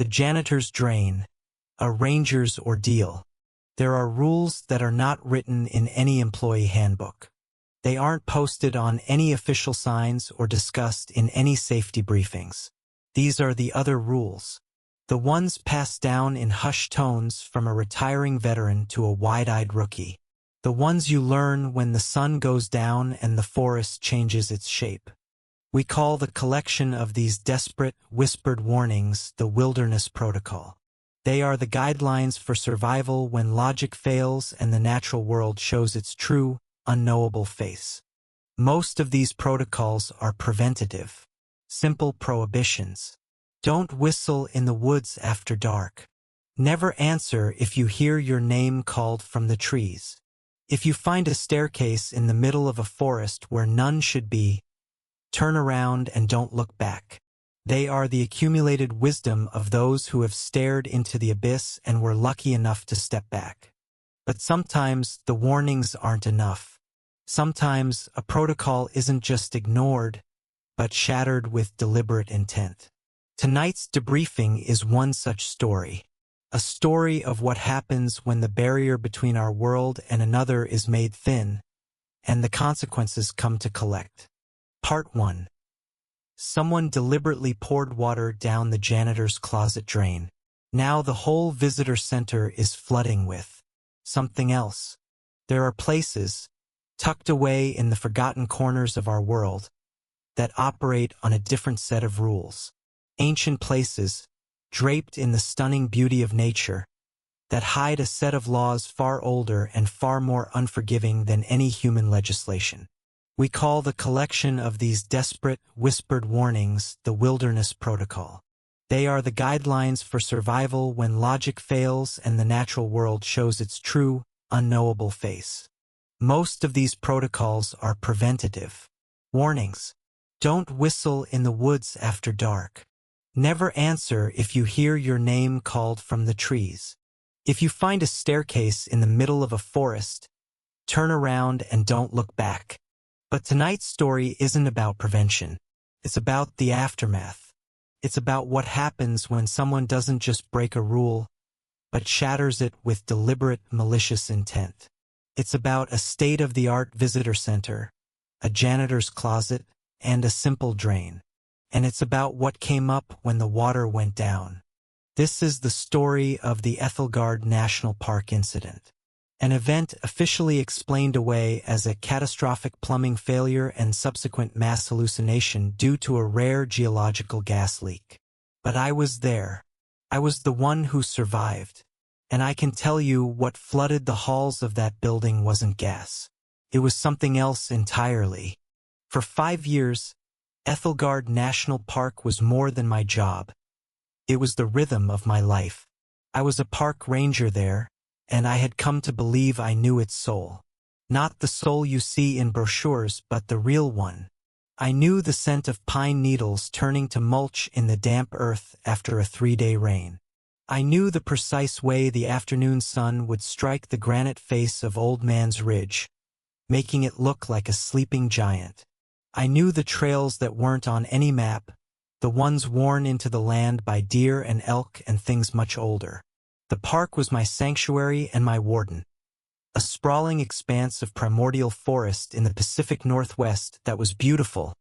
The janitor's drain, a ranger's ordeal. There are rules that are not written in any employee handbook. They aren't posted on any official signs or discussed in any safety briefings. These are the other rules. The ones passed down in hushed tones from a retiring veteran to a wide-eyed rookie. The ones you learn when the sun goes down and the forest changes its shape. We call the collection of these desperate, whispered warnings the Wilderness Protocol. They are the guidelines for survival when logic fails and the natural world shows its true, unknowable face. Most of these protocols are preventative. Simple prohibitions. Don't whistle in the woods after dark. Never answer if you hear your name called from the trees. If you find a staircase in the middle of a forest where none should be, turn around and don't look back. They are the accumulated wisdom of those who have stared into the abyss and were lucky enough to step back. But sometimes the warnings aren't enough. Sometimes a protocol isn't just ignored, but shattered with deliberate intent. Tonight's debriefing is one such story. A story of what happens when the barrier between our world and another is made thin, and the consequences come to collect. Part 1. Someone deliberately poured water down the janitor's closet drain. Now the whole visitor center is flooding with something else. There are places, tucked away in the forgotten corners of our world, that operate on a different set of rules. Ancient places, draped in the stunning beauty of nature, that hide a set of laws far older and far more unforgiving than any human legislation. We call the collection of these desperate, whispered warnings the Wilderness Protocol. They are the guidelines for survival when logic fails and the natural world shows its true, unknowable face. Most of these protocols are preventative. Warnings. Don't whistle in the woods after dark. Never answer if you hear your name called from the trees. If you find a staircase in the middle of a forest, turn around and don't look back. But tonight's story isn't about prevention. It's about the aftermath. It's about what happens when someone doesn't just break a rule, but shatters it with deliberate, malicious intent. It's about a state-of-the-art visitor center, a janitor's closet, and a simple drain. And it's about what came up when the water went down. This is the story of the Ethelgard National Park incident. An event officially explained away as a catastrophic plumbing failure and subsequent mass hallucination due to a rare geological gas leak. But I was there. I was the one who survived. And I can tell you what flooded the halls of that building wasn't gas. It was something else entirely. For 5 years, Ethelgard National Park was more than my job. It was the rhythm of my life. I was a park ranger there, and I had come to believe I knew its soul. Not the soul you see in brochures, but the real one. I knew the scent of pine needles turning to mulch in the damp earth after a 3-day rain. I knew the precise way the afternoon sun would strike the granite face of Old Man's Ridge, making it look like a sleeping giant. I knew the trails that weren't on any map, the ones worn into the land by deer and elk and things much older. The park was my sanctuary and my warden. A sprawling expanse of primordial forest in the Pacific Northwest that was beautiful,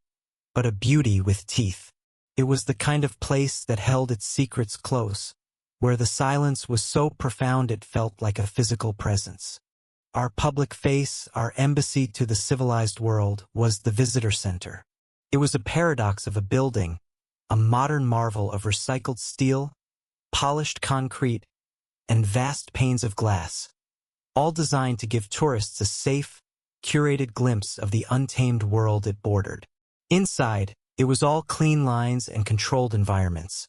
but a beauty with teeth. It was the kind of place that held its secrets close, where the silence was so profound it felt like a physical presence. Our public face, our embassy to the civilized world, was the visitor center. It was a paradox of a building, a modern marvel of recycled steel, polished concrete, and vast panes of glass, all designed to give tourists a safe, curated glimpse of the untamed world it bordered. Inside, it was all clean lines and controlled environments.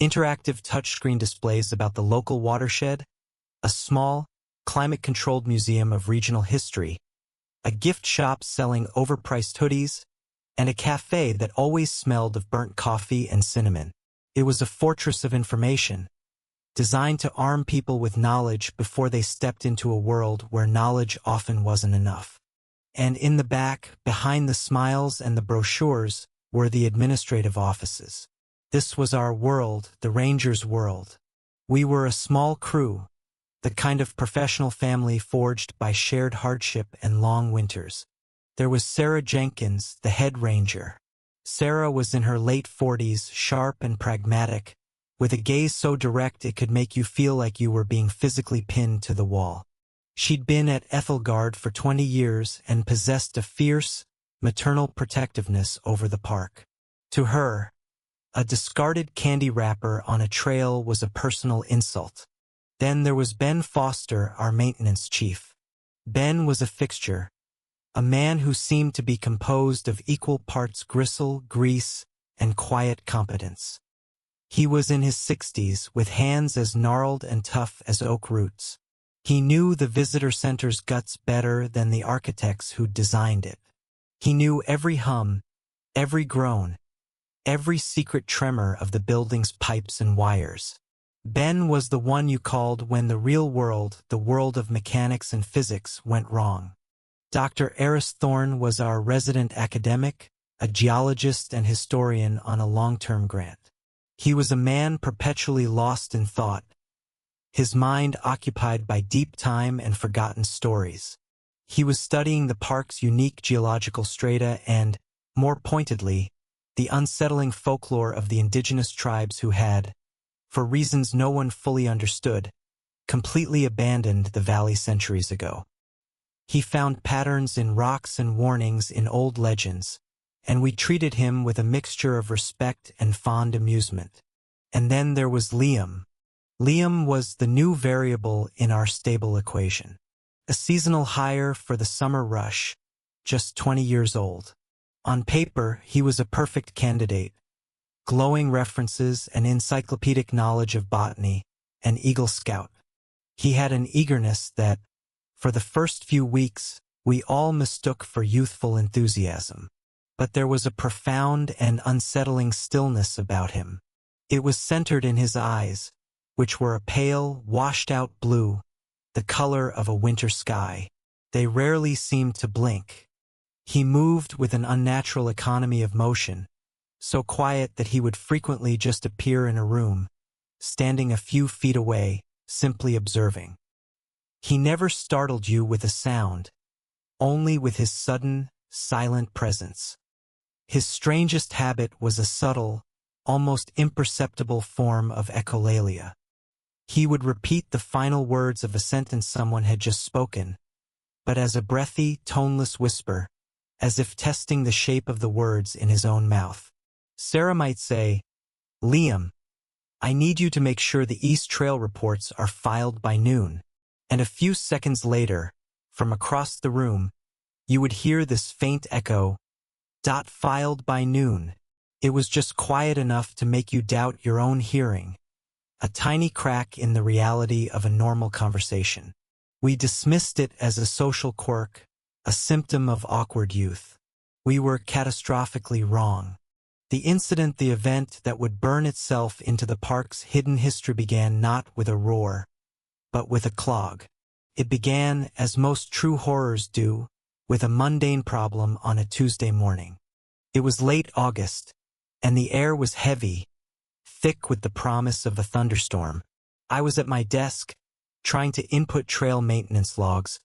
Interactive touchscreen displays about the local watershed, a small, climate-controlled museum of regional history, a gift shop selling overpriced hoodies, and a cafe that always smelled of burnt coffee and cinnamon. It was a fortress of information, designed to arm people with knowledge before they stepped into a world where knowledge often wasn't enough. And in the back, behind the smiles and the brochures, were the administrative offices. This was our world, the Rangers' world. We were a small crew, the kind of professional family forged by shared hardship and long winters. There was Sarah Jenkins, the head ranger. Sarah was in her late 40s, sharp and pragmatic, with a gaze so direct it could make you feel like you were being physically pinned to the wall. She'd been at Ethelgard for 20 years and possessed a fierce, maternal protectiveness over the park. To her, a discarded candy wrapper on a trail was a personal insult. Then there was Ben Foster, our maintenance chief. Ben was a fixture, a man who seemed to be composed of equal parts gristle, grease, and quiet competence. He was in his 60s, with hands as gnarled and tough as oak roots. He knew the visitor center's guts better than the architects who designed it. He knew every hum, every groan, every secret tremor of the building's pipes and wires. Ben was the one you called when the real world, the world of mechanics and physics, went wrong. Dr. Eris Thorne was our resident academic, a geologist and historian on a long-term grant. He was a man perpetually lost in thought, his mind occupied by deep time and forgotten stories. He was studying the park's unique geological strata and, more pointedly, the unsettling folklore of the indigenous tribes who had, for reasons no one fully understood, completely abandoned the valley centuries ago. He found patterns in rocks and warnings in old legends, and we treated him with a mixture of respect and fond amusement. And then there was Liam. Liam was the new variable in our stable equation. A seasonal hire for the summer rush, just 20 years old. On paper, he was a perfect candidate. Glowing references and encyclopedic knowledge of botany, an Eagle Scout. He had an eagerness that, for the first few weeks, we all mistook for youthful enthusiasm. But there was a profound and unsettling stillness about him. It was centered in his eyes, which were a pale, washed-out blue, the color of a winter sky. They rarely seemed to blink. He moved with an unnatural economy of motion, so quiet that he would frequently just appear in a room, standing a few feet away, simply observing. He never startled you with a sound, only with his sudden, silent presence. His strangest habit was a subtle, almost imperceptible form of echolalia. He would repeat the final words of a sentence someone had just spoken, but as a breathy, toneless whisper, as if testing the shape of the words in his own mouth. Sarah might say, "Liam, I need you to make sure the East Trail reports are filed by noon." And a few seconds later, from across the room, you would hear this faint echo, "Filed by noon." It was just quiet enough to make you doubt your own hearing, a tiny crack in the reality of a normal conversation. We dismissed it as a social quirk, a symptom of awkward youth. We were catastrophically wrong. The incident, the event that would burn itself into the park's hidden history, began not with a roar, but with a clog. It began, as most true horrors do, with a mundane problem on a Tuesday morning. It was late August, and the air was heavy, thick with the promise of a thunderstorm. I was at my desk, trying to input trail maintenance logs,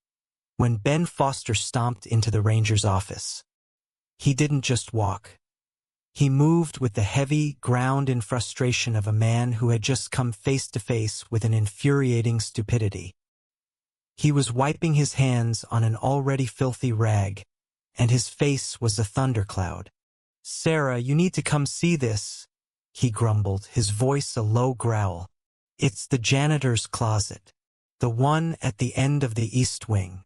when Ben Foster stomped into the ranger's office. He didn't just walk. He moved with the heavy, ground-in frustration of a man who had just come face to face with an infuriating stupidity. He was wiping his hands on an already filthy rag, and his face was a thundercloud. "Sarah, you need to come see this," he grumbled, his voice a low growl. "It's the janitor's closet, the one at the end of the East Wing."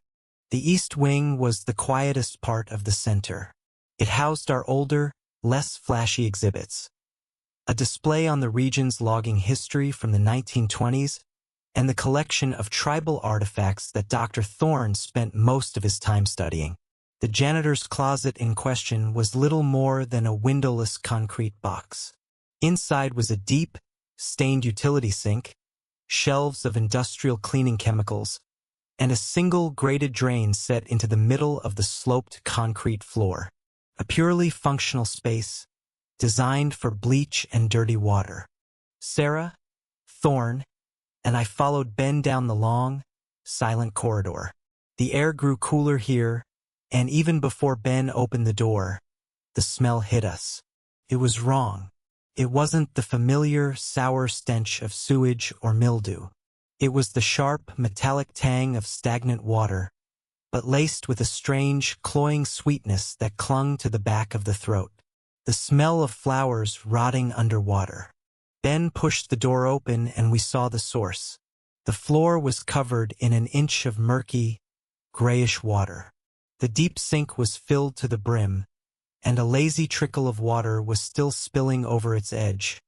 The East Wing was the quietest part of the center. It housed our older, less flashy exhibits, a display on the region's logging history from the 1920s, and the collection of tribal artifacts that Dr. Thorne spent most of his time studying. The janitor's closet in question was little more than a windowless concrete box. Inside was a deep, stained utility sink, shelves of industrial cleaning chemicals, and a single grated drain set into the middle of the sloped concrete floor. A purely functional space, designed for bleach and dirty water. Sarah, Thorne, and I followed Ben down the long, silent corridor. The air grew cooler here, and even before Ben opened the door, the smell hit us. It was wrong. It wasn't the familiar, sour stench of sewage or mildew. It was the sharp, metallic tang of stagnant water, but laced with a strange, cloying sweetness that clung to the back of the throat. The smell of flowers rotting underwater. Ben pushed the door open and we saw the source. The floor was covered in an inch of murky, grayish water. The deep sink was filled to the brim, and a lazy trickle of water was still spilling over its edge,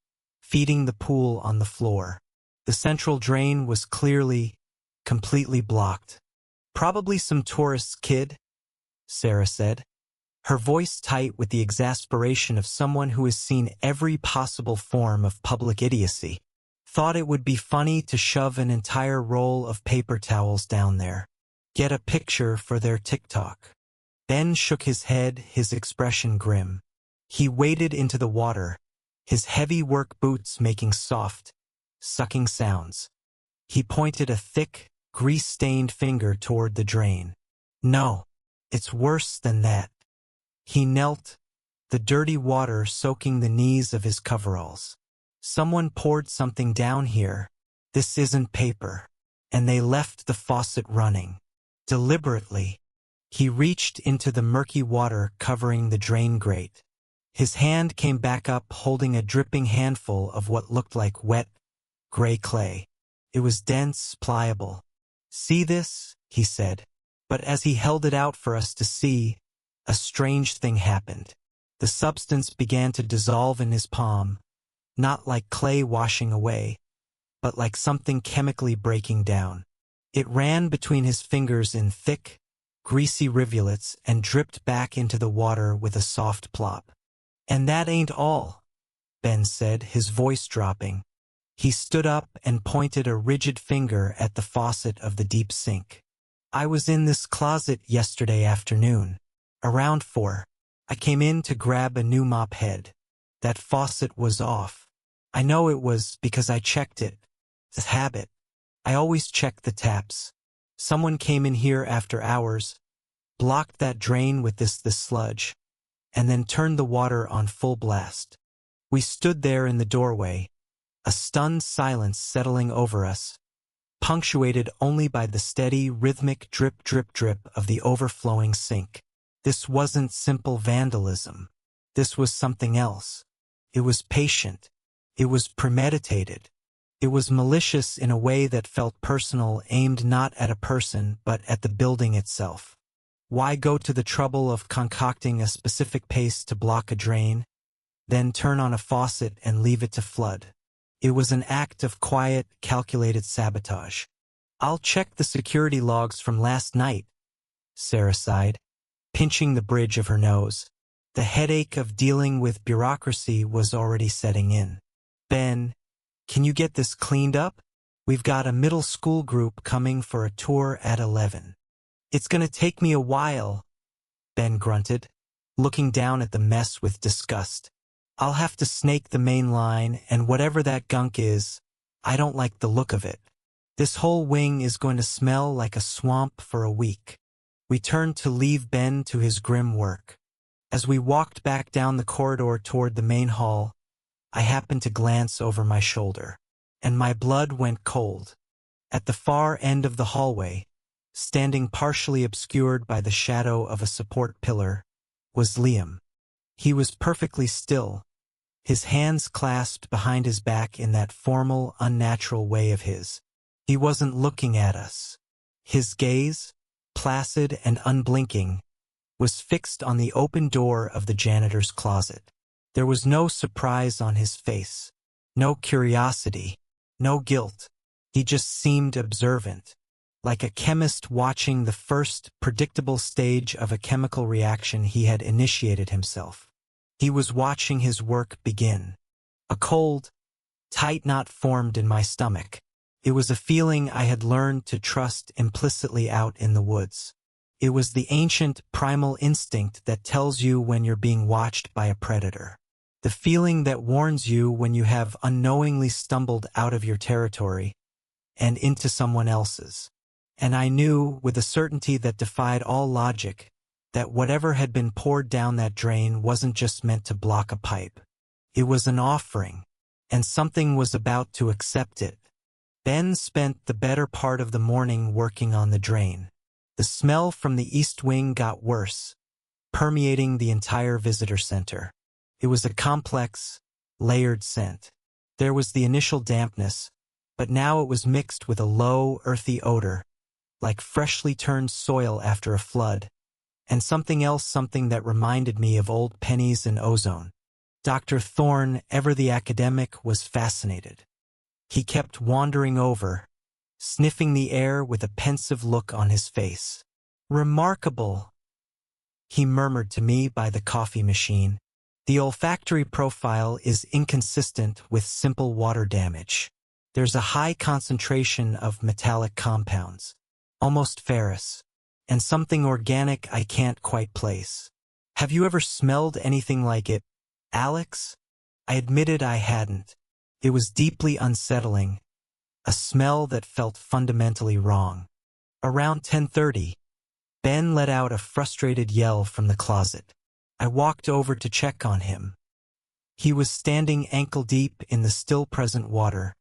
feeding the pool on the floor. The central drain was clearly, completely blocked. "Probably some tourist's kid," Sarah said, her voice tight with the exasperation of someone who has seen every possible form of public idiocy. "Thought it would be funny to shove an entire roll of paper towels down there. Get a picture for their TikTok." Ben shook his head, his expression grim. He waded into the water, his heavy work boots making soft, sucking sounds. He pointed a thick, grease-stained finger toward the drain. "No, it's worse than that." He knelt, the dirty water soaking the knees of his coveralls. "Someone poured something down here. This isn't paper." And they left the faucet running. Deliberately, he reached into the murky water covering the drain grate. His hand came back up holding a dripping handful of what looked like wet, gray clay. It was dense, pliable. "See this?" he said. But as he held it out for us to see, a strange thing happened. The substance began to dissolve in his palm, not like clay washing away, but like something chemically breaking down. It ran between his fingers in thick, greasy rivulets and dripped back into the water with a soft plop. "And that ain't all," Ben said, his voice dropping. He stood up and pointed a rigid finger at the faucet of the deep sink. "I was in this closet yesterday afternoon. Around 4. I came in to grab a new mop head. That faucet was off. I know it was because I checked it. It's habit. I always check the taps. Someone came in here after hours, blocked that drain with this sludge, and then turned the water on full blast." We stood there in the doorway, a stunned silence settling over us, punctuated only by the steady, rhythmic drip, drip, drip of the overflowing sink. This wasn't simple vandalism. This was something else. It was patient. It was premeditated. It was malicious in a way that felt personal, aimed not at a person, but at the building itself. Why go to the trouble of concocting a specific paste to block a drain, then turn on a faucet and leave it to flood? It was an act of quiet, calculated sabotage. "I'll check the security logs from last night," Sarah sighed, pinching the bridge of her nose. The headache of dealing with bureaucracy was already setting in. "Ben, can you get this cleaned up? We've got a middle school group coming for a tour at 11. "It's gonna take me a while," Ben grunted, looking down at the mess with disgust. "I'll have to snake the main line, and whatever that gunk is, I don't like the look of it. This whole wing is going to smell like a swamp for a week." We turned to leave Ben to his grim work. As we walked back down the corridor toward the main hall, I happened to glance over my shoulder, and my blood went cold. At the far end of the hallway, standing partially obscured by the shadow of a support pillar, was Liam. He was perfectly still, his hands clasped behind his back in that formal, unnatural way of his. He wasn't looking at us. His gaze, placid and unblinking, was fixed on the open door of the janitor's closet. There was no surprise on his face, no curiosity, no guilt. He just seemed observant, like a chemist watching the first predictable stage of a chemical reaction he had initiated himself. He was watching his work begin. A cold, tight knot formed in my stomach. It was a feeling I had learned to trust implicitly out in the woods. It was the ancient primal instinct that tells you when you're being watched by a predator. The feeling that warns you when you have unknowingly stumbled out of your territory and into someone else's. And I knew, with a certainty that defied all logic, that whatever had been poured down that drain wasn't just meant to block a pipe. It was an offering, and something was about to accept it. Ben spent the better part of the morning working on the drain. The smell from the east wing got worse, permeating the entire visitor center. It was a complex, layered scent. There was the initial dampness, but now it was mixed with a low, earthy odor, like freshly turned soil after a flood, and something else, something that reminded me of old pennies and ozone. Dr. Thorne, ever the academic, was fascinated. He kept wandering over, sniffing the air with a pensive look on his face. "Remarkable," he murmured to me by the coffee machine. "The olfactory profile is inconsistent with simple water damage. There's a high concentration of metallic compounds, almost ferrous, and something organic I can't quite place. Have you ever smelled anything like it, Alex?" I admitted I hadn't. It was deeply unsettling, a smell that felt fundamentally wrong. Around 10:30, Ben let out a frustrated yell from the closet. I walked over to check on him. He was standing ankle-deep in the still-present water,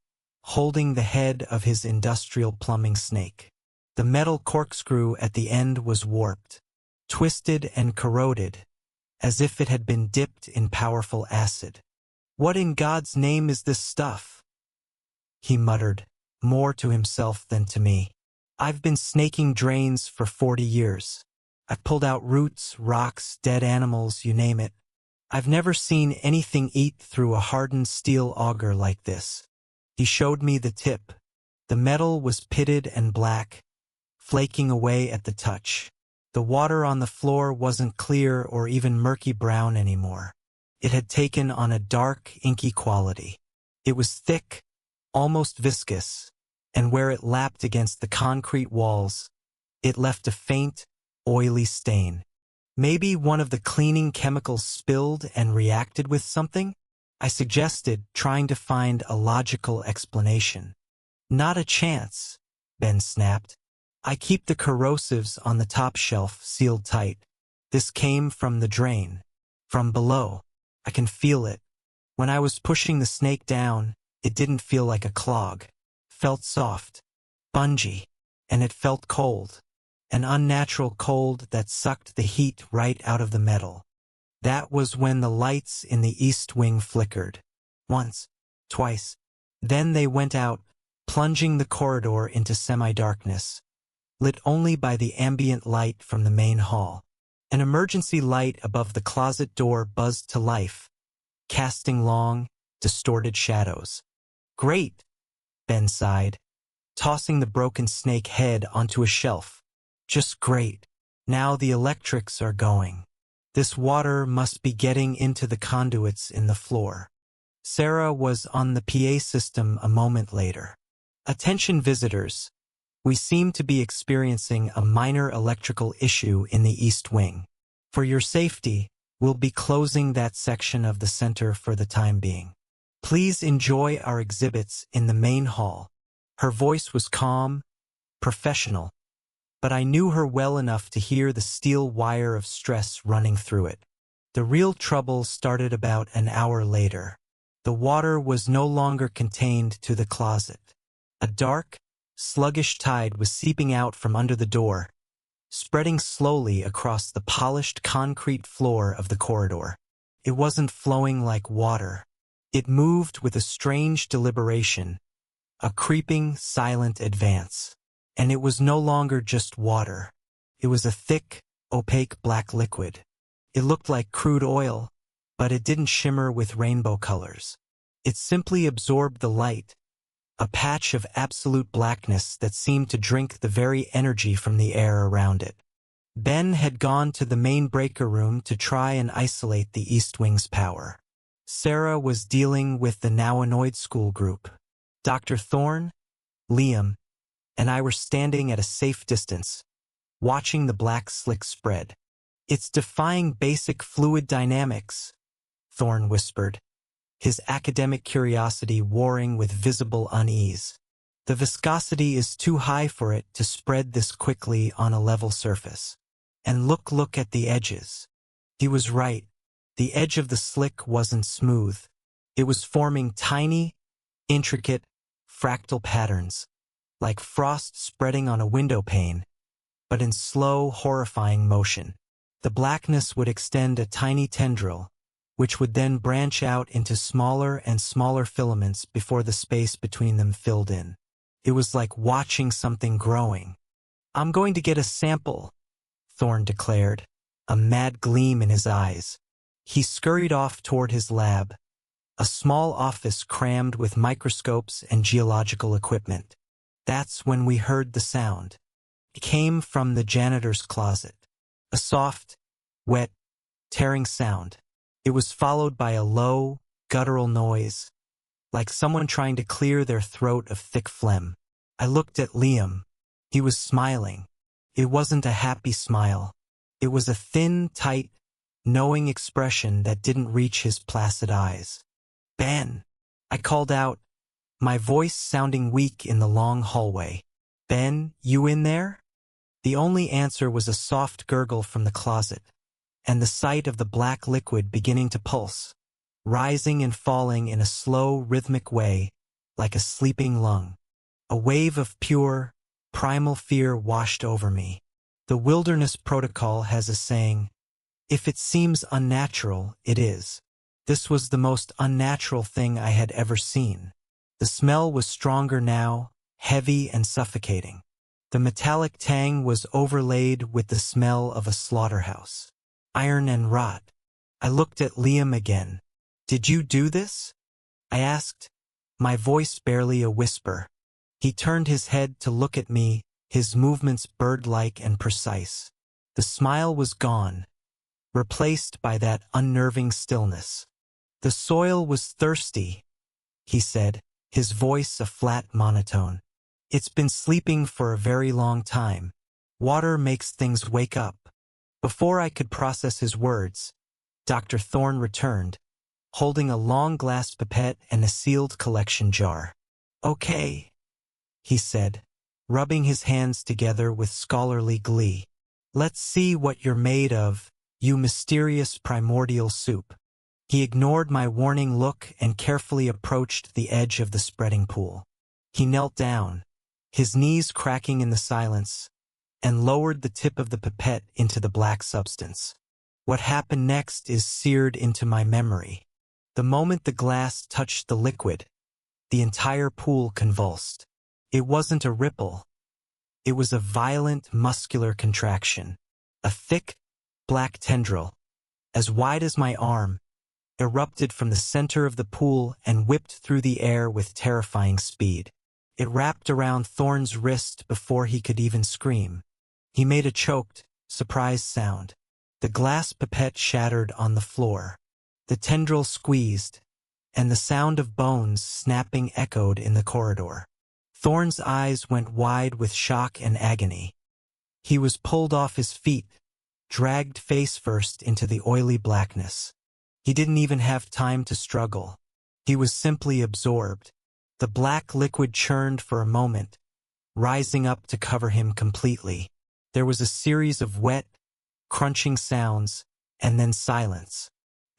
holding the head of his industrial plumbing snake. The metal corkscrew at the end was warped, twisted and corroded, as if it had been dipped in powerful acid. "What in God's name is this stuff?" he muttered, more to himself than to me. "I've been snaking drains for 40 years. I've pulled out roots, rocks, dead animals, you name it. I've never seen anything eat through a hardened steel auger like this." He showed me the tip. The metal was pitted and black, flaking away at the touch. The water on the floor wasn't clear or even murky brown anymore. It had taken on a dark, inky quality. It was thick, almost viscous, and where it lapped against the concrete walls, it left a faint, oily stain. Maybe one of the cleaning chemicals spilled and reacted with something? I suggested, trying to find a logical explanation. "Not a chance," Ben snapped. "I keep the corrosives on the top shelf sealed tight. This came from the drain. From below. I can feel it. When I was pushing the snake down, it didn't feel like a clog. Felt soft, spongy, and it felt cold. An unnatural cold that sucked the heat right out of the metal. That was when the lights in the east wing flickered. Once, twice. Then they went out, plunging the corridor into semi-darkness, lit only by the ambient light from the main hall. An emergency light above the closet door buzzed to life, casting long, distorted shadows. "Great," Ben sighed, tossing the broken snake head onto a shelf. "Just great. Now the electrics are going. This water must be getting into the conduits in the floor." Sarah was on the PA system a moment later. "Attention visitors. We seem to be experiencing a minor electrical issue in the East Wing. For your safety, we'll be closing that section of the center for the time being. Please enjoy our exhibits in the main hall." Her voice was calm, professional, but I knew her well enough to hear the steel wire of stress running through it. The real trouble started about an hour later. The water was no longer contained to the closet. A dark, sluggish tide was seeping out from under the door, spreading slowly across the polished concrete floor of the corridor. It wasn't flowing like water. It moved with a strange deliberation, a creeping, silent advance. And it was no longer just water. It was a thick, opaque black liquid. It looked like crude oil, but it didn't shimmer with rainbow colors. It simply absorbed the light, a patch of absolute blackness that seemed to drink the very energy from the air around it. Ben had gone to the main breaker room to try and isolate the East Wing's power. Sarah was dealing with the now annoyed school group. Dr. Thorne, Liam, and I were standing at a safe distance, watching the black slick spread. "It's defying basic fluid dynamics," Thorn whispered, his academic curiosity warring with visible unease. The viscosity is too high for it to spread this quickly on a level surface. And look at the edges. He was right. The edge of the slick wasn't smooth. It was forming tiny, intricate, fractal patterns, like frost spreading on a window pane, but in slow, horrifying motion. The blackness would extend a tiny tendril, which would then branch out into smaller and smaller filaments before the space between them filled in. It was like watching something growing. "I'm going to get a sample," Thorn declared, a mad gleam in his eyes. He scurried off toward his lab, a small office crammed with microscopes and geological equipment. That's when we heard the sound. It came from the janitor's closet. A soft, wet, tearing sound. It was followed by a low, guttural noise, like someone trying to clear their throat of thick phlegm. I looked at Liam. He was smiling. It wasn't a happy smile. It was a thin, tight, knowing expression that didn't reach his placid eyes. "Ben," I called out, my voice sounding weak in the long hallway. "Ben, you in there?" The only answer was a soft gurgle from the closet, and the sight of the black liquid beginning to pulse, rising and falling in a slow, rhythmic way, like a sleeping lung. A wave of pure, primal fear washed over me. The Wilderness Protocol has a saying, "If it seems unnatural, it is." This was the most unnatural thing I had ever seen. The smell was stronger now, heavy and suffocating. The metallic tang was overlaid with the smell of a slaughterhouse. Iron and rot. I looked at Liam again. "Did you do this?" I asked, my voice barely a whisper. He turned his head to look at me, his movements bird-like and precise. The smile was gone, replaced by that unnerving stillness. "The soil was thirsty," he said, his voice a flat monotone. "It's been sleeping for a very long time. Water makes things wake up." Before I could process his words, Dr. Thorne returned, holding a long glass pipette and a sealed collection jar. "Okay," he said, rubbing his hands together with scholarly glee. "Let's see what you're made of, you mysterious primordial soup." He ignored my warning look and carefully approached the edge of the spreading pool. He knelt down, his knees cracking in the silence, and lowered the tip of the pipette into the black substance. What happened next is seared into my memory. The moment the glass touched the liquid, the entire pool convulsed. It wasn't a ripple. It was a violent muscular contraction. A thick, black tendril, as wide as my arm, erupted from the center of the pool and whipped through the air with terrifying speed. It wrapped around Thorne's wrist before he could even scream. He made a choked, surprised sound. The glass pipette shattered on the floor. The tendril squeezed, and the sound of bones snapping echoed in the corridor. Thorne's eyes went wide with shock and agony. He was pulled off his feet, dragged face first into the oily blackness. He didn't even have time to struggle. He was simply absorbed. The black liquid churned for a moment, rising up to cover him completely. There was a series of wet, crunching sounds, and then silence.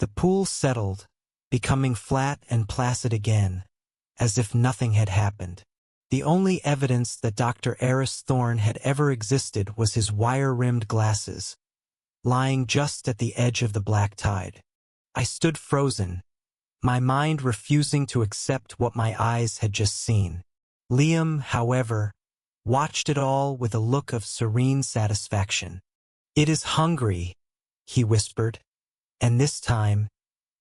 The pool settled, becoming flat and placid again, as if nothing had happened. The only evidence that Dr. Eris Thorne had ever existed was his wire-rimmed glasses, lying just at the edge of the black tide. I stood frozen, my mind refusing to accept what my eyes had just seen. Liam, however, watched it all with a look of serene satisfaction. "It is hungry," he whispered, and this time,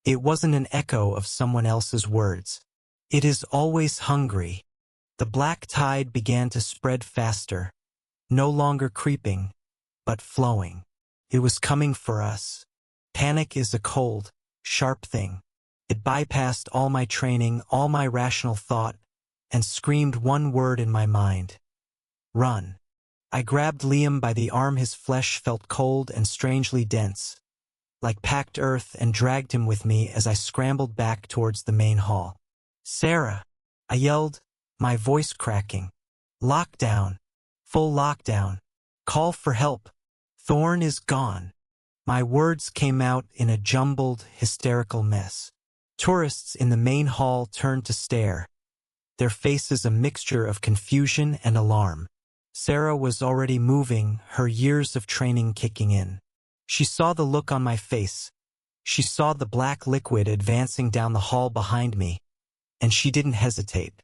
it wasn't an echo of someone else's words. "It is always hungry." The black tide began to spread faster, no longer creeping, but flowing. It was coming for us. Panic is a cold, sharp thing. It bypassed all my training, all my rational thought, and screamed one word in my mind. "Run." I grabbed Liam by the arm. His flesh felt cold and strangely dense, like packed earth, and dragged him with me as I scrambled back towards the main hall. "Sarah!" I yelled, my voice cracking. "Lockdown. Full lockdown. Call for help. Thorn is gone." My words came out in a jumbled, hysterical mess. Tourists in the main hall turned to stare, their faces a mixture of confusion and alarm. Sarah was already moving, her years of training kicking in. She saw the look on my face. She saw the black liquid advancing down the hall behind me, and she didn't hesitate.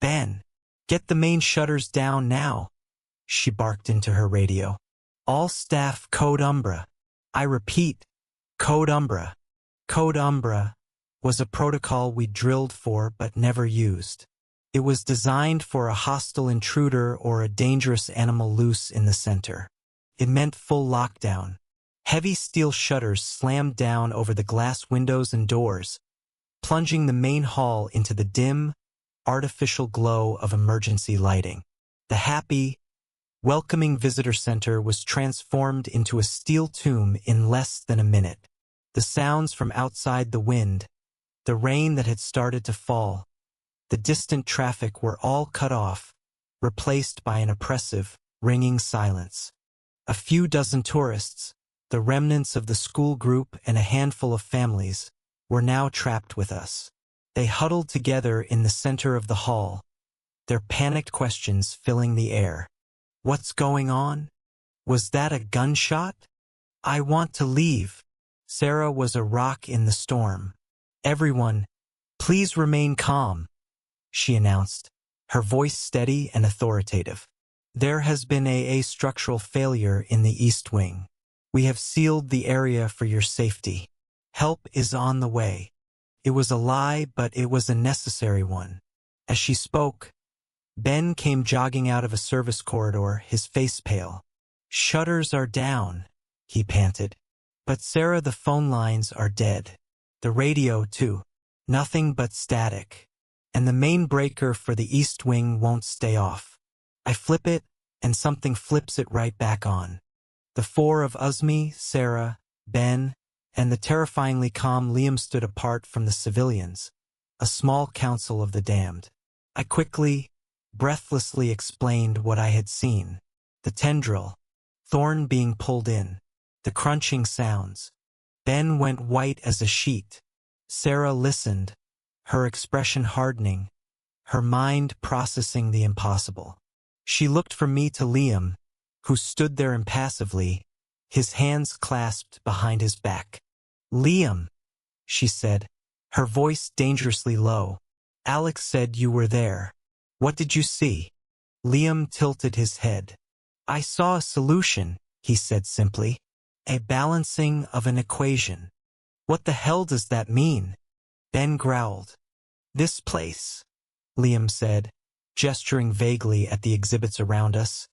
"Ben, get the main shutters down now," she barked into her radio. "All staff code Umbra." I repeat, code Umbra. Code Umbra was a protocol we drilled for but never used. It was designed for a hostile intruder or a dangerous animal loose in the center. It meant full lockdown. Heavy steel shutters slammed down over the glass windows and doors, plunging the main hall into the dim, artificial glow of emergency lighting. The happy, welcoming visitor center was transformed into a steel tomb in less than a minute. The sounds from outside the wind, the rain that had started to fall, the distant traffic were all cut off, replaced by an oppressive, ringing silence. A few dozen tourists, the remnants of the school group and a handful of families, were now trapped with us. They huddled together in the center of the hall, their panicked questions filling the air. "What's going on? Was that a gunshot? I want to leave." Sarah was a rock in the storm. "Everyone, please remain calm," she announced, her voice steady and authoritative. "There has been a structural failure in the East Wing. We have sealed the area for your safety. Help is on the way." It was a lie, but it was a necessary one. As she spoke, Ben came jogging out of a service corridor, his face pale. "Shutters are down," he panted. "But Sarah, the phone lines are dead. The radio, too. Nothing but static. And the main breaker for the East Wing won't stay off. I flip it, and something flips it right back on." The four of us, me, Sarah, Ben, and the terrifyingly calm Liam, stood apart from the civilians, a small council of the damned. I quickly, breathlessly explained what I had seen. The tendril, Thorn being pulled in, the crunching sounds. Ben went white as a sheet. Sarah listened, her expression hardening, her mind processing the impossible. She looked from me to Liam, who stood there impassively, his hands clasped behind his back. "Liam," she said, her voice dangerously low. "Alex said you were there. What did you see?" Liam tilted his head. "I saw a solution," he said simply. "A balancing of an equation." "What the hell does that mean?" Ben growled. "This place," Liam said, gesturing vaguely at the exhibits around us,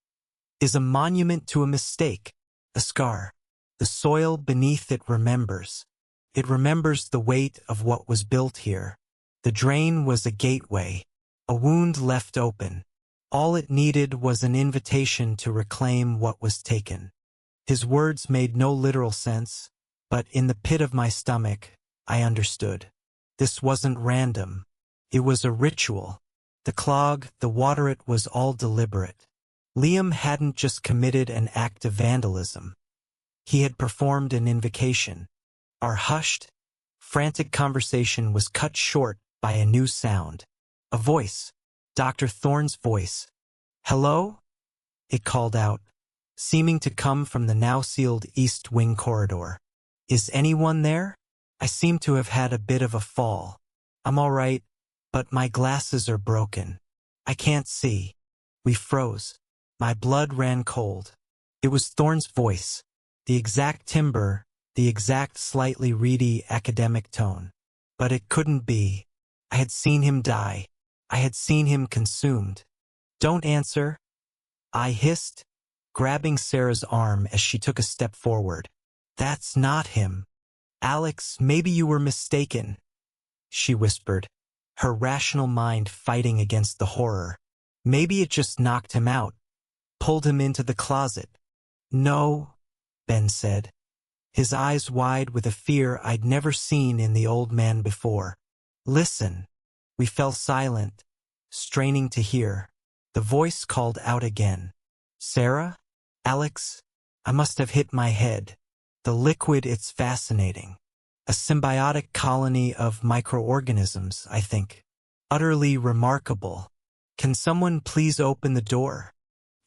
"is a monument to a mistake, a scar. The soil beneath it remembers. It remembers the weight of what was built here. The drain was a gateway, a wound left open. All it needed was an invitation to reclaim what was taken." His words made no literal sense, but in the pit of my stomach, I understood. This wasn't random. It was a ritual. The clog, the water, it was all deliberate. Liam hadn't just committed an act of vandalism. He had performed an invocation. Our hushed, frantic conversation was cut short by a new sound. A voice, Dr. Thorne's voice. "Hello?" it called out, seeming to come from the now sealed East Wing corridor. "Is anyone there? I seem to have had a bit of a fall. I'm all right, but my glasses are broken. I can't see." We froze. My blood ran cold. It was Thorne's voice, the exact timbre, the exact slightly reedy academic tone. But it couldn't be. I had seen him die. I had seen him consumed. "Don't answer," I hissed, grabbing Sarah's arm as she took a step forward. "That's not him. Alex, maybe you were mistaken," she whispered, her rational mind fighting against the horror. "Maybe it just knocked him out, pulled him into the closet." "No," Ben said. his eyes wide with a fear I'd never seen in the old man before. "Listen." We fell silent, straining to hear. The voice called out again. "Sarah? Alex? I must have hit my head. The liquid, it's fascinating. A symbiotic colony of microorganisms, I think. Utterly remarkable. Can someone please open the door?"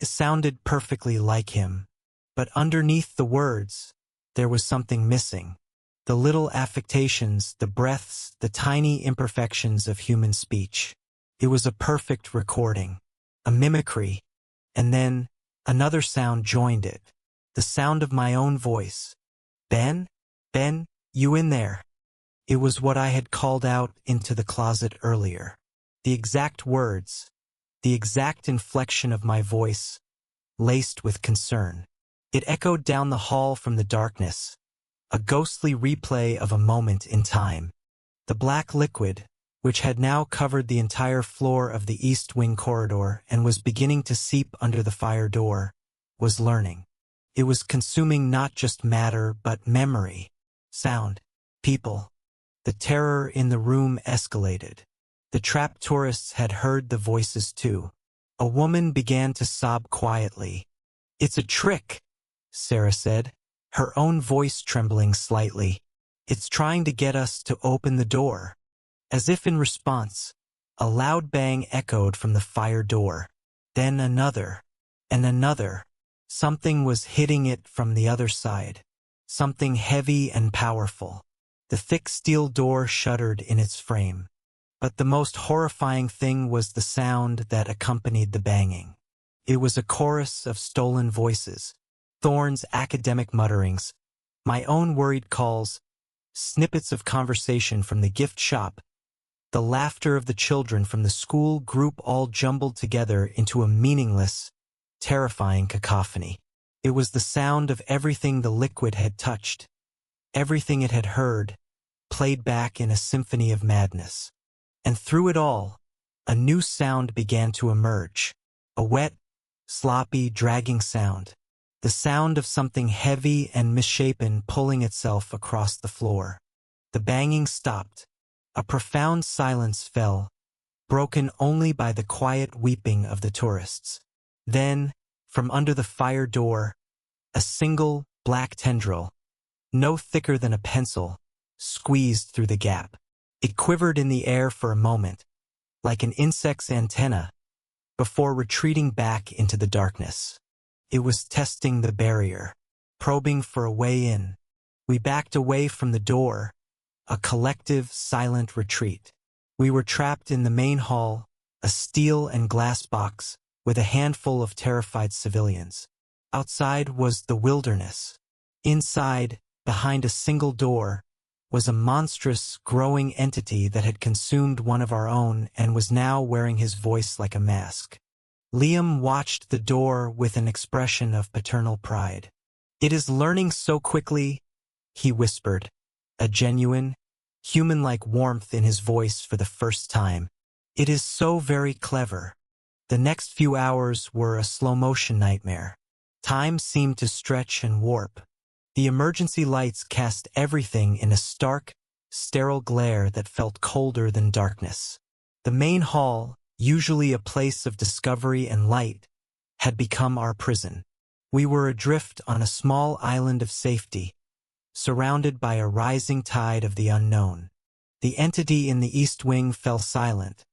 It sounded perfectly like him, but underneath the words, there was something missing. The little affectations, the breaths, the tiny imperfections of human speech. It was a perfect recording, a mimicry, and then another sound joined it. The sound of my own voice. "Ben? Ben, you in there?" It was what I had called out into the closet earlier. The exact words, the exact inflection of my voice, laced with concern. It echoed down the hall from the darkness, a ghostly replay of a moment in time. The black liquid, which had now covered the entire floor of the East Wing corridor and was beginning to seep under the fire door, was learning. It was consuming not just matter but memory, sound, people. The terror in the room escalated. The trapped tourists had heard the voices too. A woman began to sob quietly. "It's a trick," Sarah said, her own voice trembling slightly. "It's trying to get us to open the door." As if in response, a loud bang echoed from the fire door. Then another, and another. Something was hitting it from the other side. Something heavy and powerful. The thick steel door shuddered in its frame. But the most horrifying thing was the sound that accompanied the banging. It was a chorus of stolen voices, Thorne's academic mutterings, my own worried calls, snippets of conversation from the gift shop, the laughter of the children from the school group, all jumbled together into a meaningless, terrifying cacophony. It was the sound of everything the liquid had touched, everything it had heard, played back in a symphony of madness. And through it all, a new sound began to emerge, a wet, sloppy, dragging sound, the sound of something heavy and misshapen pulling itself across the floor. The banging stopped. A profound silence fell, broken only by the quiet weeping of the tourists. Then, from under the fire door, a single black tendril, no thicker than a pencil, squeezed through the gap. It quivered in the air for a moment, like an insect's antenna, before retreating back into the darkness. It was testing the barrier, probing for a way in. We backed away from the door, a collective, silent retreat. We were trapped in the main hall, a steel and glass box, with a handful of terrified civilians. Outside was the wilderness. Inside, behind a single door, was a monstrous, growing entity that had consumed one of our own and was now wearing his voice like a mask. Liam watched the door with an expression of paternal pride. "It is learning so quickly," he whispered, a genuine, human-like warmth in his voice for the first time. "It is so very clever." The next few hours were a slow-motion nightmare. Time seemed to stretch and warp. The emergency lights cast everything in a stark, sterile glare that felt colder than darkness. The main hall, usually a place of discovery and light, had become our prison. We were adrift on a small island of safety, surrounded by a rising tide of the unknown. The entity in the East Wing fell silent,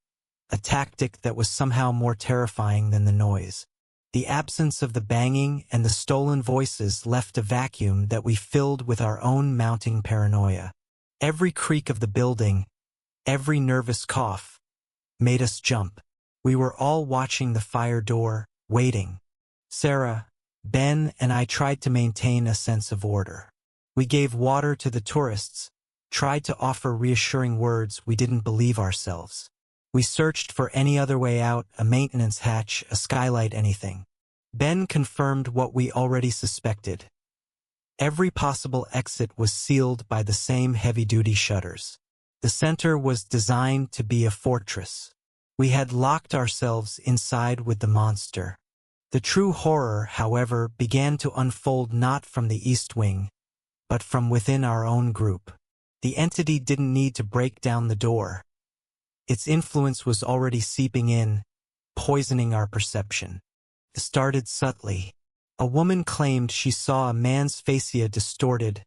a tactic that was somehow more terrifying than the noise. The absence of the banging and the stolen voices left a vacuum that we filled with our own mounting paranoia. Every creak of the building, every nervous cough, made us jump. We were all watching the fire door, waiting. Sarah, Ben, and I tried to maintain a sense of order. We gave water to the tourists, tried to offer reassuring words. We didn't believe ourselves. We searched for any other way out, a maintenance hatch, a skylight, anything. Ben confirmed what we already suspected. Every possible exit was sealed by the same heavy-duty shutters. The center was designed to be a fortress. We had locked ourselves inside with the monster. The true horror, however, began to unfold not from the East Wing, but from within our own group. The entity didn't need to break down the door. Its influence was already seeping in, poisoning our perception. It started subtly. A woman claimed she saw a man's fascia distorted,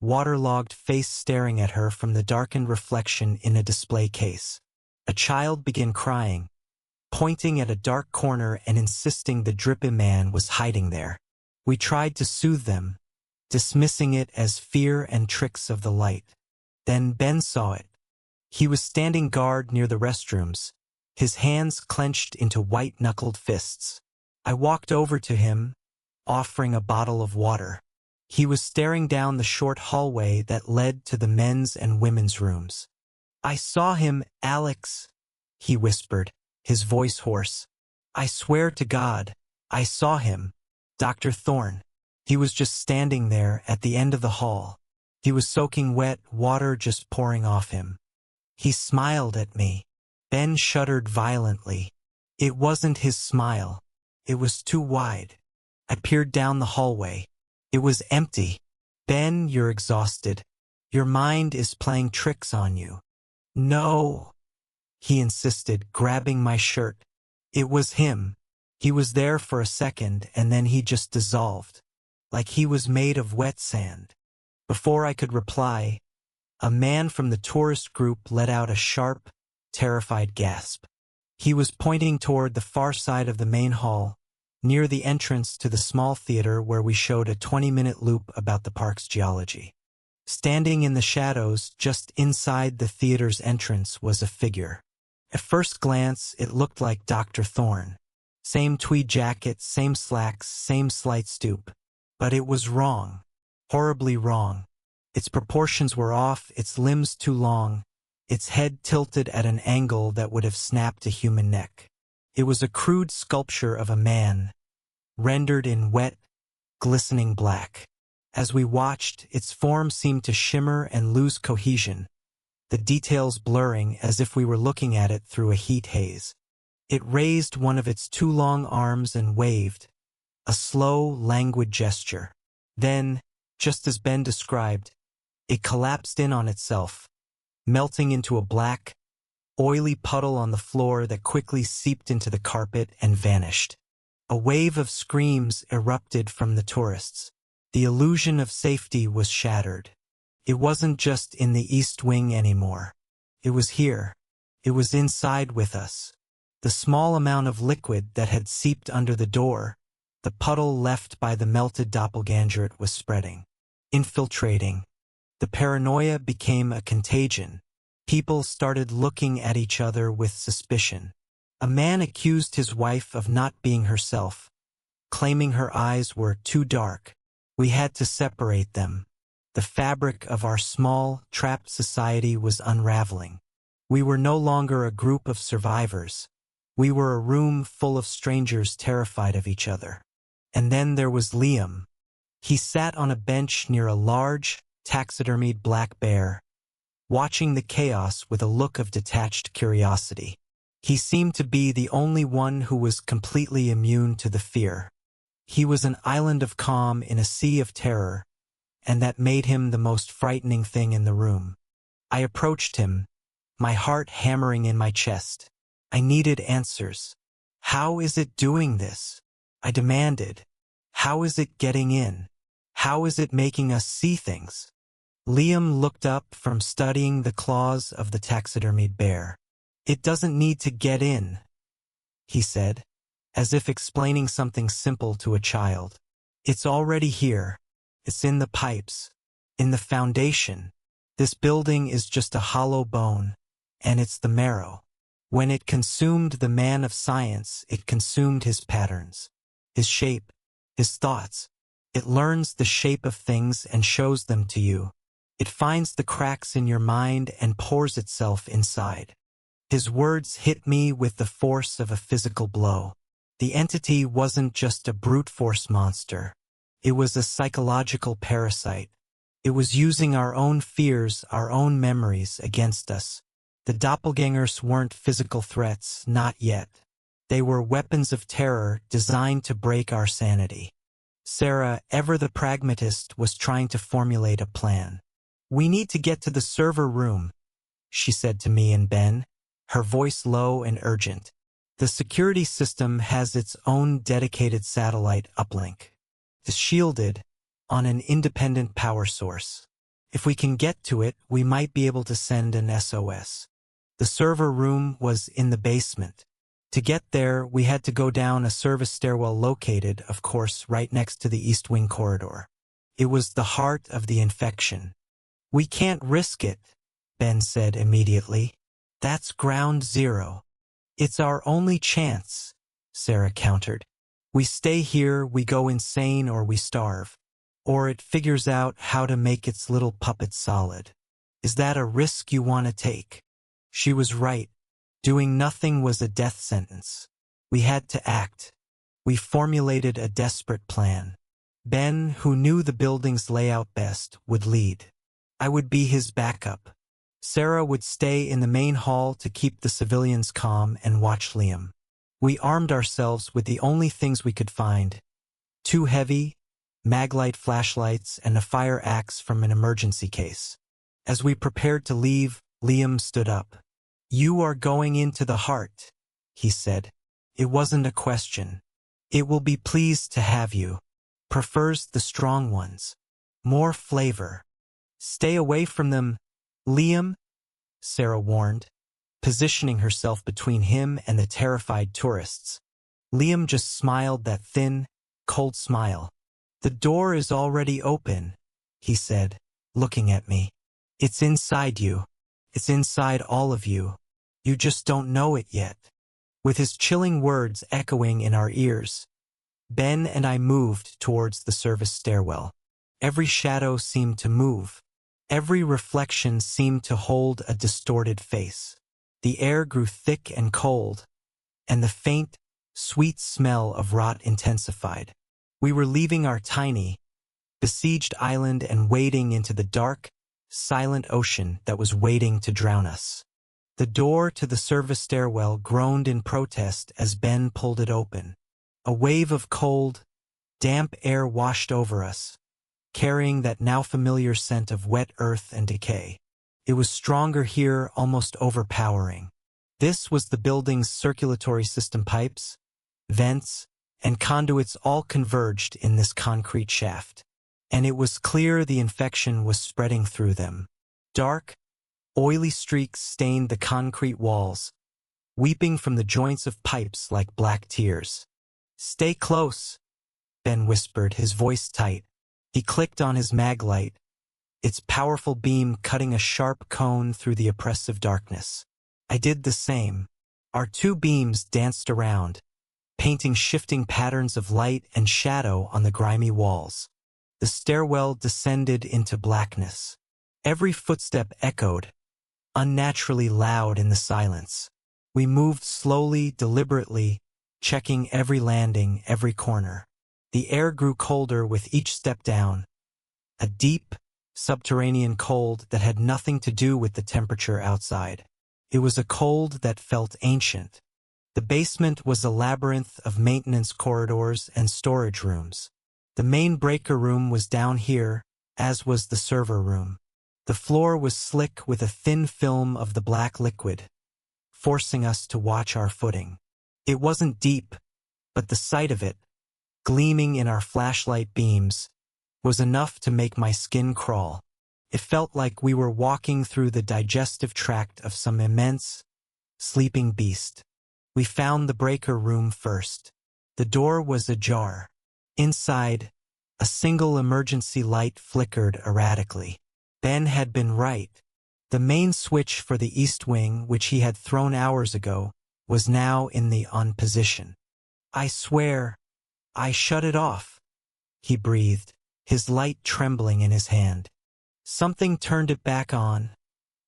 waterlogged face staring at her from the darkened reflection in a display case. A child began crying, pointing at a dark corner and insisting the drippy man was hiding there. We tried to soothe them, dismissing it as fear and tricks of the light. Then Ben saw it. He was standing guard near the restrooms, his hands clenched into white-knuckled fists. I walked over to him, offering a bottle of water. He was staring down the short hallway that led to the men's and women's rooms. "I saw him, Alex," he whispered, his voice hoarse. "I swear to God, I saw him, Dr. Thorne. He was just standing there at the end of the hall. He was soaking wet, water just pouring off him. He smiled at me." Ben shuddered violently. It wasn't his smile. It was too wide. I peered down the hallway. It was empty. "Ben, you're exhausted. Your mind is playing tricks on you." "No," he insisted, grabbing my shirt. It was him. He was there for a second, and then he just dissolved, like he was made of wet sand. Before I could reply, a man from the tourist group let out a sharp, terrified gasp. He was pointing toward the far side of the main hall, near the entrance to the small theater where we showed a 20-minute loop about the park's geology. Standing in the shadows just inside the theater's entrance was a figure. At first glance, it looked like Dr. Thorne. Same tweed jacket, same slacks, same slight stoop. But it was wrong. Horribly wrong. Its proportions were off, its limbs too long, its head tilted at an angle that would have snapped a human neck. It was a crude sculpture of a man, rendered in wet, glistening black. As we watched, its form seemed to shimmer and lose cohesion, the details blurring as if we were looking at it through a heat haze. It raised one of its two long arms and waved, a slow, languid gesture. Then, just as Ben described, it collapsed in on itself, melting into a black, oily puddle on the floor that quickly seeped into the carpet and vanished. A wave of screams erupted from the tourists. The illusion of safety was shattered. It wasn't just in the East Wing anymore. It was here. It was inside with us. The small amount of liquid that had seeped under the door, the puddle left by the melted doppelganger, was spreading, infiltrating. The paranoia became a contagion. People started looking at each other with suspicion. A man accused his wife of not being herself, claiming her eyes were too dark. We had to separate them. The fabric of our small, trapped society was unraveling. We were no longer a group of survivors. We were a room full of strangers terrified of each other. And then there was Liam. He sat on a bench near a large, taxidermied black bear, watching the chaos with a look of detached curiosity. He seemed to be the only one who was completely immune to the fear. He was an island of calm in a sea of terror, and that made him the most frightening thing in the room. I approached him, my heart hammering in my chest. I needed answers. "How is it doing this?" I demanded. "How is it getting in? How is it making us see things?" Liam looked up from studying the claws of the taxidermied bear. "It doesn't need to get in," he said, as if explaining something simple to a child. "It's already here. It's in the pipes, in the foundation. This building is just a hollow bone, and it's the marrow. When it consumed the man of science, it consumed his patterns, his shape, his thoughts. It learns the shape of things and shows them to you. It finds the cracks in your mind and pours itself inside." His words hit me with the force of a physical blow. The entity wasn't just a brute force monster. It was a psychological parasite. It was using our own fears, our own memories against us. The doppelgangers weren't physical threats, not yet. They were weapons of terror designed to break our sanity. Sarah, ever the pragmatist, was trying to formulate a plan. "We need to get to the server room," she said to me and Ben, her voice low and urgent. "The security system has its own dedicated satellite uplink. It's shielded on an independent power source. If we can get to it, we might be able to send an SOS." The server room was in the basement. To get there, we had to go down a service stairwell located, of course, right next to the East Wing corridor. It was the heart of the infection. "We can't risk it," Ben said immediately. "That's ground zero." "It's our only chance," Sarah countered. "We stay here, we go insane, or we starve. Or it figures out how to make its little puppet solid. Is that a risk you want to take?" She was right. Doing nothing was a death sentence. We had to act. We formulated a desperate plan. Ben, who knew the building's layout best, would lead. I would be his backup. Sarah would stay in the main hall to keep the civilians calm and watch Liam. We armed ourselves with the only things we could find: 2 heavy, maglite flashlights and a fire axe from an emergency case. As we prepared to leave, Liam stood up. "You are going into the heart," he said. It wasn't a question. "It will be pleased to have you. Prefers the strong ones. More flavor. Stay away from them, Liam," Sarah warned, positioning herself between him and the terrified tourists. Liam just smiled that thin, cold smile. "The door is already open," he said, looking at me. "It's inside you. It's inside all of you. You just don't know it yet." With his chilling words echoing in our ears, Ben and I moved towards the service stairwell. Every shadow seemed to move. Every reflection seemed to hold a distorted face. The air grew thick and cold, and the faint, sweet smell of rot intensified. We were leaving our tiny, besieged island and wading into the dark, silent ocean that was waiting to drown us. The door to the service stairwell groaned in protest as Ben pulled it open. A wave of cold, damp air washed over us, carrying that now familiar scent of wet earth and decay. It was stronger here, almost overpowering. This was the building's circulatory system: pipes, vents, and conduits all converged in this concrete shaft. And it was clear the infection was spreading through them. Dark, oily streaks stained the concrete walls, weeping from the joints of pipes like black tears. "Stay close," Ben whispered, his voice tight. He clicked on his maglite, its powerful beam cutting a sharp cone through the oppressive darkness. I did the same. Our 2 beams danced around, painting shifting patterns of light and shadow on the grimy walls. The stairwell descended into blackness. Every footstep echoed, unnaturally loud in the silence. We moved slowly, deliberately, checking every landing, every corner. The air grew colder with each step down, a deep, subterranean cold that had nothing to do with the temperature outside. It was a cold that felt ancient. The basement was a labyrinth of maintenance corridors and storage rooms. The main breaker room was down here, as was the server room. The floor was slick with a thin film of the black liquid, forcing us to watch our footing. It wasn't deep, but the sight of it, gleaming in our flashlight beams, was enough to make my skin crawl. It felt like we were walking through the digestive tract of some immense, sleeping beast. We found the breaker room first. The door was ajar. Inside, a single emergency light flickered erratically. Ben had been right. The main switch for the east wing, which he had thrown hours ago, was now in the on position. "I swear, I shut it off," he breathed, his light trembling in his hand. "Something turned it back on,"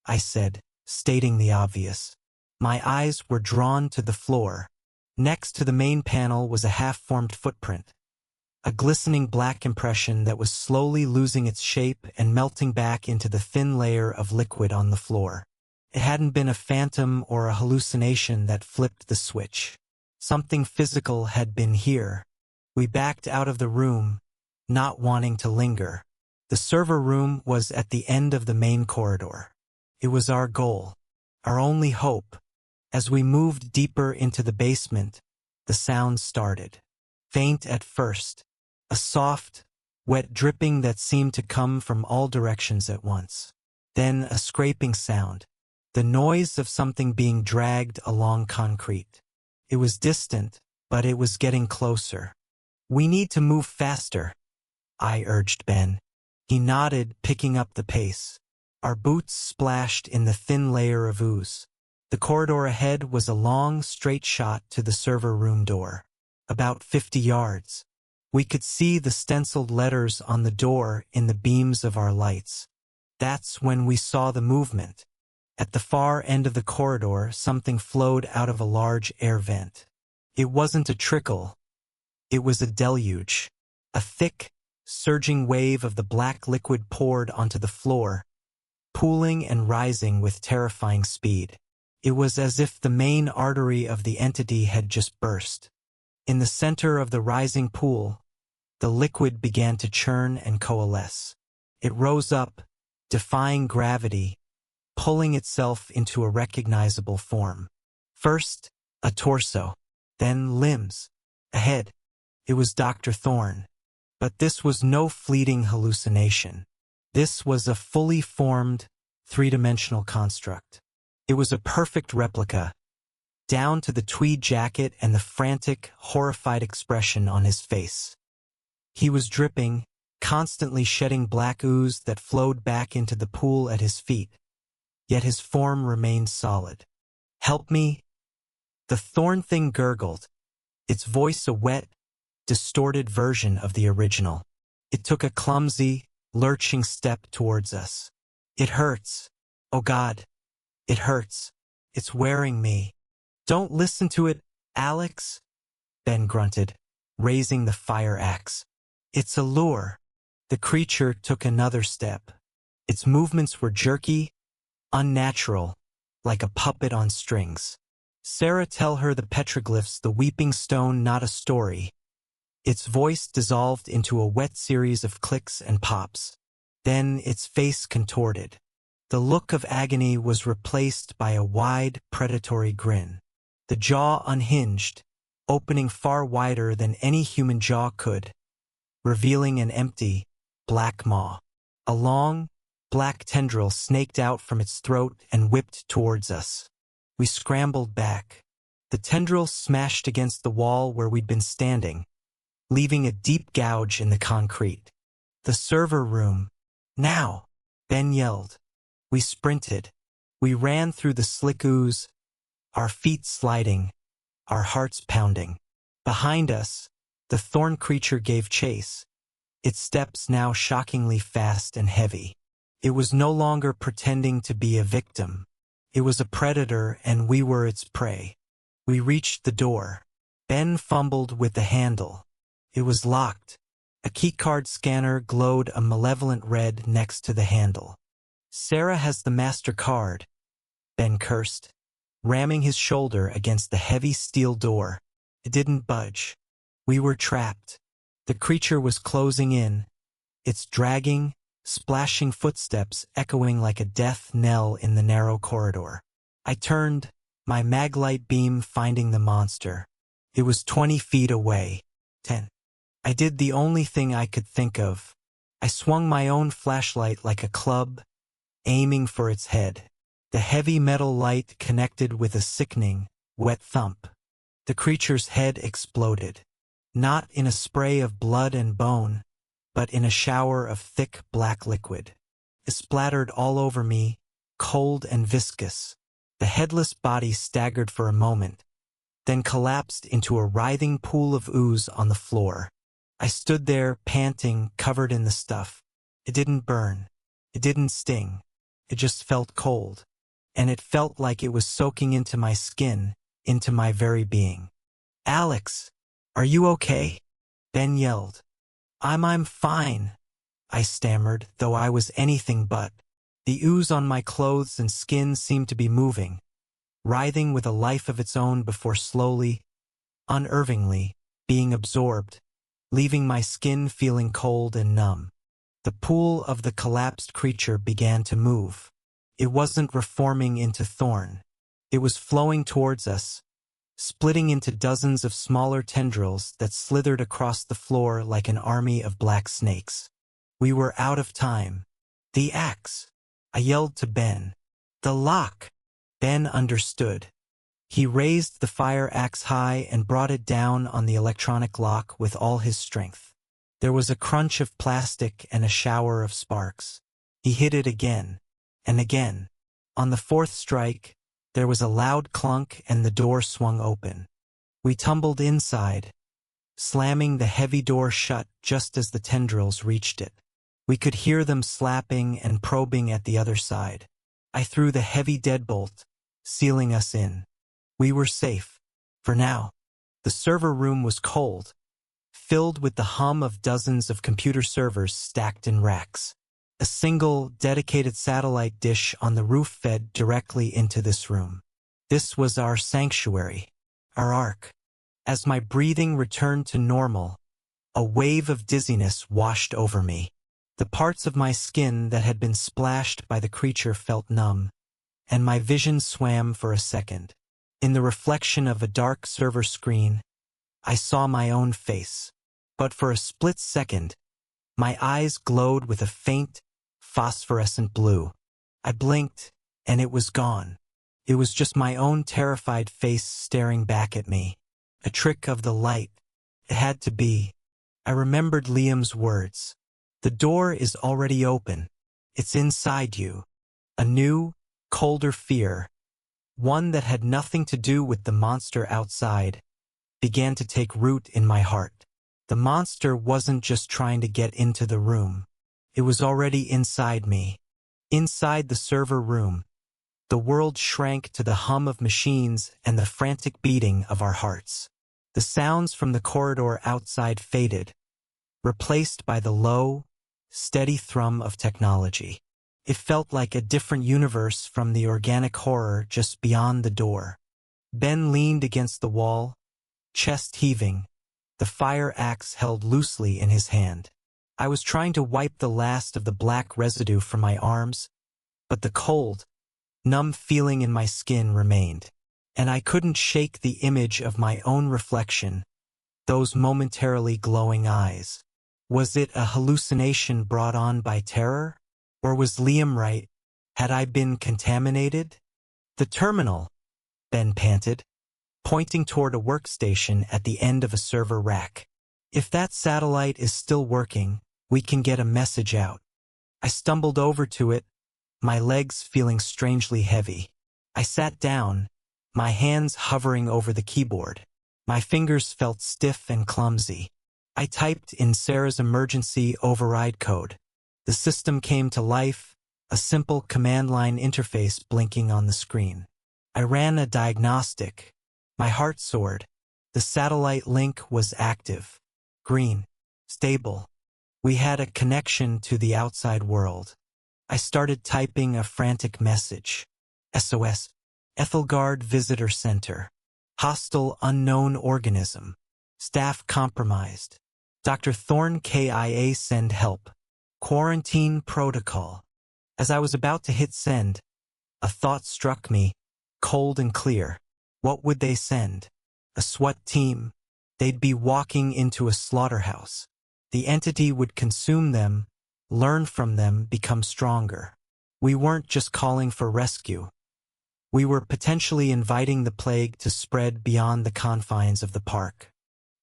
I said, stating the obvious. My eyes were drawn to the floor. Next to the main panel was a half-formed footprint, a glistening black impression that was slowly losing its shape and melting back into the thin layer of liquid on the floor. It hadn't been a phantom or a hallucination that flipped the switch. Something physical had been here. We backed out of the room, not wanting to linger. The server room was at the end of the main corridor. It was our goal, our only hope. As we moved deeper into the basement, the sound started. Faint at first, a soft, wet dripping that seemed to come from all directions at once. Then a scraping sound, the noise of something being dragged along concrete. It was distant, but it was getting closer. "We need to move faster," I urged Ben. He nodded, picking up the pace. Our boots splashed in the thin layer of ooze. The corridor ahead was a long, straight shot to the server room door. About 50 yards. We could see the stenciled letters on the door in the beams of our lights. That's when we saw the movement. At the far end of the corridor, something flowed out of a large air vent. It wasn't a trickle. It was a deluge. A thick, surging wave of the black liquid poured onto the floor, pooling and rising with terrifying speed. It was as if the main artery of the entity had just burst. In the center of the rising pool, the liquid began to churn and coalesce. It rose up, defying gravity, pulling itself into a recognizable form. First, a torso, then limbs, a head. It was Dr. Thorne. But this was no fleeting hallucination. This was a fully formed, three-dimensional construct. It was a perfect replica, down to the tweed jacket and the frantic, horrified expression on his face. He was dripping, constantly shedding black ooze that flowed back into the pool at his feet, yet his form remained solid. "Help me?" The Thorn thing gurgled, its voice a wet, distorted version of the original. It took a clumsy, lurching step towards us. "It hurts. Oh God. It hurts. It's wearing me." "Don't listen to it, Alex," Ben grunted, raising the fire axe. "It's a lure." The creature took another step. Its movements were jerky, unnatural, like a puppet on strings. "Sarah, tell her the petroglyphs, the weeping stone, not a story." Its voice dissolved into a wet series of clicks and pops. Then its face contorted. The look of agony was replaced by a wide, predatory grin. The jaw unhinged, opening far wider than any human jaw could, revealing an empty, black maw. A long, black tendril snaked out from its throat and whipped towards us. We scrambled back. The tendril smashed against the wall where we'd been standing, leaving a deep gouge in the concrete. "The server room. Now!" Ben yelled. We sprinted. We ran through the slick ooze, our feet sliding, our hearts pounding. Behind us, the thorn creature gave chase, its steps now shockingly fast and heavy. It was no longer pretending to be a victim. It was a predator, and we were its prey. We reached the door. Ben fumbled with the handle. It was locked. A keycard scanner glowed a malevolent red next to the handle. "Sarah has the master card," Ben cursed, ramming his shoulder against the heavy steel door. It didn't budge. We were trapped. The creature was closing in, its dragging, splashing footsteps echoing like a death knell in the narrow corridor. I turned, my maglite beam finding the monster. It was 20 feet away. 10. I did the only thing I could think of. I swung my own flashlight like a club, aiming for its head. The heavy metal light connected with a sickening, wet thump. The creature's head exploded. Not in a spray of blood and bone, but in a shower of thick black liquid. It splattered all over me, cold and viscous. The headless body staggered for a moment, then collapsed into a writhing pool of ooze on the floor. I stood there, panting, covered in the stuff. It didn't burn. It didn't sting. It just felt cold. And it felt like it was soaking into my skin, into my very being. "Alex, are you okay?" Ben yelled. I'm fine," I stammered, though I was anything but. The ooze on my clothes and skin seemed to be moving, writhing with a life of its own before slowly, unervingly, being absorbed, leaving my skin feeling cold and numb. The pool of the collapsed creature began to move. It wasn't reforming into thorn. It was flowing towards us, splitting into dozens of smaller tendrils that slithered across the floor like an army of black snakes. We were out of time. The axe! I yelled to Ben. The lock! Ben understood. He raised the fire axe high and brought it down on the electronic lock with all his strength. There was a crunch of plastic and a shower of sparks. He hit it again, and again. On the fourth strike, there was a loud clunk and the door swung open. We tumbled inside, slamming the heavy door shut just as the tendrils reached it. We could hear them slapping and probing at the other side. I threw the heavy deadbolt, sealing us in. We were safe. For now. The server room was cold, filled with the hum of dozens of computer servers stacked in racks. A single, dedicated satellite dish on the roof fed directly into this room. This was our sanctuary, our ark. As my breathing returned to normal, a wave of dizziness washed over me. The parts of my skin that had been splashed by the creature felt numb, and my vision swam for a second. In the reflection of a dark server screen, I saw my own face. But for a split second, my eyes glowed with a faint, phosphorescent blue. I blinked, and it was gone. It was just my own terrified face staring back at me. A trick of the light. It had to be. I remembered Liam's words. The door is already open. It's inside you. A new, colder fear, one that had nothing to do with the monster outside, began to take root in my heart. The monster wasn't just trying to get into the room. It was already inside me. Inside the server room, the world shrank to the hum of machines and the frantic beating of our hearts. The sounds from the corridor outside faded, replaced by the low, steady thrum of technology. It felt like a different universe from the organic horror just beyond the door. Ben leaned against the wall, chest heaving, the fire axe held loosely in his hand. I was trying to wipe the last of the black residue from my arms, but the cold, numb feeling in my skin remained, and I couldn't shake the image of my own reflection, those momentarily glowing eyes. Was it a hallucination brought on by terror? Or was Liam right? Had I been contaminated? The terminal, Ben panted, pointing toward a workstation at the end of a server rack. If that satellite is still working, we can get a message out. I stumbled over to it, my legs feeling strangely heavy. I sat down, my hands hovering over the keyboard. My fingers felt stiff and clumsy. I typed in Sarah's emergency override code. The system came to life, a simple command line interface blinking on the screen. I ran a diagnostic. My heart soared. The satellite link was active. Green. Stable. We had a connection to the outside world. I started typing a frantic message. SOS. Ethelgard Visitor Center. Hostile unknown organism. Staff compromised. Dr. Thorne KIA send help. Quarantine protocol. As I was about to hit send, a thought struck me, cold and clear. What would they send? A SWAT team? They'd be walking into a slaughterhouse. The entity would consume them, learn from them, become stronger. We weren't just calling for rescue. We were potentially inviting the plague to spread beyond the confines of the park.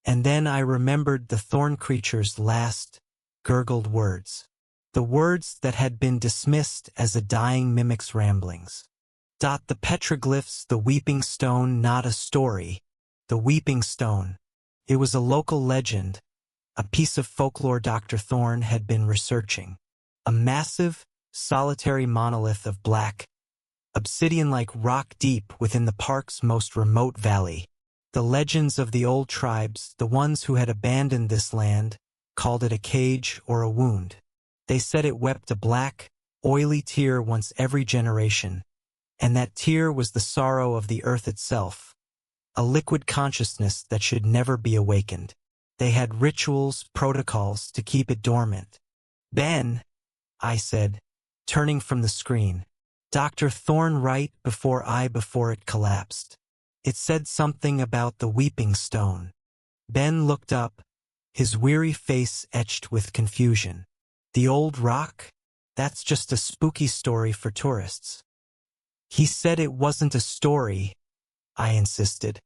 And then I remembered the thorn creature's last, gurgled words. The words that had been dismissed as a dying mimic's ramblings. The petroglyphs, the weeping stone, not a story. The weeping stone. It was a local legend, a piece of folklore Dr. Thorne had been researching. A massive, solitary monolith of black, obsidian-like rock deep within the park's most remote valley. The legends of the old tribes, the ones who had abandoned this land, called it a cage or a wound. They said it wept a black, oily tear once every generation, and that tear was the sorrow of the earth itself, a liquid consciousness that should never be awakened. They had rituals, protocols to keep it dormant. Ben, I said, turning from the screen. Dr. Thorne right before it collapsed. It said something about the weeping stone. Ben looked up, his weary face etched with confusion. The old rock? That's just a spooky story for tourists. He said it wasn't a story, I insisted,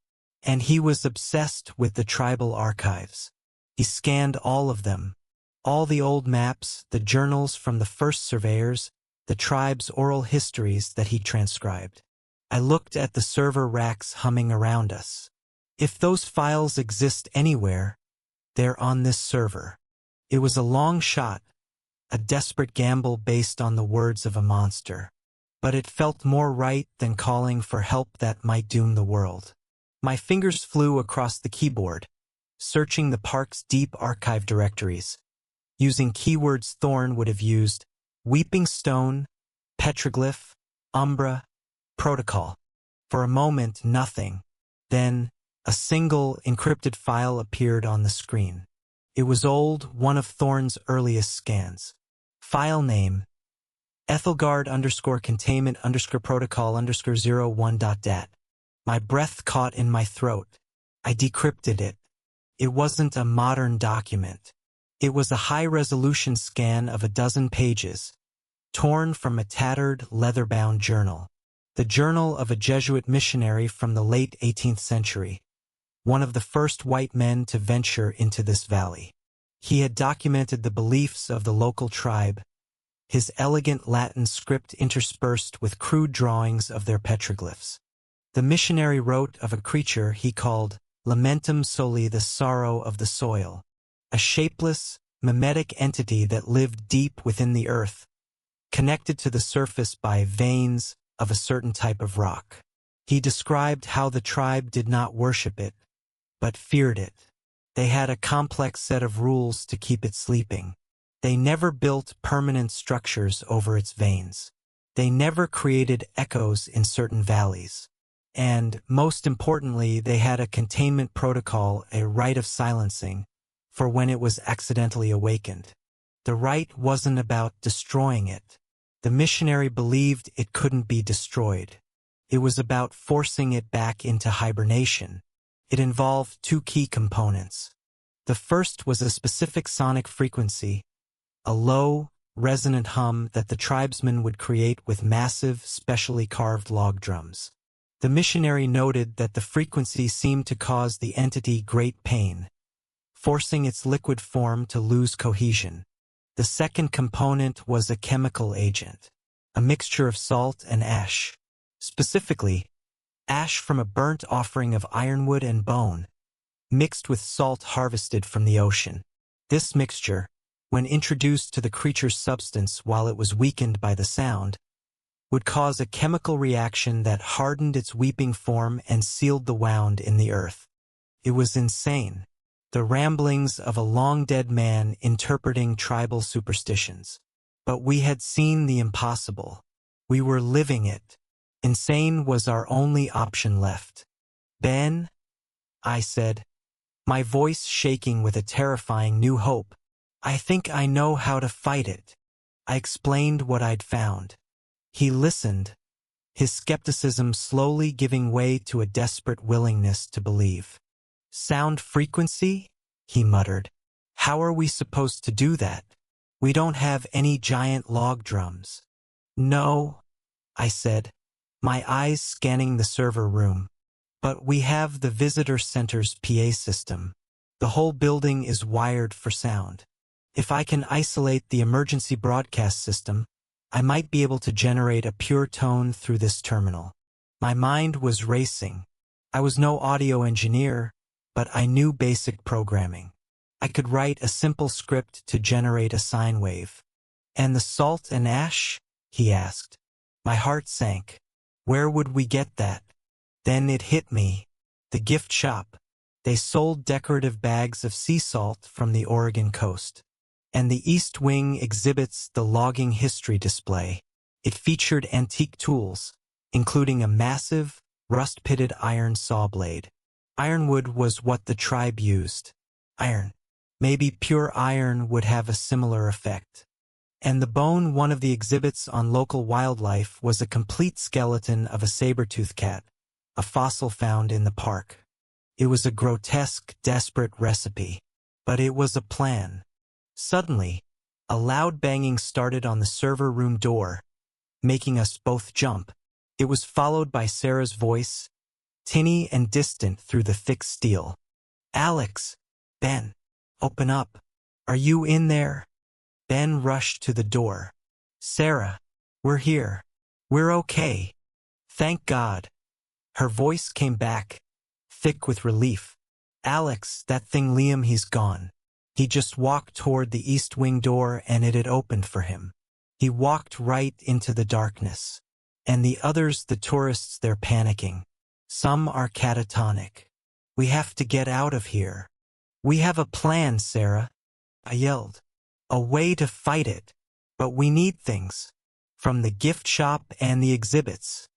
and he was obsessed with the tribal archives. He scanned all of them, all the old maps, the journals from the first surveyors, the tribe's oral histories that he transcribed. I looked at the server racks humming around us. If those files exist anywhere, they're on this server. It was a long shot, a desperate gamble based on the words of a monster. But it felt more right than calling for help that might doom the world. My fingers flew across the keyboard, searching the park's deep archive directories. Using keywords Thorne would have used: weeping stone, petroglyph, umbra, protocol. For a moment, nothing. Then, a single encrypted file appeared on the screen. It was old, one of Thorne's earliest scans. File name: Ethelgard_containment_protocol_01.dat. My breath caught in my throat. I decrypted it. It wasn't a modern document. It was a high-resolution scan of a dozen pages, torn from a tattered, leather-bound journal. The journal of a Jesuit missionary from the late 18th century, one of the first white men to venture into this valley. He had documented the beliefs of the local tribe, his elegant Latin script interspersed with crude drawings of their petroglyphs. The missionary wrote of a creature he called Lamentum Soli, the sorrow of the soil, a shapeless, mimetic entity that lived deep within the earth, connected to the surface by veins of a certain type of rock. He described how the tribe did not worship it, but feared it. They had a complex set of rules to keep it sleeping. They never built permanent structures over its veins. They never created echoes in certain valleys. And, most importantly, they had a containment protocol, a rite of silencing, for when it was accidentally awakened. The rite wasn't about destroying it. The missionary believed it couldn't be destroyed. It was about forcing it back into hibernation. It involved two key components. The first was a specific sonic frequency, a low, resonant hum that the tribesmen would create with massive, specially carved log drums. The missionary noted that the frequency seemed to cause the entity great pain, forcing its liquid form to lose cohesion. The second component was a chemical agent, a mixture of salt and ash. Specifically, ash from a burnt offering of ironwood and bone, mixed with salt harvested from the ocean. This mixture, when introduced to the creature's substance while it was weakened by the sound, would cause a chemical reaction that hardened its weeping form and sealed the wound in the earth. It was insane, the ramblings of a long-dead man interpreting tribal superstitions. But we had seen the impossible. We were living it. Insane was our only option left. Ben, I said, my voice shaking with a terrifying new hope. I think I know how to fight it. I explained what I'd found. He listened, his skepticism slowly giving way to a desperate willingness to believe. Sound frequency? He muttered. How are we supposed to do that? We don't have any giant log drums. No, I said, my eyes scanning the server room. But we have the visitor center's PA system. The whole building is wired for sound. If I can isolate the emergency broadcast system, I might be able to generate a pure tone through this terminal. My mind was racing. I was no audio engineer, but I knew basic programming. I could write a simple script to generate a sine wave. And the salt and ash? He asked. My heart sank. Where would we get that? Then it hit me. The gift shop. They sold decorative bags of sea salt from the Oregon coast. And the East Wing exhibits the logging history display. It featured antique tools, including a massive, rust-pitted iron saw blade. Ironwood was what the tribe used. Iron. Maybe pure iron would have a similar effect. And the bone, one of the exhibits on local wildlife, was a complete skeleton of a saber-toothed cat, a fossil found in the park. It was a grotesque, desperate recipe. But it was a plan. Suddenly, a loud banging started on the server room door, making us both jump. It was followed by Sarah's voice, tinny and distant through the thick steel. "Alex! Ben! Open up! Are you in there?" Ben rushed to the door. "Sarah, we're here. We're okay. Thank God." Her voice came back, thick with relief. "Alex, that thing Liam, he's gone." He just walked toward the east wing door and it had opened for him. He walked right into the darkness. And the others, the tourists, they're panicking. Some are catatonic. "We have to get out of here. We have a plan, Sarah," I yelled. "A way to fight it. But we need things. From the gift shop and the exhibits."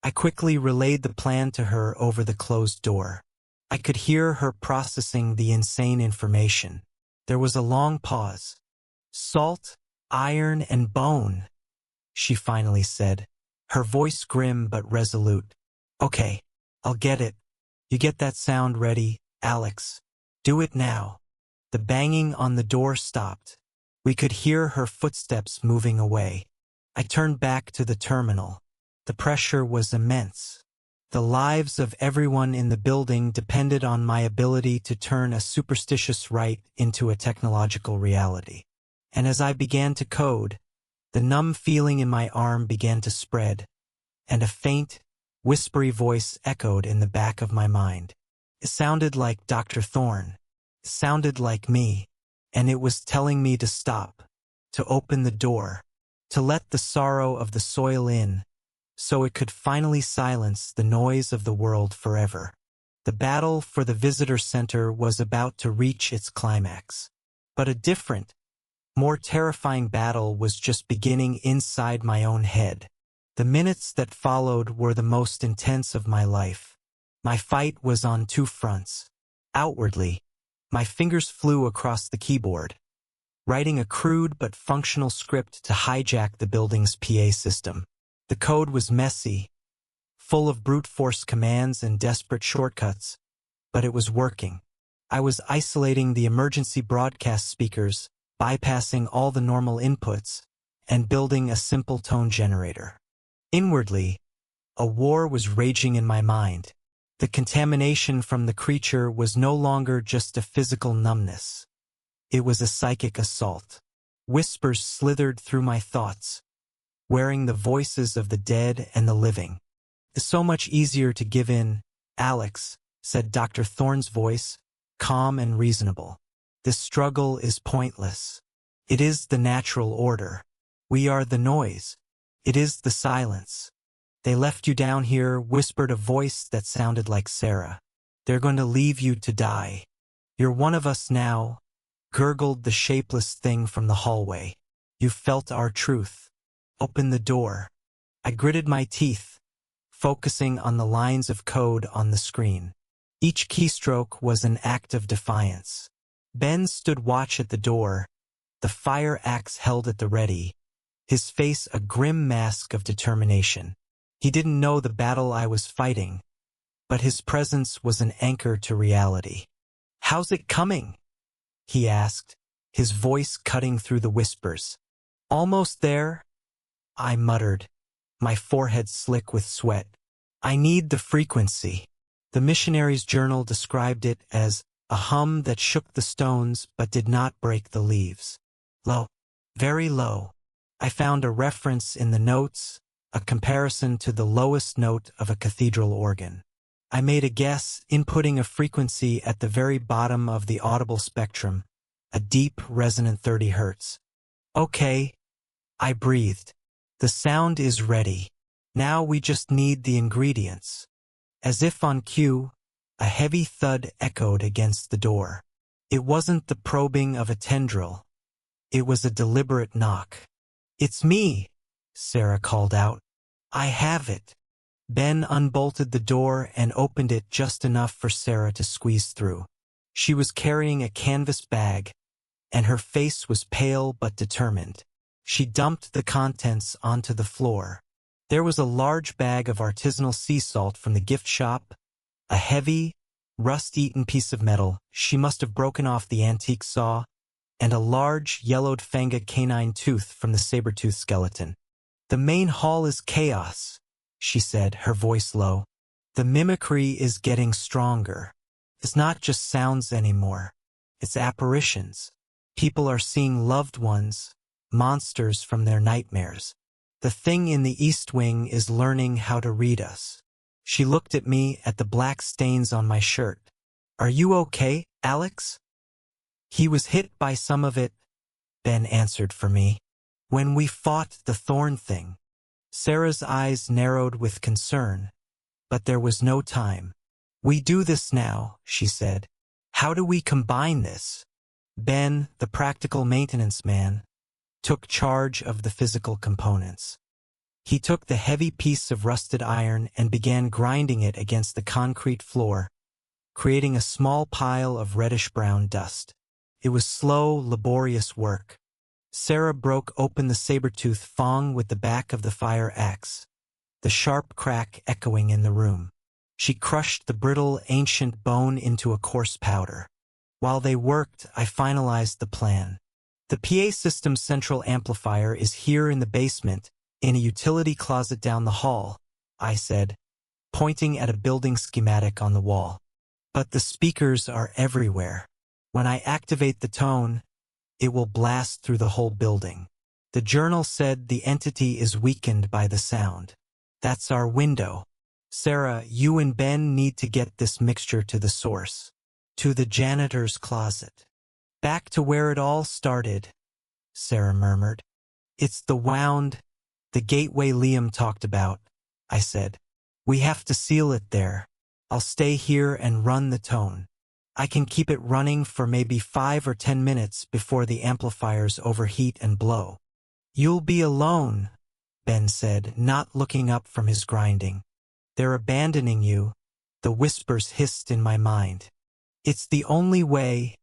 I quickly relayed the plan to her over the closed door. I could hear her processing the insane information. There was a long pause. "Salt, iron, and bone," she finally said, her voice grim but resolute. "Okay, I'll get it. You get that sound ready, Alex. Do it now." The banging on the door stopped. We could hear her footsteps moving away. I turned back to the terminal. The pressure was immense. The lives of everyone in the building depended on my ability to turn a superstitious rite into a technological reality. And as I began to code, the numb feeling in my arm began to spread, and a faint, whispery voice echoed in the back of my mind. It sounded like Dr. Thorne. It sounded like me, and it was telling me to stop, to open the door, to let the sorrow of the soil in, so it could finally silence the noise of the world forever. The battle for the visitor center was about to reach its climax. But a different, more terrifying battle was just beginning inside my own head. The minutes that followed were the most intense of my life. My fight was on two fronts. Outwardly, my fingers flew across the keyboard, writing a crude but functional script to hijack the building's PA system. The code was messy, full of brute force commands and desperate shortcuts, but it was working. I was isolating the emergency broadcast speakers, bypassing all the normal inputs, and building a simple tone generator. Inwardly, a war was raging in my mind. The contamination from the creature was no longer just a physical numbness. It was a psychic assault. Whispers slithered through my thoughts, wearing the voices of the dead and the living. "It's so much easier to give in, Alex," said Dr. Thorne's voice, calm and reasonable. "This struggle is pointless. It is the natural order. We are the noise. It is the silence. They left you down here," whispered a voice that sounded like Sarah. "They're going to leave you to die. You're one of us now," gurgled the shapeless thing from the hallway. "You felt our truth. Open the door." I gritted my teeth, focusing on the lines of code on the screen. Each keystroke was an act of defiance. Ben stood watch at the door, the fire axe held at the ready, his face a grim mask of determination. He didn't know the battle I was fighting, but his presence was an anchor to reality. "How's it coming?" he asked, his voice cutting through the whispers. "Almost there," I muttered, my forehead slick with sweat. "I need the frequency." The missionary's journal described it as a hum that shook the stones but did not break the leaves. Low, very low. I found a reference in the notes, a comparison to the lowest note of a cathedral organ. I made a guess, inputting a frequency at the very bottom of the audible spectrum, a deep, resonant 30 Hz. "Okay," I breathed. "The sound is ready. Now we just need the ingredients." As if on cue, a heavy thud echoed against the door. It wasn't the probing of a tendril. It was a deliberate knock. "It's me," Sarah called out. "I have it." Ben unbolted the door and opened it just enough for Sarah to squeeze through. She was carrying a canvas bag, and her face was pale but determined. She dumped the contents onto the floor. There was a large bag of artisanal sea salt from the gift shop, a heavy, rust-eaten piece of metal she must have broken off the antique saw, and a large, yellowed fanga canine tooth from the saber-tooth skeleton. "The main hall is chaos," she said, her voice low. "The mimicry is getting stronger. It's not just sounds anymore. It's apparitions. People are seeing loved ones, monsters from their nightmares. The thing in the East Wing is learning how to read us." She looked at me, at the black stains on my shirt. "Are you okay, Alex?" "He was hit by some of it," Ben answered for me. "When we fought the thorn thing." Sarah's eyes narrowed with concern, but there was no time. "We do this now," she said. "How do we combine this?" Ben, the practical maintenance man, took charge of the physical components. He took the heavy piece of rusted iron and began grinding it against the concrete floor, creating a small pile of reddish-brown dust. It was slow, laborious work. Sarah broke open the saber-tooth thong with the back of the fire axe, the sharp crack echoing in the room. She crushed the brittle, ancient bone into a coarse powder. While they worked, I finalized the plan. "The PA system's central amplifier is here in the basement, in a utility closet down the hall," I said, pointing at a building schematic on the wall. "But the speakers are everywhere. When I activate the tone, it will blast through the whole building." The journal said the entity is weakened by the sound. "That's our window. Sarah, you and Ben need to get this mixture to the source. To the janitor's closet. Back to where it all started," Sarah murmured. "It's the gateway Liam talked about," I said. "We have to seal it there. I'll stay here and run the tone. I can keep it running for maybe 5 or 10 minutes before the amplifiers overheat and blow." "You'll be alone," Ben said, not looking up from his grinding. "They're abandoning you," the whispers hissed in my mind. "It's the only way,"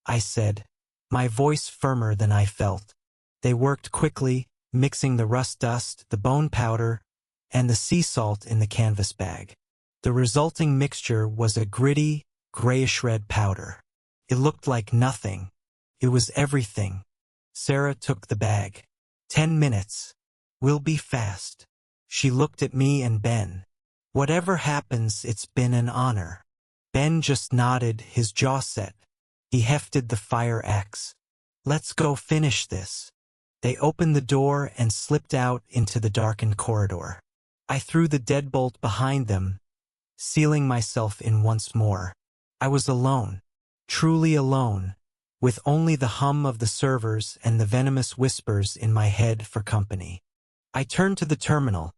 I said, my voice firmer than I felt. They worked quickly, mixing the rust dust, the bone powder, and the sea salt in the canvas bag. The resulting mixture was a gritty, grayish-red powder. It looked like nothing. It was everything. Sarah took the bag. 10 minutes. We'll be fast." She looked at me and Ben. "Whatever happens, it's been an honor." Ben just nodded, his jaw set. He hefted the fire axe. "Let's go finish this." They opened the door and slipped out into the darkened corridor. I threw the deadbolt behind them, sealing myself in once more. I was alone, truly alone, with only the hum of the servers and the venomous whispers in my head for company. I turned to the terminal,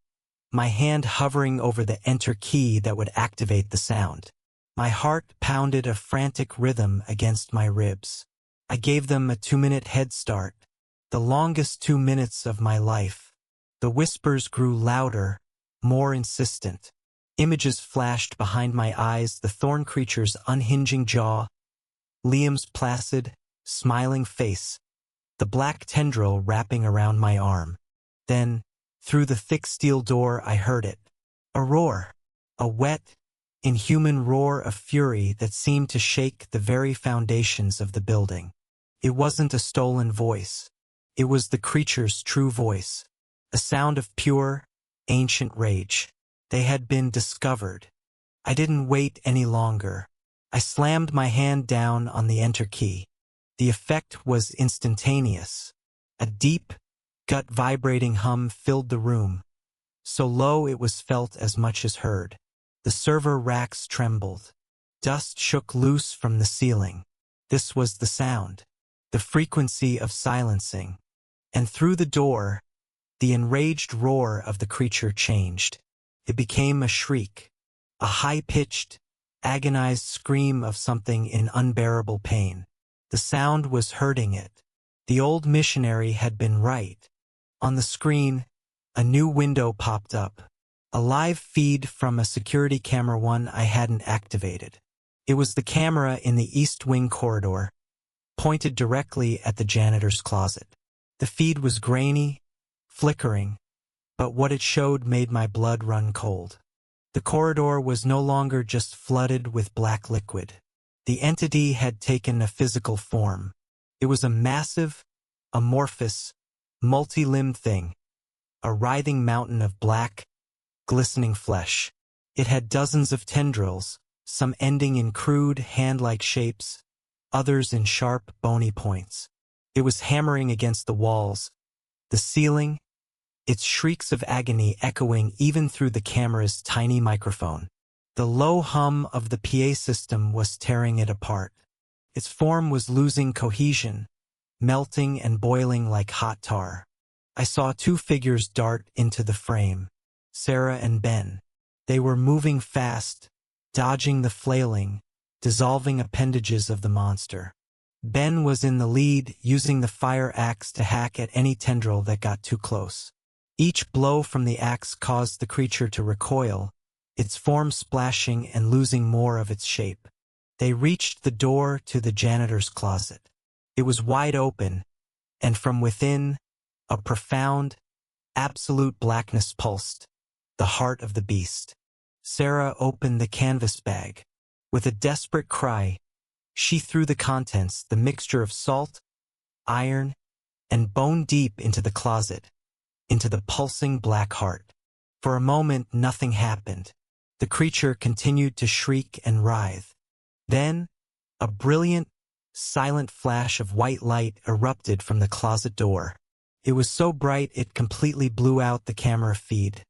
my hand hovering over the enter key that would activate the sound. My heart pounded a frantic rhythm against my ribs. I gave them a 2-minute head start, the longest 2 minutes of my life. The whispers grew louder, more insistent. Images flashed behind my eyes, the thorn creature's unhinging jaw, Liam's placid, smiling face, the black tendril wrapping around my arm. Then, through the thick steel door, I heard it. A roar. A wet, inhuman roar of fury that seemed to shake the very foundations of the building. It wasn't a stolen voice. It was the creature's true voice. A sound of pure, ancient rage. They had been discovered. I didn't wait any longer. I slammed my hand down on the enter key. The effect was instantaneous. A deep, gut-vibrating hum filled the room, so low it was felt as much as heard. The server racks trembled. Dust shook loose from the ceiling. This was the sound, the frequency of silencing. And through the door, the enraged roar of the creature changed. It became a shriek, a high-pitched, agonized scream of something in unbearable pain. The sound was hurting it. The old missionary had been right. On the screen, a new window popped up. A live feed from a security camera, one I hadn't activated. It was the camera in the East Wing corridor, pointed directly at the janitor's closet. The feed was grainy, flickering, but what it showed made my blood run cold. The corridor was no longer just flooded with black liquid. The entity had taken a physical form. It was a massive, amorphous, multi-limbed thing, a writhing mountain of black, glistening flesh. It had dozens of tendrils, some ending in crude, hand-like shapes, others in sharp, bony points. It was hammering against the walls, the ceiling, its shrieks of agony echoing even through the camera's tiny microphone. The low hum of the PA system was tearing it apart. Its form was losing cohesion, melting and boiling like hot tar. I saw two figures dart into the frame, Sarah and Ben. They were moving fast, dodging the flailing, dissolving appendages of the monster. Ben was in the lead, using the fire axe to hack at any tendril that got too close. Each blow from the axe caused the creature to recoil, its form splashing and losing more of its shape. They reached the door to the janitor's closet. It was wide open, and from within, a profound, absolute blackness pulsed, the heart of the beast. Sarah opened the canvas bag. With a desperate cry, she threw the contents, the mixture of salt, iron, and bone deep into the closet, into the pulsing black heart. For a moment, nothing happened. The creature continued to shriek and writhe. Then, a brilliant, silent flash of white light erupted from the closet door. It was so bright it completely blew out the camera feed,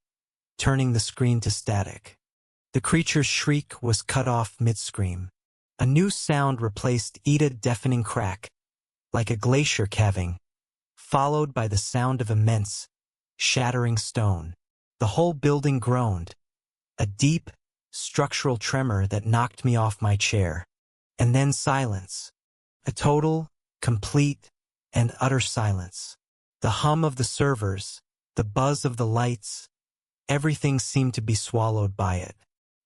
turning the screen to static. The creature's shriek was cut off mid-scream. A new sound replaced each deafening crack, like a glacier calving, followed by the sound of immense, shattering stone. The whole building groaned, a deep, structural tremor that knocked me off my chair. And then silence. A total, complete, and utter silence. The hum of the servers, the buzz of the lights, everything seemed to be swallowed by it.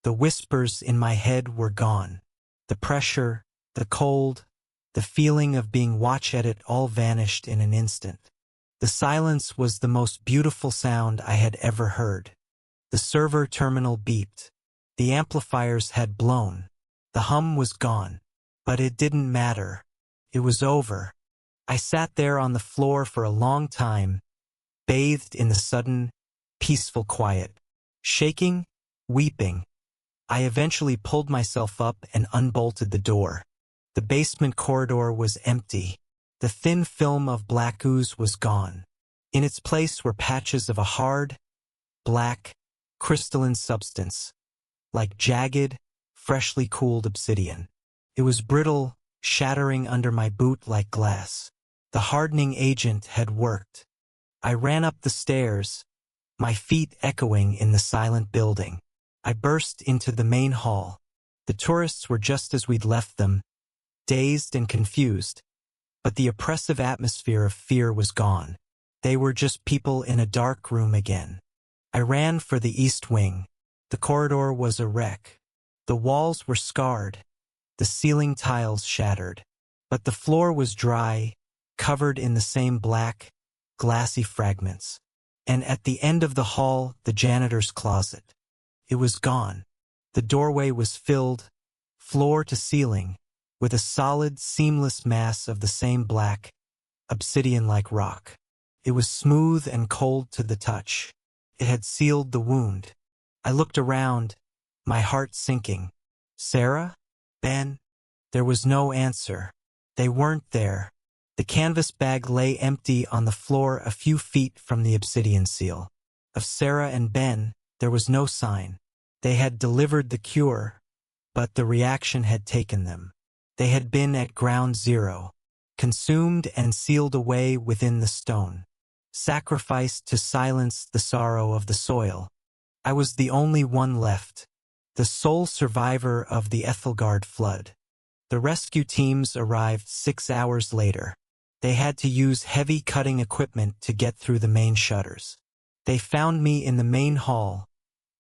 The whispers in my head were gone. The pressure, the cold, the feeling of being watched at it all vanished in an instant. The silence was the most beautiful sound I had ever heard. The server terminal beeped. The amplifiers had blown. The hum was gone. But it didn't matter. It was over. I sat there on the floor for a long time, bathed in the sudden, peaceful quiet. Shaking, weeping. I eventually pulled myself up and unbolted the door. The basement corridor was empty. The thin film of black ooze was gone. In its place were patches of a hard, black, crystalline substance, like jagged, freshly cooled obsidian. It was brittle, shattering under my boot like glass. The hardening agent had worked. I ran up the stairs, my feet echoing in the silent building. I burst into the main hall. The tourists were just as we'd left them, dazed and confused, but the oppressive atmosphere of fear was gone. They were just people in a dark room again. I ran for the East Wing. The corridor was a wreck. The walls were scarred, the ceiling tiles shattered, but the floor was dry, covered in the same black, glassy fragments. And at the end of the hall, the janitor's closet. It was gone. The doorway was filled, floor to ceiling, with a solid, seamless mass of the same black, obsidian-like rock. It was smooth and cold to the touch. It had sealed the wound. I looked around, my heart sinking. Sarah? Ben? There was no answer. They weren't there. The canvas bag lay empty on the floor a few feet from the obsidian seal. Of Sarah and Ben, there was no sign. They had delivered the cure, but the reaction had taken them. They had been at ground zero, consumed and sealed away within the stone, sacrificed to silence the sorrow of the soil. I was the only one left, the sole survivor of the Ethelgard flood. The rescue teams arrived 6 hours later. They had to use heavy cutting equipment to get through the main shutters. They found me in the main hall,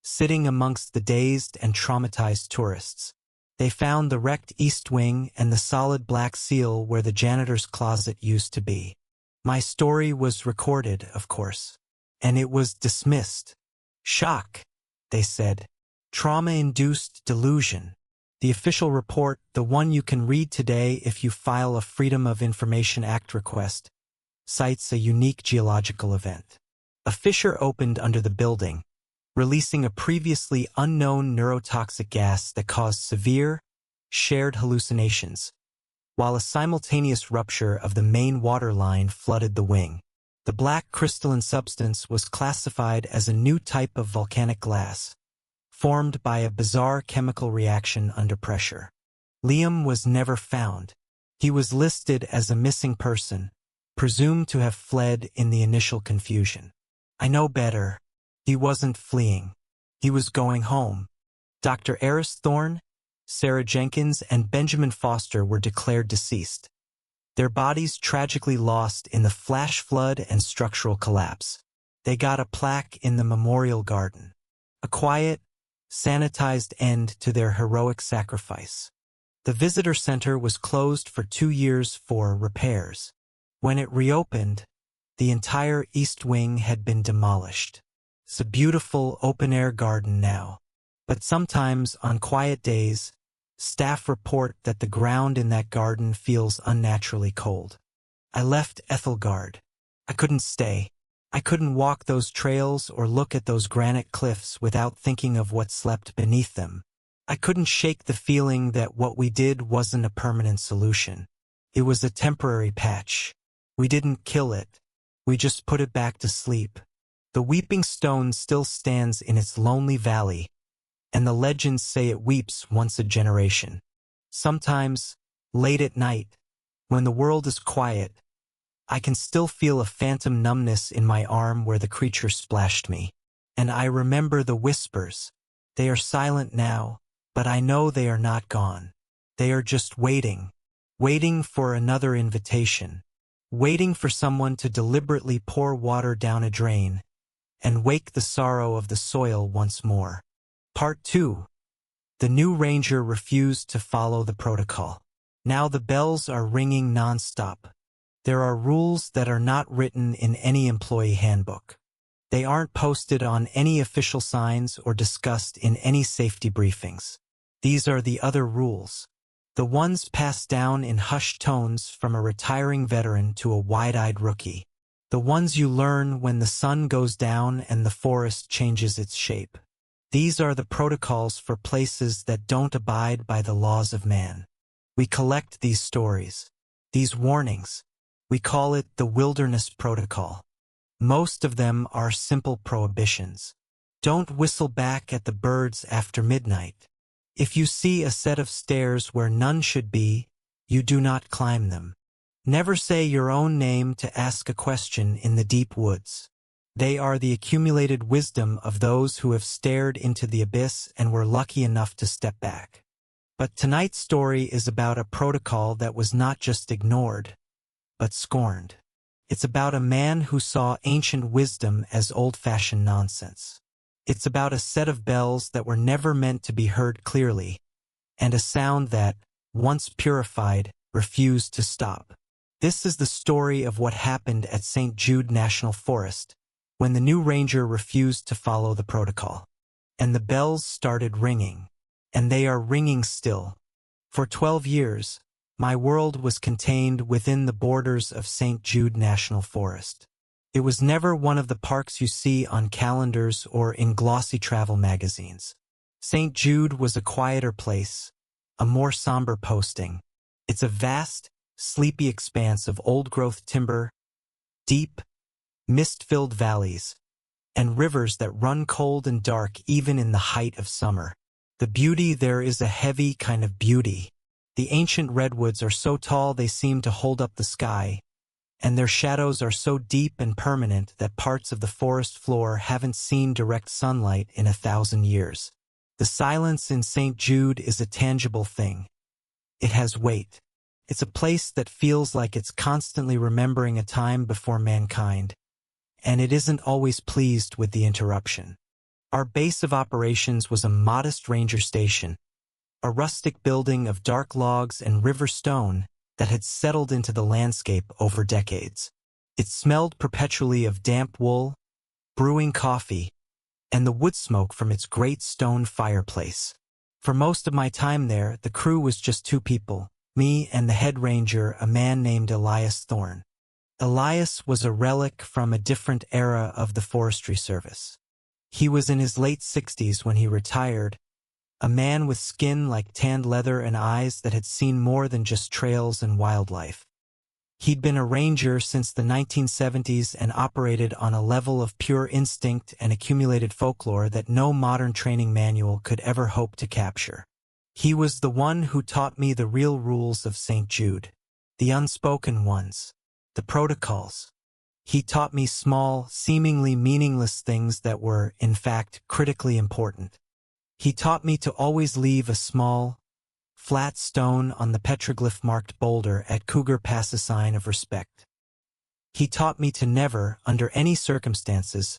sitting amongst the dazed and traumatized tourists. They found the wrecked east wing and the solid black seal where the janitor's closet used to be. My story was recorded, of course, and it was dismissed. Shock, they said. Trauma-induced delusion. The official report, the one you can read today if you file a Freedom of Information Act request, cites a unique geological event. A fissure opened under the building, releasing a previously unknown neurotoxic gas that caused severe, shared hallucinations, while a simultaneous rupture of the main water line flooded the wing. The black crystalline substance was classified as a new type of volcanic glass, formed by a bizarre chemical reaction under pressure. Liam was never found. He was listed as a missing person, presumed to have fled in the initial confusion. I know better. He wasn't fleeing. He was going home. Dr. Eris Thorne, Sarah Jenkins, and Benjamin Foster were declared deceased, their bodies tragically lost in the flash flood and structural collapse. They got a plaque in the memorial garden, a quiet, sanitized end to their heroic sacrifice. The visitor center was closed for 2 years for repairs. When it reopened, the entire east wing had been demolished. It's a beautiful open-air garden now. But sometimes, on quiet days, staff report that the ground in that garden feels unnaturally cold. I left Ethelgard. I couldn't stay. I couldn't walk those trails or look at those granite cliffs without thinking of what slept beneath them. I couldn't shake the feeling that what we did wasn't a permanent solution. It was a temporary patch. We didn't kill it. We just put it back to sleep. The Weeping Stone still stands in its lonely valley, and the legends say it weeps once a generation. Sometimes, late at night, when the world is quiet, I can still feel a phantom numbness in my arm where the creature splashed me. And I remember the whispers. They are silent now, but I know they are not gone. They are just waiting for another invitation, waiting for someone to deliberately pour water down a drain and wake the sorrow of the soil once more. Part 2. The new ranger refused to follow the protocol. Now the bells are ringing non-stop. There are rules that are not written in any employee handbook. They aren't posted on any official signs or discussed in any safety briefings. These are the other rules. The ones passed down in hushed tones from a retiring veteran to a wide-eyed rookie. The ones you learn when the sun goes down and the forest changes its shape. These are the protocols for places that don't abide by the laws of man. We collect these stories, these warnings. We call it the Wilderness Protocol. Most of them are simple prohibitions. Don't whistle back at the birds after midnight. If you see a set of stairs where none should be, you do not climb them. Never say your own name to ask a question in the deep woods. They are the accumulated wisdom of those who have stared into the abyss and were lucky enough to step back. But tonight's story is about a protocol that was not just ignored, but scorned. It's about a man who saw ancient wisdom as old-fashioned nonsense. It's about a set of bells that were never meant to be heard clearly, and a sound that, once purified, refused to stop. This is the story of what happened at St. Jude National Forest, when the new ranger refused to follow the protocol. And the bells started ringing. And they are ringing still. For 12 years, my world was contained within the borders of St. Jude National Forest. It was never one of the parks you see on calendars or in glossy travel magazines. St. Jude was a quieter place, a more somber posting. It's a vast, sleepy expanse of old-growth timber, deep, mist-filled valleys, and rivers that run cold and dark even in the height of summer. The beauty there is a heavy kind of beauty. The ancient redwoods are so tall they seem to hold up the sky, and their shadows are so deep and permanent that parts of the forest floor haven't seen direct sunlight in 1,000 years. The silence in St. Jude is a tangible thing. It has weight. It's a place that feels like it's constantly remembering a time before mankind, and it isn't always pleased with the interruption. Our base of operations was a modest ranger station, a rustic building of dark logs and river stone that had settled into the landscape over decades. It smelled perpetually of damp wool, brewing coffee, and the wood smoke from its great stone fireplace. For most of my time there, the crew was just two people, me and the head ranger, a man named Elias Thorne. Elias was a relic from a different era of the forestry service. He was in his late 60s when he retired, a man with skin like tanned leather and eyes that had seen more than just trails and wildlife. He'd been a ranger since the 1970s and operated on a level of pure instinct and accumulated folklore that no modern training manual could ever hope to capture. He was the one who taught me the real rules of St. Jude, the unspoken ones, the protocols. He taught me small, seemingly meaningless things that were, in fact, critically important. He taught me to always leave a small, flat stone on the petroglyph-marked boulder at Cougar Pass, a sign of respect. He taught me to never, under any circumstances,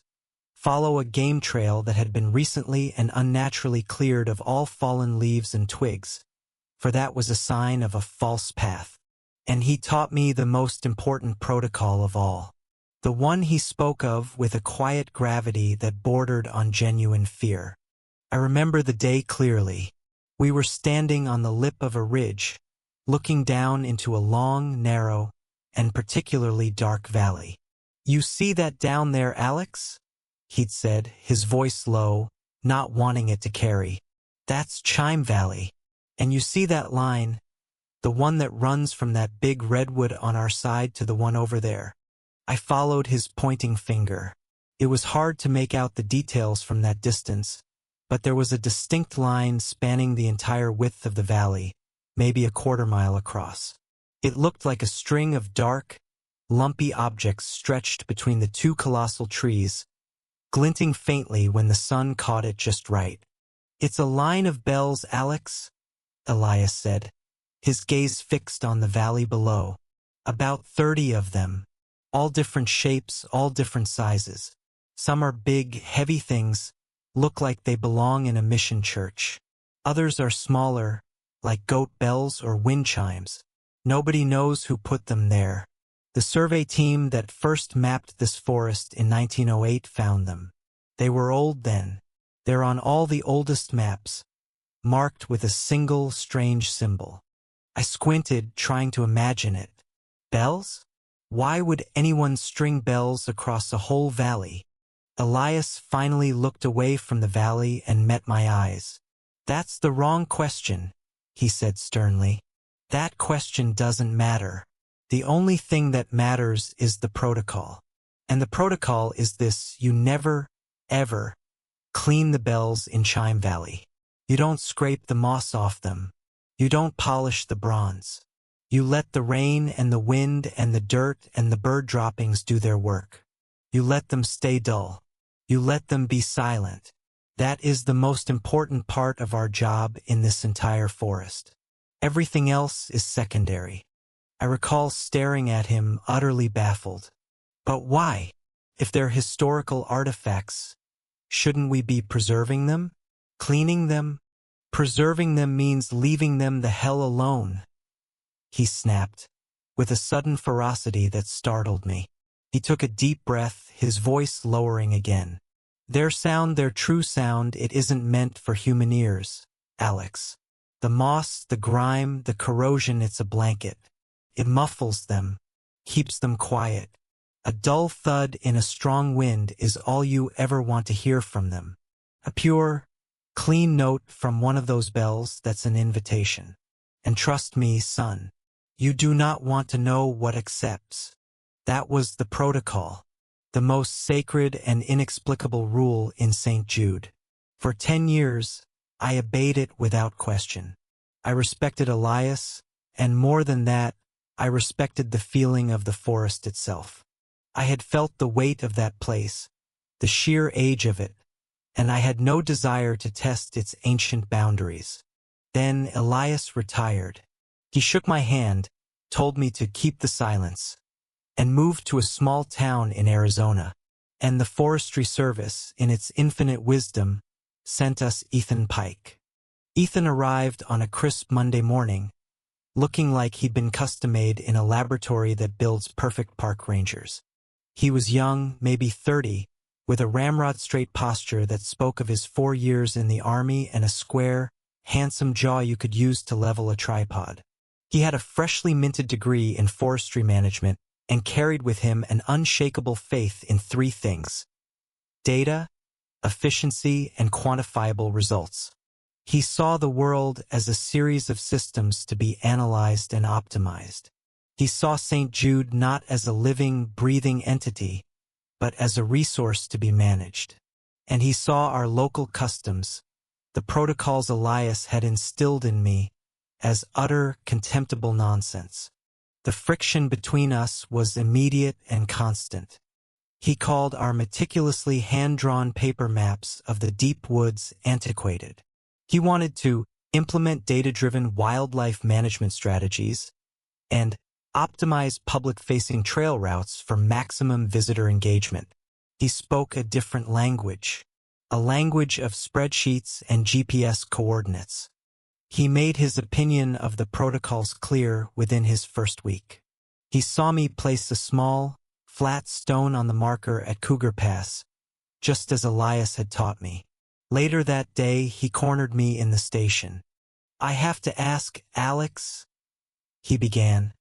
follow a game trail that had been recently and unnaturally cleared of all fallen leaves and twigs, for that was a sign of a false path. And he taught me the most important protocol of all, the one he spoke of with a quiet gravity that bordered on genuine fear. I remember the day clearly. We were standing on the lip of a ridge, looking down into a long, narrow, and particularly dark valley. "You see that down there, Alex?" he'd said, his voice low, not wanting it to carry. "That's Chime Valley. And you see that line, the one that runs from that big redwood on our side to the one over there?" I followed his pointing finger. It was hard to make out the details from that distance, but there was a distinct line spanning the entire width of the valley, maybe a quarter-mile across. It looked like a string of dark, lumpy objects stretched between the two colossal trees, glinting faintly when the sun caught it just right. "It's a line of bells, Alex," Elias said, his gaze fixed on the valley below. "About 30 of them, all different shapes, all different sizes. Some are big, heavy things, look like they belong in a mission church. Others are smaller, like goat bells or wind chimes. Nobody knows who put them there. The survey team that first mapped this forest in 1908 found them. They were old then. They're on all the oldest maps, marked with a single strange symbol." I squinted, trying to imagine it. Bells? Why would anyone string bells across a whole valley? Elias finally looked away from the valley and met my eyes. "That's the wrong question," he said sternly. "That question doesn't matter. The only thing that matters is the protocol. And the protocol is this: you never, ever clean the bells in Chime Valley. You don't scrape the moss off them. You don't polish the bronze. You let the rain and the wind and the dirt and the bird droppings do their work. You let them stay dull. You let them be silent. That is the most important part of our job in this entire forest. Everything else is secondary." I recall staring at him, utterly baffled. "But why? If they're historical artifacts, shouldn't we be preserving them? Cleaning them? Preserving them means leaving them the hell alone," he snapped, with a sudden ferocity that startled me. He took a deep breath, his voice lowering again. "Their sound, their true sound, it isn't meant for human ears, Alex. The moss, the grime, the corrosion, it's a blanket. It muffles them, keeps them quiet. A dull thud in a strong wind is all you ever want to hear from them. A pure, clean note from one of those bells, that's an invitation. And trust me, son, you do not want to know what accepts." That was the protocol, the most sacred and inexplicable rule in St. Jude. For 10 years, I obeyed it without question. I respected Elias, and more than that, I respected the feeling of the forest itself. I had felt the weight of that place, the sheer age of it, and I had no desire to test its ancient boundaries. Then Elias retired. He shook my hand, told me to keep the silence, and moved to a small town in Arizona. And the Forestry Service, in its infinite wisdom, sent us Ethan Pike. Ethan arrived on a crisp Monday morning, looking like he'd been custom-made in a laboratory that builds perfect park rangers. He was young, maybe 30, with a ramrod-straight posture that spoke of his 4 years in the army and a square, handsome jaw you could use to level a tripod. He had a freshly minted degree in forestry management and carried with him an unshakable faith in 3 things: data, efficiency, and quantifiable results. He saw the world as a series of systems to be analyzed and optimized. He saw St. Jude not as a living, breathing entity, but as a resource to be managed. And he saw our local customs, the protocols Elias had instilled in me, as utter, contemptible nonsense. The friction between us was immediate and constant. He called our meticulously hand-drawn paper maps of the deep woods antiquated. He wanted to implement data-driven wildlife management strategies and optimize public-facing trail routes for maximum visitor engagement. He spoke a different language, a language of spreadsheets and GPS coordinates. He made his opinion of the protocols clear within his first week. He saw me place a small, flat stone on the marker at Cougar Pass, just as Elias had taught me. Later that day, he cornered me in the station. "I have to ask, Alex," he began,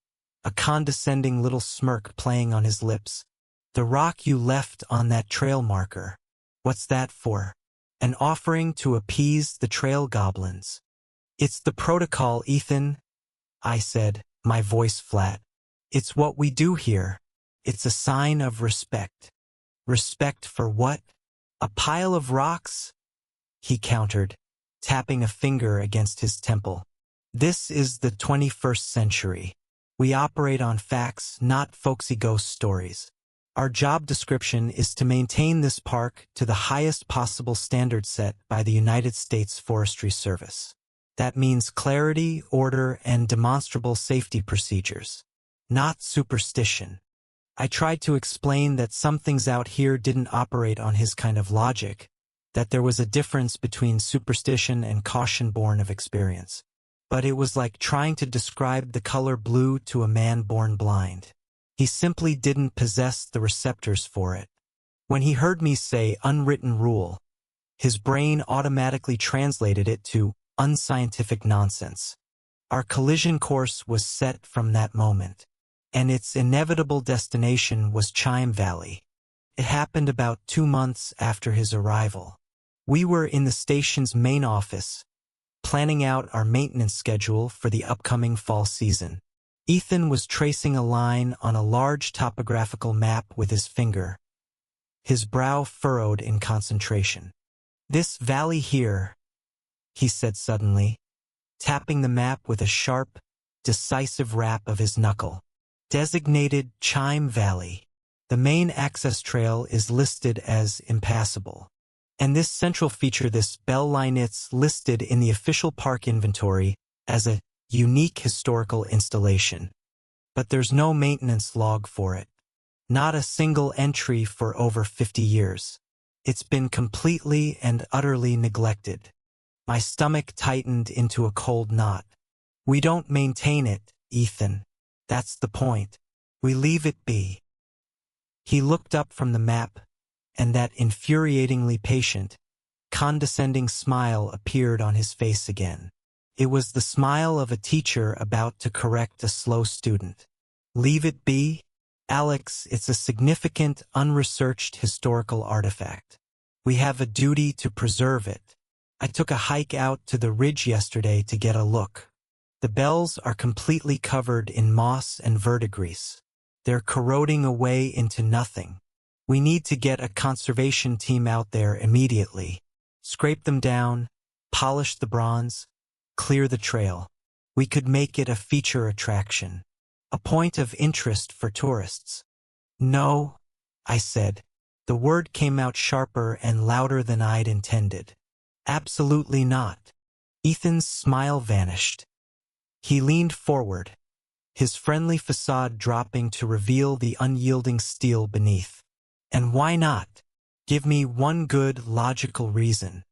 a condescending little smirk playing on his lips. "The rock you left on that trail marker, what's that for?" "An offering to appease the trail goblins." "It's the protocol, Ethan," I said, my voice flat. "It's what we do here. It's a sign of respect." "Respect for what? A pile of rocks?" he countered, tapping a finger against his temple. "This is the 21st century. We operate on facts, not folksy ghost stories. Our job description is to maintain this park to the highest possible standard set by the United States Forestry Service. That means clarity, order, and demonstrable safety procedures, not superstition." I tried to explain that some things out here didn't operate on his kind of logic, that there was a difference between superstition and caution born of experience. But it was like trying to describe the color blue to a man born blind. He simply didn't possess the receptors for it. When he heard me say unwritten rule, his brain automatically translated it to unscientific nonsense. Our collision course was set from that moment, and its inevitable destination was Chime Valley. It happened about 2 months after his arrival. We were in the station's main office, planning out our maintenance schedule for the upcoming fall season. Ethan was tracing a line on a large topographical map with his finger, his brow furrowed in concentration. "This valley here," he said suddenly, tapping the map with a sharp, decisive rap of his knuckle. "Designated Chime Valley. The main access trail is listed as impassable. And this central feature, this bell line, it's listed in the official park inventory as a unique historical installation. But there's no maintenance log for it. Not a single entry for over 50 years. It's been completely and utterly neglected." My stomach tightened into a cold knot. "We don't maintain it, Ethan. That's the point. We leave it be." He looked up from the map, and that infuriatingly patient, condescending smile appeared on his face again. It was the smile of a teacher about to correct a slow student. "Leave it be? Alex, it's a significant, unresearched historical artifact. We have a duty to preserve it. I took a hike out to the ridge yesterday to get a look. The bells are completely covered in moss and verdigris. They're corroding away into nothing. We need to get a conservation team out there immediately. Scrape them down, polish the bronze, clear the trail. We could make it a feature attraction, a point of interest for tourists." "No," I said. The word came out sharper and louder than I'd intended. "Absolutely not." Ethan's smile vanished. He leaned forward, his friendly facade dropping to reveal the unyielding steel beneath. "And why not? Give me one good, logical reason."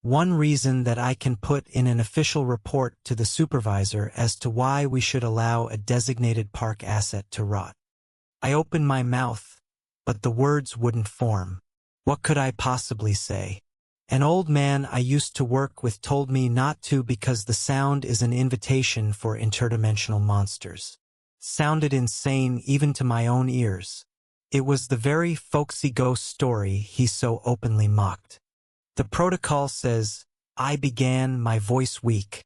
One reason that I can put in an official report to the supervisor as to why we should allow a designated park asset to rot. I opened my mouth, but the words wouldn't form. What could I possibly say? An old man I used to work with told me not to because the sound is an invitation for interdimensional monsters. Sounded insane even to my own ears. It was the very folksy ghost story he so openly mocked. The protocol says, I began, my voice weak.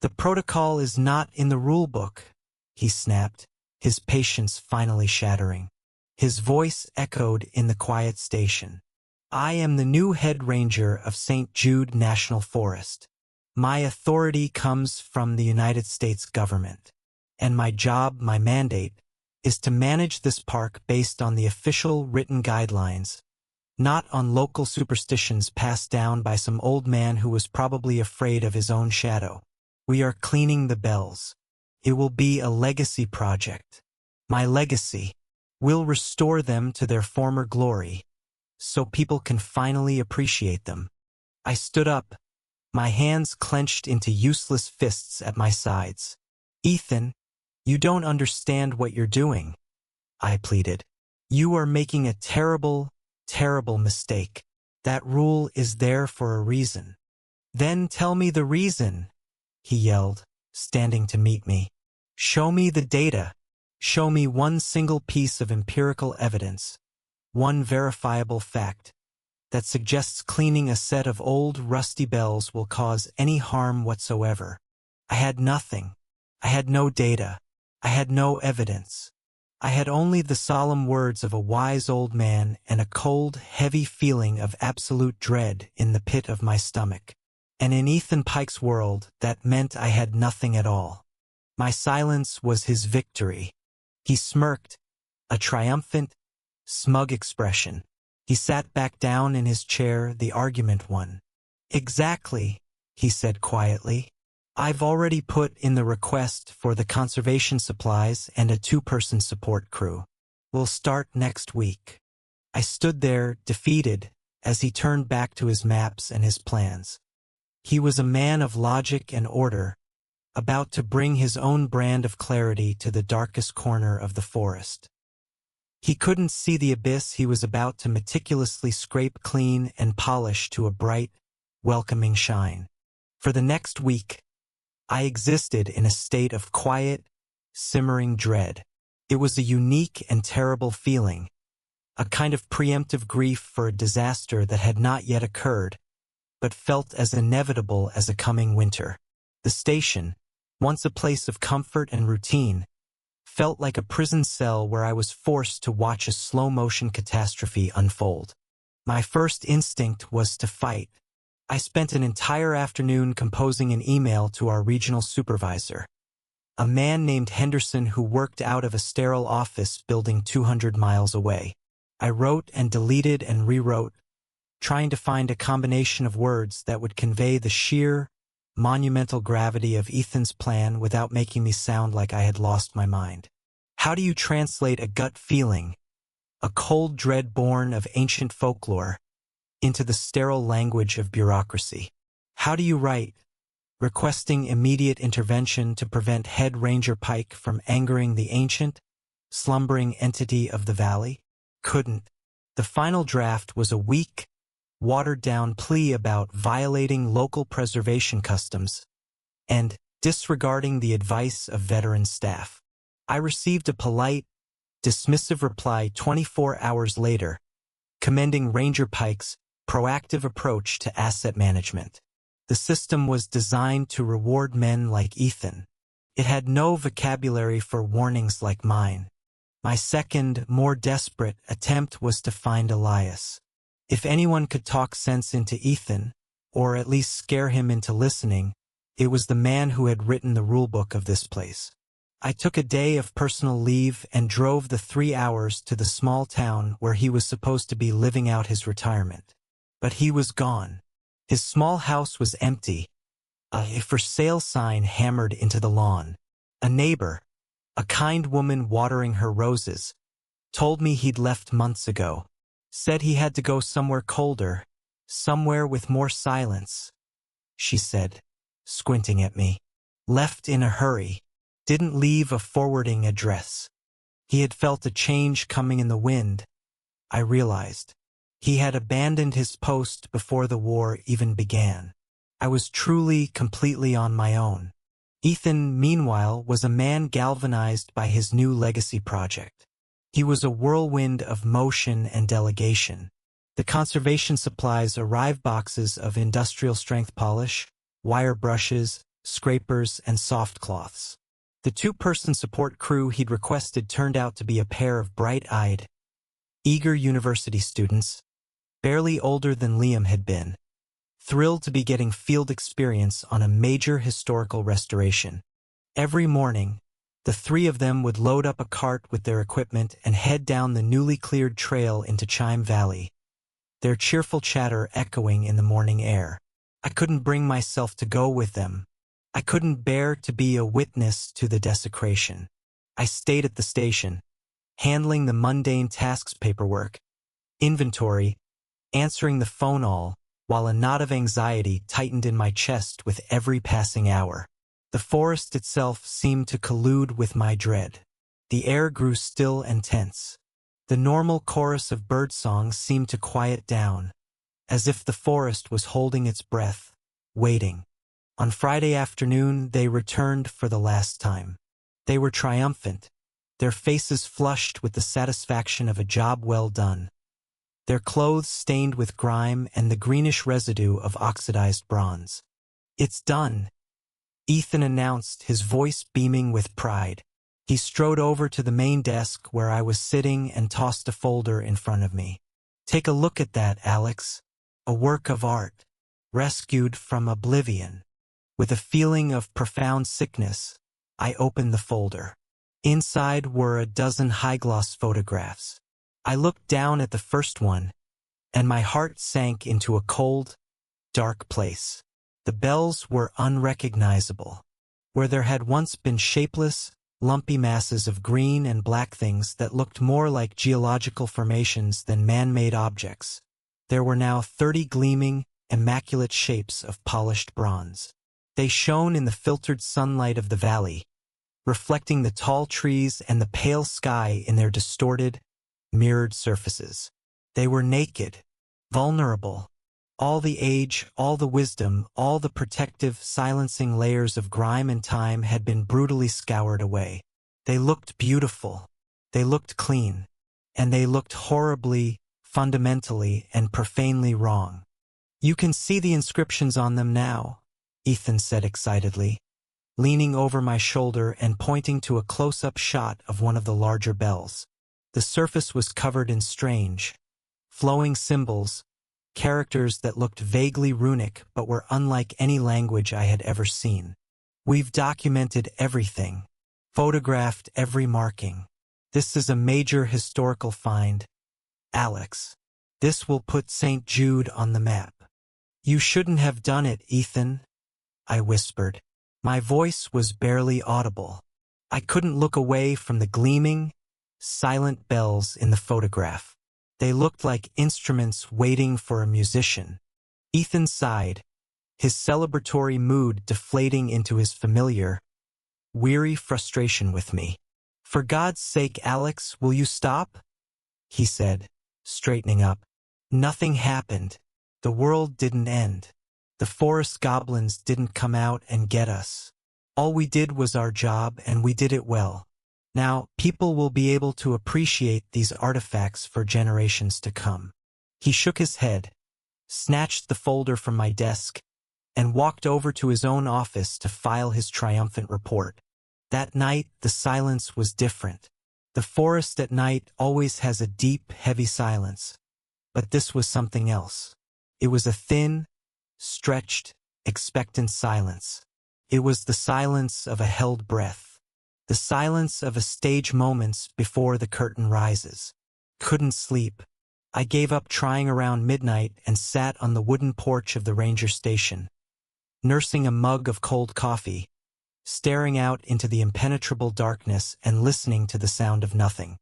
The protocol is not in the rulebook, he snapped, his patience finally shattering. His voice echoed in the quiet station. I am the new head ranger of St. Jude National Forest. My authority comes from the United States government. And my job, my mandate, is to manage this park based on the official written guidelines, not on local superstitions passed down by some old man who was probably afraid of his own shadow. We are cleaning the bells. It will be a legacy project. My legacy will restore them to their former glory, so people can finally appreciate them. I stood up, my hands clenched into useless fists at my sides. Ethan, you don't understand what you're doing, I pleaded. You are making a terrible mistake. That rule is there for a reason. Then tell me the reason, he yelled, standing to meet me. Show me the data. Show me one single piece of empirical evidence, one verifiable fact, that suggests cleaning a set of old rusty bells will cause any harm whatsoever. I had nothing. I had no data. I had no evidence. I had only the solemn words of a wise old man and a cold, heavy feeling of absolute dread in the pit of my stomach. And in Ethan Pike's world, that meant I had nothing at all. My silence was his victory. He smirked, a triumphant, smug expression. He sat back down in his chair, the argument won. Exactly, he said quietly. I've already put in the request for the conservation supplies and a 2-person support crew. We'll start next week. I stood there, defeated, as he turned back to his maps and his plans. He was a man of logic and order, about to bring his own brand of clarity to the darkest corner of the forest. He couldn't see the abyss he was about to meticulously scrape clean and polish to a bright, welcoming shine. For the next week, I existed in a state of quiet, simmering dread. It was a unique and terrible feeling, a kind of preemptive grief for a disaster that had not yet occurred, but felt as inevitable as a coming winter. The station, once a place of comfort and routine, felt like a prison cell where I was forced to watch a slow-motion catastrophe unfold. My first instinct was to fight. I spent an entire afternoon composing an email to our regional supervisor, a man named Henderson who worked out of a sterile office building 200 miles away. I wrote and deleted and rewrote, trying to find a combination of words that would convey the sheer, monumental gravity of Ethan's plan without making me sound like I had lost my mind. How do you translate a gut feeling, a cold dread born of ancient folklore, into the sterile language of bureaucracy? How do you write, requesting immediate intervention to prevent Head Ranger Pike from angering the ancient, slumbering entity of the valley? Couldn't. The final draft was a weak, watered-down plea about violating local preservation customs and disregarding the advice of veteran staff. I received a polite, dismissive reply 24 hours later, commending Ranger Pike's proactive approach to asset management. The system was designed to reward men like Ethan. It had no vocabulary for warnings like mine. My second, more desperate, attempt was to find Elias. If anyone could talk sense into Ethan, or at least scare him into listening, it was the man who had written the rulebook of this place. I took a day of personal leave and drove the 3 hours to the small town where he was supposed to be living out his retirement. But he was gone. His small house was empty, a for sale sign hammered into the lawn. A neighbor, a kind woman watering her roses, told me he'd left months ago. Said he had to go somewhere colder, somewhere with more silence, she said, squinting at me. Left in a hurry. Didn't leave a forwarding address. He had felt a change coming in the wind, I realized. He had abandoned his post before the war even began. I was truly, completely on my own. Ethan, meanwhile, was a man galvanized by his new legacy project. He was a whirlwind of motion and delegation. The conservation supplies arrived boxes of industrial-strength polish, wire brushes, scrapers, and soft cloths. The two-person support crew he'd requested turned out to be a pair of bright-eyed, eager university students, barely older than Liam had been, thrilled to be getting field experience on a major historical restoration. Every morning, the three of them would load up a cart with their equipment and head down the newly cleared trail into Chime Valley, their cheerful chatter echoing in the morning air. I couldn't bring myself to go with them. I couldn't bear to be a witness to the desecration. I stayed at the station, handling the mundane tasks, paperwork, inventory, answering the phone, all while a knot of anxiety tightened in my chest with every passing hour. The forest itself seemed to collude with my dread. The air grew still and tense. The normal chorus of birdsong seemed to quiet down, as if the forest was holding its breath, waiting. On Friday afternoon, they returned for the last time. They were triumphant, their faces flushed with the satisfaction of a job well done, their clothes stained with grime and the greenish residue of oxidized bronze. "It's done," Ethan announced, his voice beaming with pride. He strode over to the main desk where I was sitting and tossed a folder in front of me. "Take a look at that, Alex. A work of art, rescued from oblivion." With a feeling of profound sickness, I opened the folder. Inside were a dozen high-gloss photographs. I looked down at the first one, and my heart sank into a cold, dark place. The bells were unrecognizable. Where there had once been shapeless, lumpy masses of green and black things that looked more like geological formations than man-made objects, there were now 30 gleaming, immaculate shapes of polished bronze. They shone in the filtered sunlight of the valley, reflecting the tall trees and the pale sky in their distorted, mirrored surfaces. They were naked, vulnerable. All the age, all the wisdom, all the protective, silencing layers of grime and time had been brutally scoured away. They looked beautiful. They looked clean. And they looked horribly, fundamentally, and profanely wrong. "You can see the inscriptions on them now," Ethan said excitedly, leaning over my shoulder and pointing to a close-up shot of one of the larger bells. The surface was covered in strange, flowing symbols, characters that looked vaguely runic but were unlike any language I had ever seen. "We've documented everything, photographed every marking. This is a major historical find, Alex. This will put St. Jude on the map." "You shouldn't have done it, Ethan," I whispered. My voice was barely audible. I couldn't look away from the gleaming, silent bells in the photograph. They looked like instruments waiting for a musician. Ethan sighed, his celebratory mood deflating into his familiar, weary frustration with me. "For God's sake, Alex, will you stop?" he said, straightening up. "Nothing happened. The world didn't end. The forest goblins didn't come out and get us. All we did was our job, and we did it well. Now, people will be able to appreciate these artifacts for generations to come." He shook his head, snatched the folder from my desk, and walked over to his own office to file his triumphant report. That night, the silence was different. The forest at night always has a deep, heavy silence. But this was something else. It was a thin, stretched, expectant silence. It was the silence of a held breath. The silence of a stage moments before the curtain rises. Couldn't sleep. I gave up trying around midnight and sat on the wooden porch of the ranger station, nursing a mug of cold coffee, staring out into the impenetrable darkness and listening to the sound of nothing.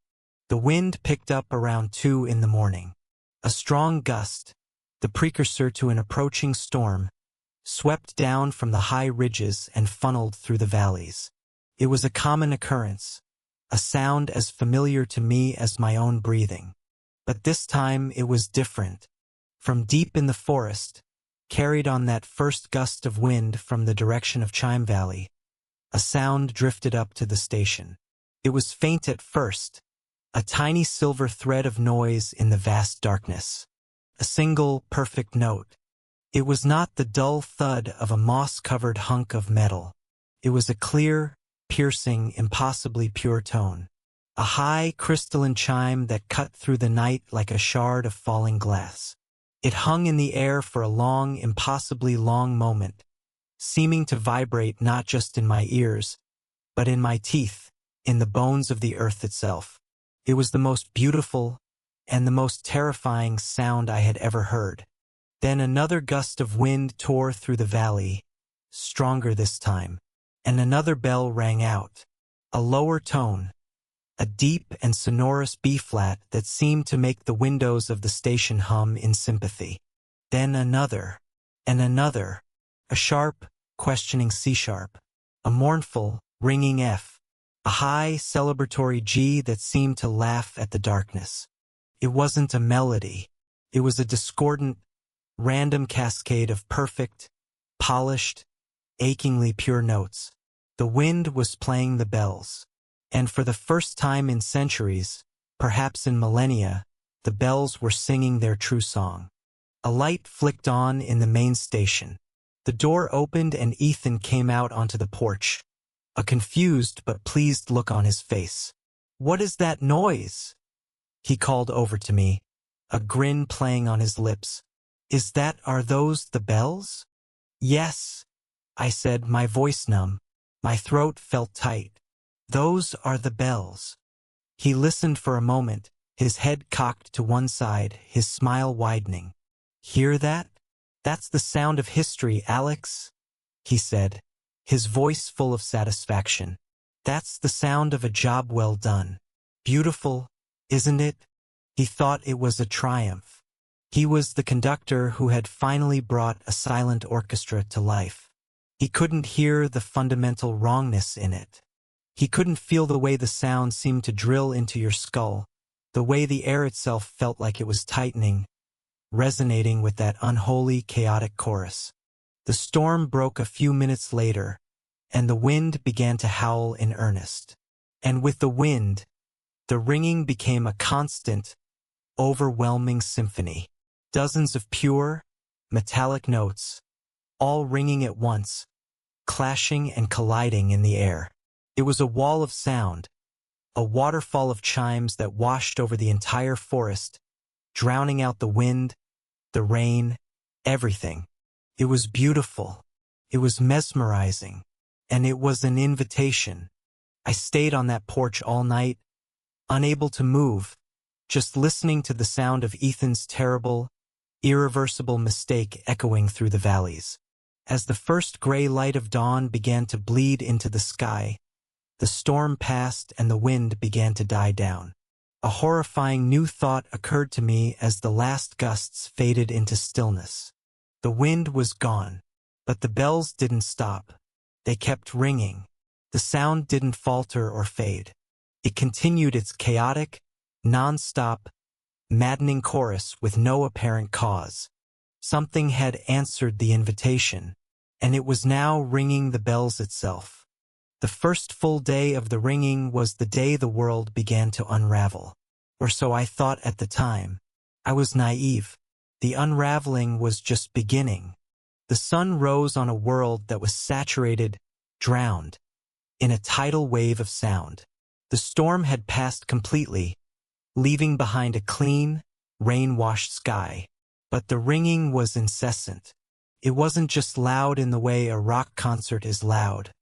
The wind picked up around 2 in the morning. A strong gust, the precursor to an approaching storm, swept down from the high ridges and funneled through the valleys. It was a common occurrence, a sound as familiar to me as my own breathing. But this time it was different. From deep in the forest, carried on that first gust of wind from the direction of Chime Valley, a sound drifted up to the station. It was faint at first, a tiny silver thread of noise in the vast darkness. A single, perfect note. It was not the dull thud of a moss-covered hunk of metal. It was a clear, piercing, impossibly pure tone. A high, crystalline chime that cut through the night like a shard of falling glass. It hung in the air for a long, impossibly long moment, seeming to vibrate not just in my ears, but in my teeth, in the bones of the earth itself. It was the most beautiful and the most terrifying sound I had ever heard. Then another gust of wind tore through the valley, stronger this time, and another bell rang out, a lower tone, a deep and sonorous B-flat that seemed to make the windows of the station hum in sympathy. Then another, and another, a sharp, questioning C-sharp, a mournful, ringing F, a high, celebratory G that seemed to laugh at the darkness. It wasn't a melody. It was a discordant, random cascade of perfect, polished, achingly pure notes. The wind was playing the bells. And for the first time in centuries, perhaps in millennia, the bells were singing their true song. A light flicked on in the main station. The door opened and Ethan came out onto the porch, a confused but pleased look on his face. "What is that noise?" he called over to me, a grin playing on his lips. Are those the bells?" "Yes," I said, my voice numb. My throat felt tight. "Those are the bells." He listened for a moment, his head cocked to one side, his smile widening. "Hear that? That's the sound of history, Alex," he said, his voice full of satisfaction. "That's the sound of a job well done. Beautiful, isn't it?" He thought it was a triumph. He was the conductor who had finally brought a silent orchestra to life. He couldn't hear the fundamental wrongness in it. He couldn't feel the way the sound seemed to drill into your skull, the way the air itself felt like it was tightening, resonating with that unholy, chaotic chorus. The storm broke a few minutes later, and the wind began to howl in earnest. And with the wind, the ringing became a constant, overwhelming symphony. Dozens of pure, metallic notes, all ringing at once, clashing and colliding in the air. It was a wall of sound, a waterfall of chimes that washed over the entire forest, drowning out the wind, the rain, everything. It was beautiful, it was mesmerizing, and it was an invitation. I stayed on that porch all night, unable to move, just listening to the sound of Ethan's terrible, irreversible mistake echoing through the valleys. As the first gray light of dawn began to bleed into the sky, the storm passed and the wind began to die down. A horrifying new thought occurred to me as the last gusts faded into stillness. The wind was gone, but the bells didn't stop. They kept ringing. The sound didn't falter or fade. It continued its chaotic, non-stop, maddening chorus with no apparent cause. Something had answered the invitation, and it was now ringing the bells itself. The first full day of the ringing was the day the world began to unravel. Or so I thought at the time. I was naive. The unraveling was just beginning. The sun rose on a world that was saturated, drowned, in a tidal wave of sound. The storm had passed completely, leaving behind a clean, rain-washed sky. But the ringing was incessant. It wasn't just loud in the way a rock concert is loud.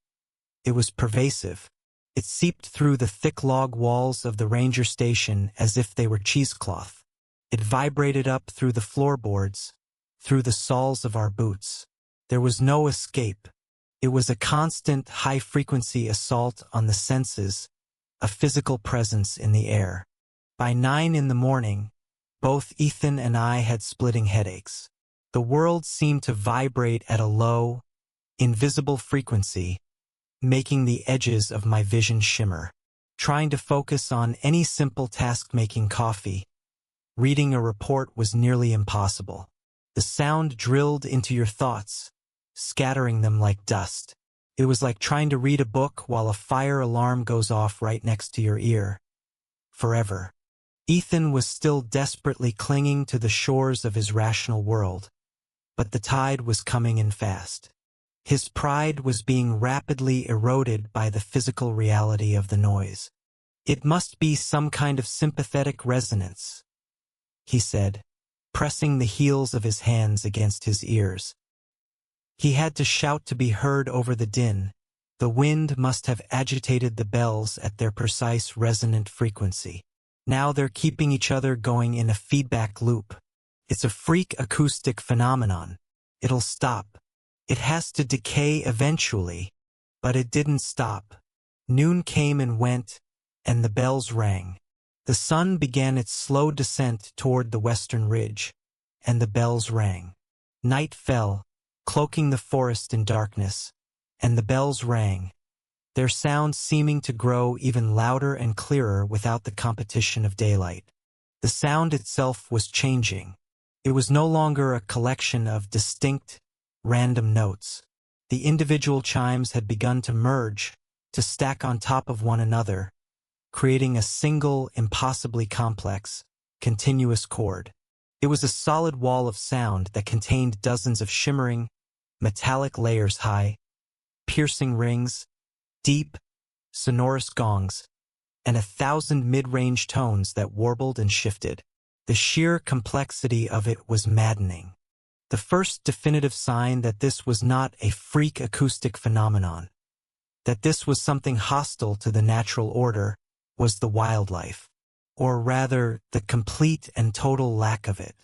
It was pervasive. It seeped through the thick log walls of the ranger station as if they were cheesecloth. It vibrated up through the floorboards, through the soles of our boots. There was no escape. It was a constant, high-frequency assault on the senses, a physical presence in the air. By 9 in the morning, both Ethan and I had splitting headaches. The world seemed to vibrate at a low, invisible frequency, making the edges of my vision shimmer. Trying to focus on any simple task, making coffee, reading a report, was nearly impossible. The sound drilled into your thoughts, scattering them like dust. It was like trying to read a book while a fire alarm goes off right next to your ear. Forever. Ethan was still desperately clinging to the shores of his rational world, but the tide was coming in fast. His pride was being rapidly eroded by the physical reality of the noise. "It must be some kind of sympathetic resonance," he said, pressing the heels of his hands against his ears. He had to shout to be heard over the din. The wind must have agitated the bells at their precise resonant frequency. Now they're keeping each other going in a feedback loop. It's a freak acoustic phenomenon. It'll stop. It has to decay eventually. But it didn't stop. Noon came and went, and the bells rang. The sun began its slow descent toward the western ridge, and the bells rang. Night fell, cloaking the forest in darkness, and the bells rang, their sound seeming to grow even louder and clearer without the competition of daylight. The sound itself was changing. It was no longer a collection of distinct, random notes. The individual chimes had begun to merge, to stack on top of one another, creating a single, impossibly complex, continuous chord. It was a solid wall of sound that contained dozens of shimmering, metallic layers, high, piercing rings, deep, sonorous gongs, and 1,000 mid-range tones that warbled and shifted. The sheer complexity of it was maddening. The first definitive sign that this was not a freak acoustic phenomenon, that this was something hostile to the natural order, was the wildlife, or rather, the complete and total lack of it.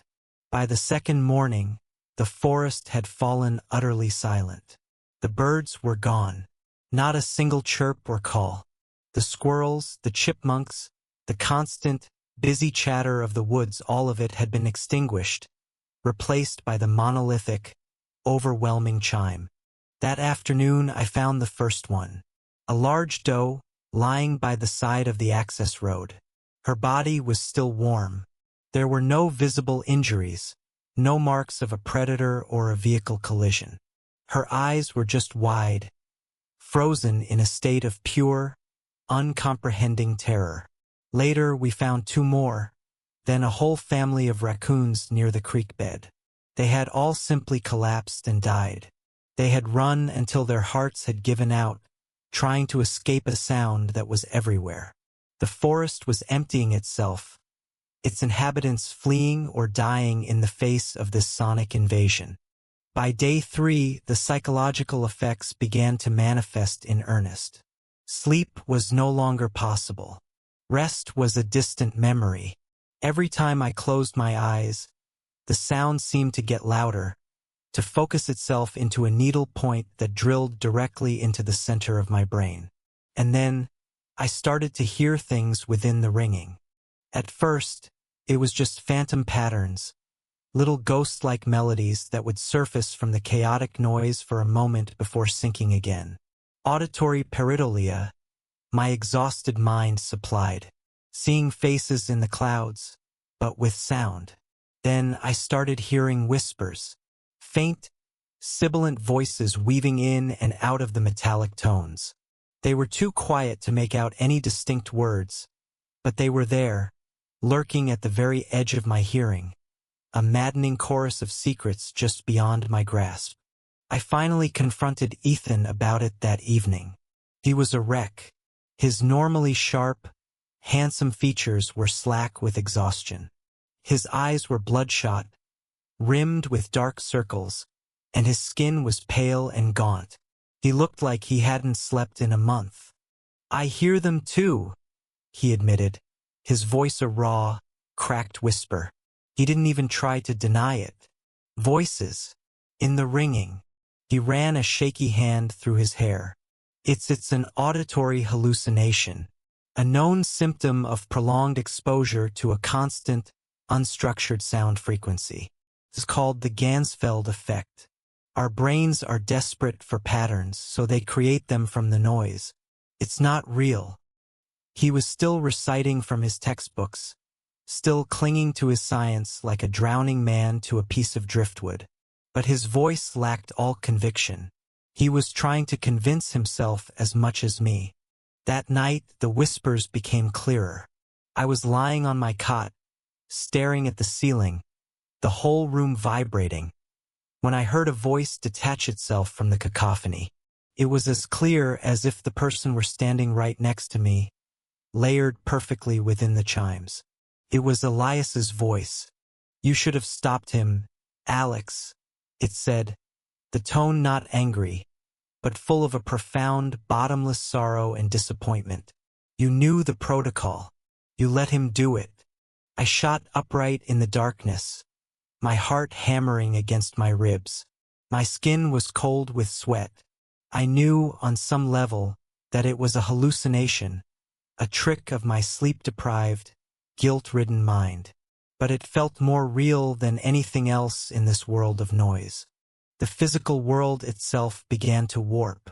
By the second morning, the forest had fallen utterly silent. The birds were gone. Not a single chirp or call. The squirrels, the chipmunks, the constant, busy chatter of the woods, all of it had been extinguished, replaced by the monolithic, overwhelming chime. That afternoon I found the first one. A large doe, lying by the side of the access road. Her body was still warm. There were no visible injuries, no marks of a predator or a vehicle collision. Her eyes were just wide, frozen in a state of pure, uncomprehending terror. Later we found 2 more, then a whole family of raccoons near the creek bed. They had all simply collapsed and died. They had run until their hearts had given out, trying to escape a sound that was everywhere. The forest was emptying itself, its inhabitants fleeing or dying in the face of this sonic invasion. By day 3, the psychological effects began to manifest in earnest. Sleep was no longer possible. Rest was a distant memory. Every time I closed my eyes, the sound seemed to get louder, to focus itself into a needle point that drilled directly into the center of my brain. And then, I started to hear things within the ringing. At first, it was just phantom patterns, little ghost-like melodies that would surface from the chaotic noise for a moment before sinking again. Auditory pareidolia, my exhausted mind supplied, seeing faces in the clouds, but with sound. Then I started hearing whispers, faint, sibilant voices weaving in and out of the metallic tones. They were too quiet to make out any distinct words, but they were there, lurking at the very edge of my hearing, a maddening chorus of secrets just beyond my grasp. I finally confronted Ethan about it that evening. He was a wreck. His normally sharp, handsome features were slack with exhaustion. His eyes were bloodshot, rimmed with dark circles, and his skin was pale and gaunt. He looked like he hadn't slept in a month. "I hear them too," he admitted, his voice a raw, cracked whisper. He didn't even try to deny it. Voices. In the ringing. He ran a shaky hand through his hair. It's an auditory hallucination, a known symptom of prolonged exposure to a constant, unstructured sound frequency. It's called the Gansfeld effect. Our brains are desperate for patterns, so they create them from the noise. It's not real. He was still reciting from his textbooks, still clinging to his science like a drowning man to a piece of driftwood. But his voice lacked all conviction. He was trying to convince himself as much as me. That night, the whispers became clearer. I was lying on my cot, staring at the ceiling, the whole room vibrating, when I heard a voice detach itself from the cacophony. It was as clear as if the person were standing right next to me, layered perfectly within the chimes. It was Elias's voice. "You should have stopped him, Alex," it said, the tone not angry, but full of a profound, bottomless sorrow and disappointment. "You knew the protocol. You let him do it." I shot upright in the darkness, my heart hammering against my ribs. My skin was cold with sweat. I knew, on some level, that it was a hallucination, a trick of my sleep-deprived, guilt-ridden mind. But it felt more real than anything else in this world of noise. The physical world itself began to warp.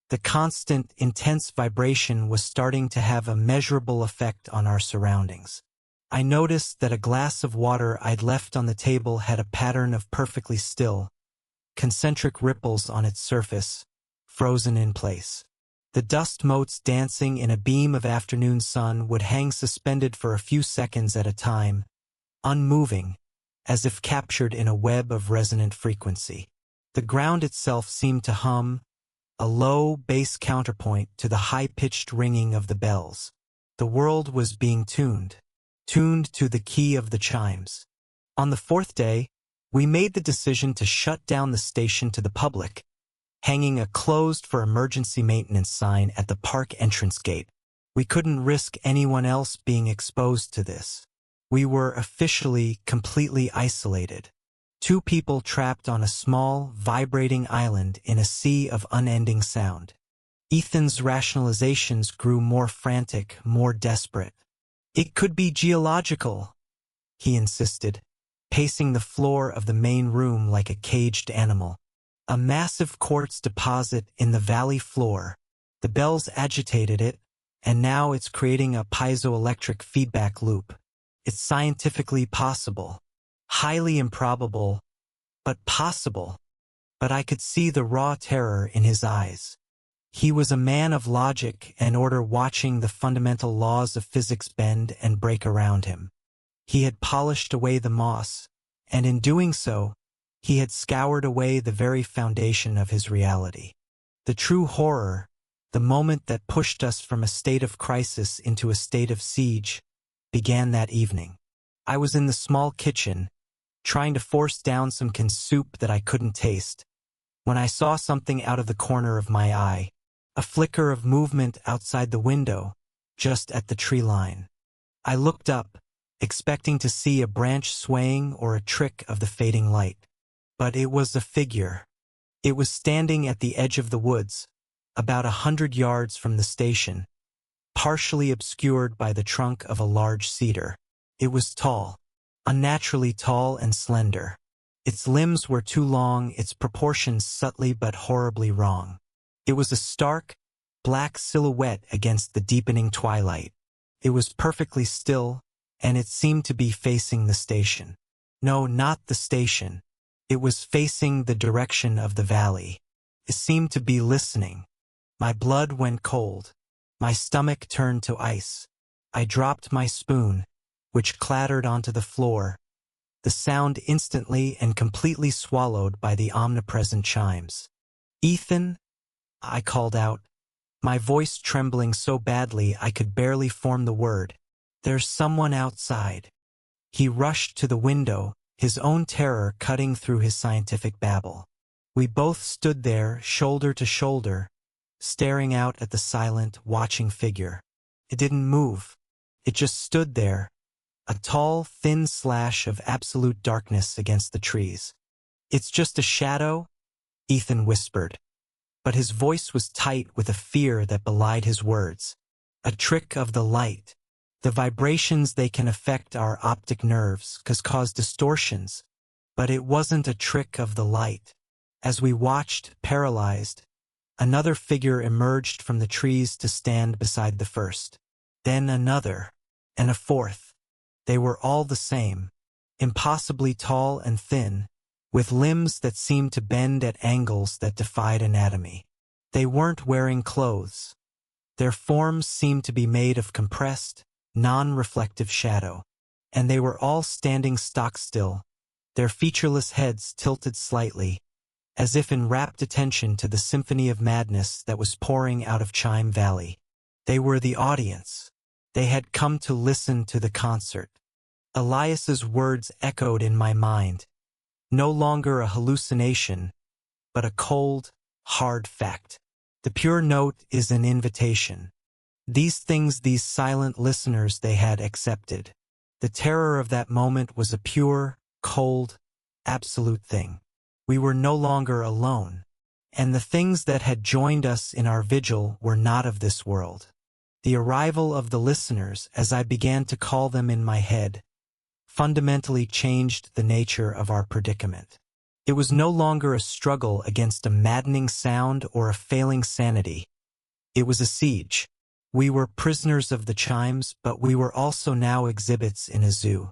The constant, intense vibration was starting to have a measurable effect on our surroundings. I noticed that a glass of water I'd left on the table had a pattern of perfectly still, concentric ripples on its surface, frozen in place. The dust motes dancing in a beam of afternoon sun would hang suspended for a few seconds at a time, unmoving, as if captured in a web of resonant frequency. The ground itself seemed to hum, a low bass counterpoint to the high-pitched ringing of the bells. The world was being tuned to the key of the chimes. On the fourth day, we made the decision to shut down the station to the public, hanging a "closed for emergency maintenance" sign at the park entrance gate. We couldn't risk anyone else being exposed to this. We were officially completely isolated. Two people trapped on a small, vibrating island in a sea of unending sound. Ethan's rationalizations grew more frantic, more desperate. "It could be geological," he insisted, pacing the floor of the main room like a caged animal. "A massive quartz deposit in the valley floor. The bells agitated it, and now it's creating a piezoelectric feedback loop. It's scientifically possible. Highly improbable, but possible." But I could see the raw terror in his eyes. He was a man of logic and order, watching the fundamental laws of physics bend and break around him. He had polished away the moss, and in doing so, he had scoured away the very foundation of his reality. The true horror, the moment that pushed us from a state of crisis into a state of siege, began that evening. I was in the small kitchen, trying to force down some canned soup that I couldn't taste, when I saw something out of the corner of my eye, a flicker of movement outside the window, just at the tree line. I looked up, expecting to see a branch swaying or a trick of the fading light. But it was a figure. It was standing at the edge of the woods, about 100 yards from the station, partially obscured by the trunk of a large cedar. It was tall, unnaturally tall and slender. Its limbs were too long, its proportions subtly but horribly wrong. It was a stark, black silhouette against the deepening twilight. It was perfectly still, and it seemed to be facing the station. No, not the station. It was facing the direction of the valley. It seemed to be listening. My blood went cold. My stomach turned to ice. I dropped my spoon, which clattered onto the floor, the sound instantly and completely swallowed by the omnipresent chimes. "Ethan," I called out, my voice trembling so badly I could barely form the word. "There's someone outside." He rushed to the window, his own terror cutting through his scientific babble. We both stood there, shoulder to shoulder, staring out at the silent, watching figure. It didn't move. It just stood there, a tall, thin slash of absolute darkness against the trees. "It's just a shadow," Ethan whispered. But his voice was tight with a fear that belied his words. "A trick of the light. The vibrations they can affect our optic nerves, cause distortions, But it wasn't a trick of the light. As we watched, paralyzed, another figure emerged from the trees to stand beside the first. Then another, and a fourth. They were all the same, impossibly tall and thin, with limbs that seemed to bend at angles that defied anatomy. They weren't wearing clothes. Their forms seemed to be made of compressed, non-reflective shadow. And they were all standing stock still, their featureless heads tilted slightly, as if in rapt attention to the symphony of madness that was pouring out of Chime Valley. They were the audience. They had come to listen to the concert. Elias's words echoed in my mind. No longer a hallucination, but a cold, hard fact. The pure note is an invitation. These things, these silent listeners, they had accepted. The terror of that moment was a pure, cold, absolute thing. We were no longer alone, and the things that had joined us in our vigil were not of this world. The arrival of the listeners, as I began to call them in my head, fundamentally changed the nature of our predicament. It was no longer a struggle against a maddening sound or a failing sanity. It was a siege. We were prisoners of the chimes, but we were also now exhibits in a zoo.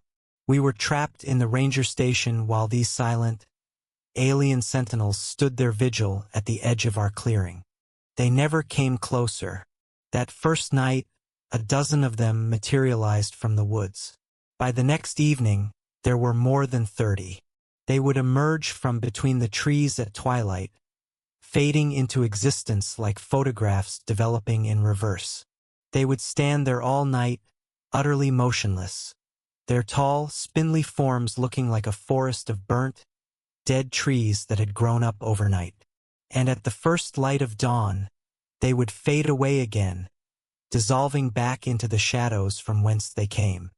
We were trapped in the ranger station while these silent, alien sentinels stood their vigil at the edge of our clearing. They never came closer. That first night, a dozen of them materialized from the woods. By the next evening, there were more than 30. They would emerge from between the trees at twilight, fading into existence like photographs developing in reverse. They would stand there all night, utterly motionless, their tall, spindly forms looking like a forest of burnt, dead trees that had grown up overnight. And at the first light of dawn, they would fade away again, dissolving back into the shadows from whence they came.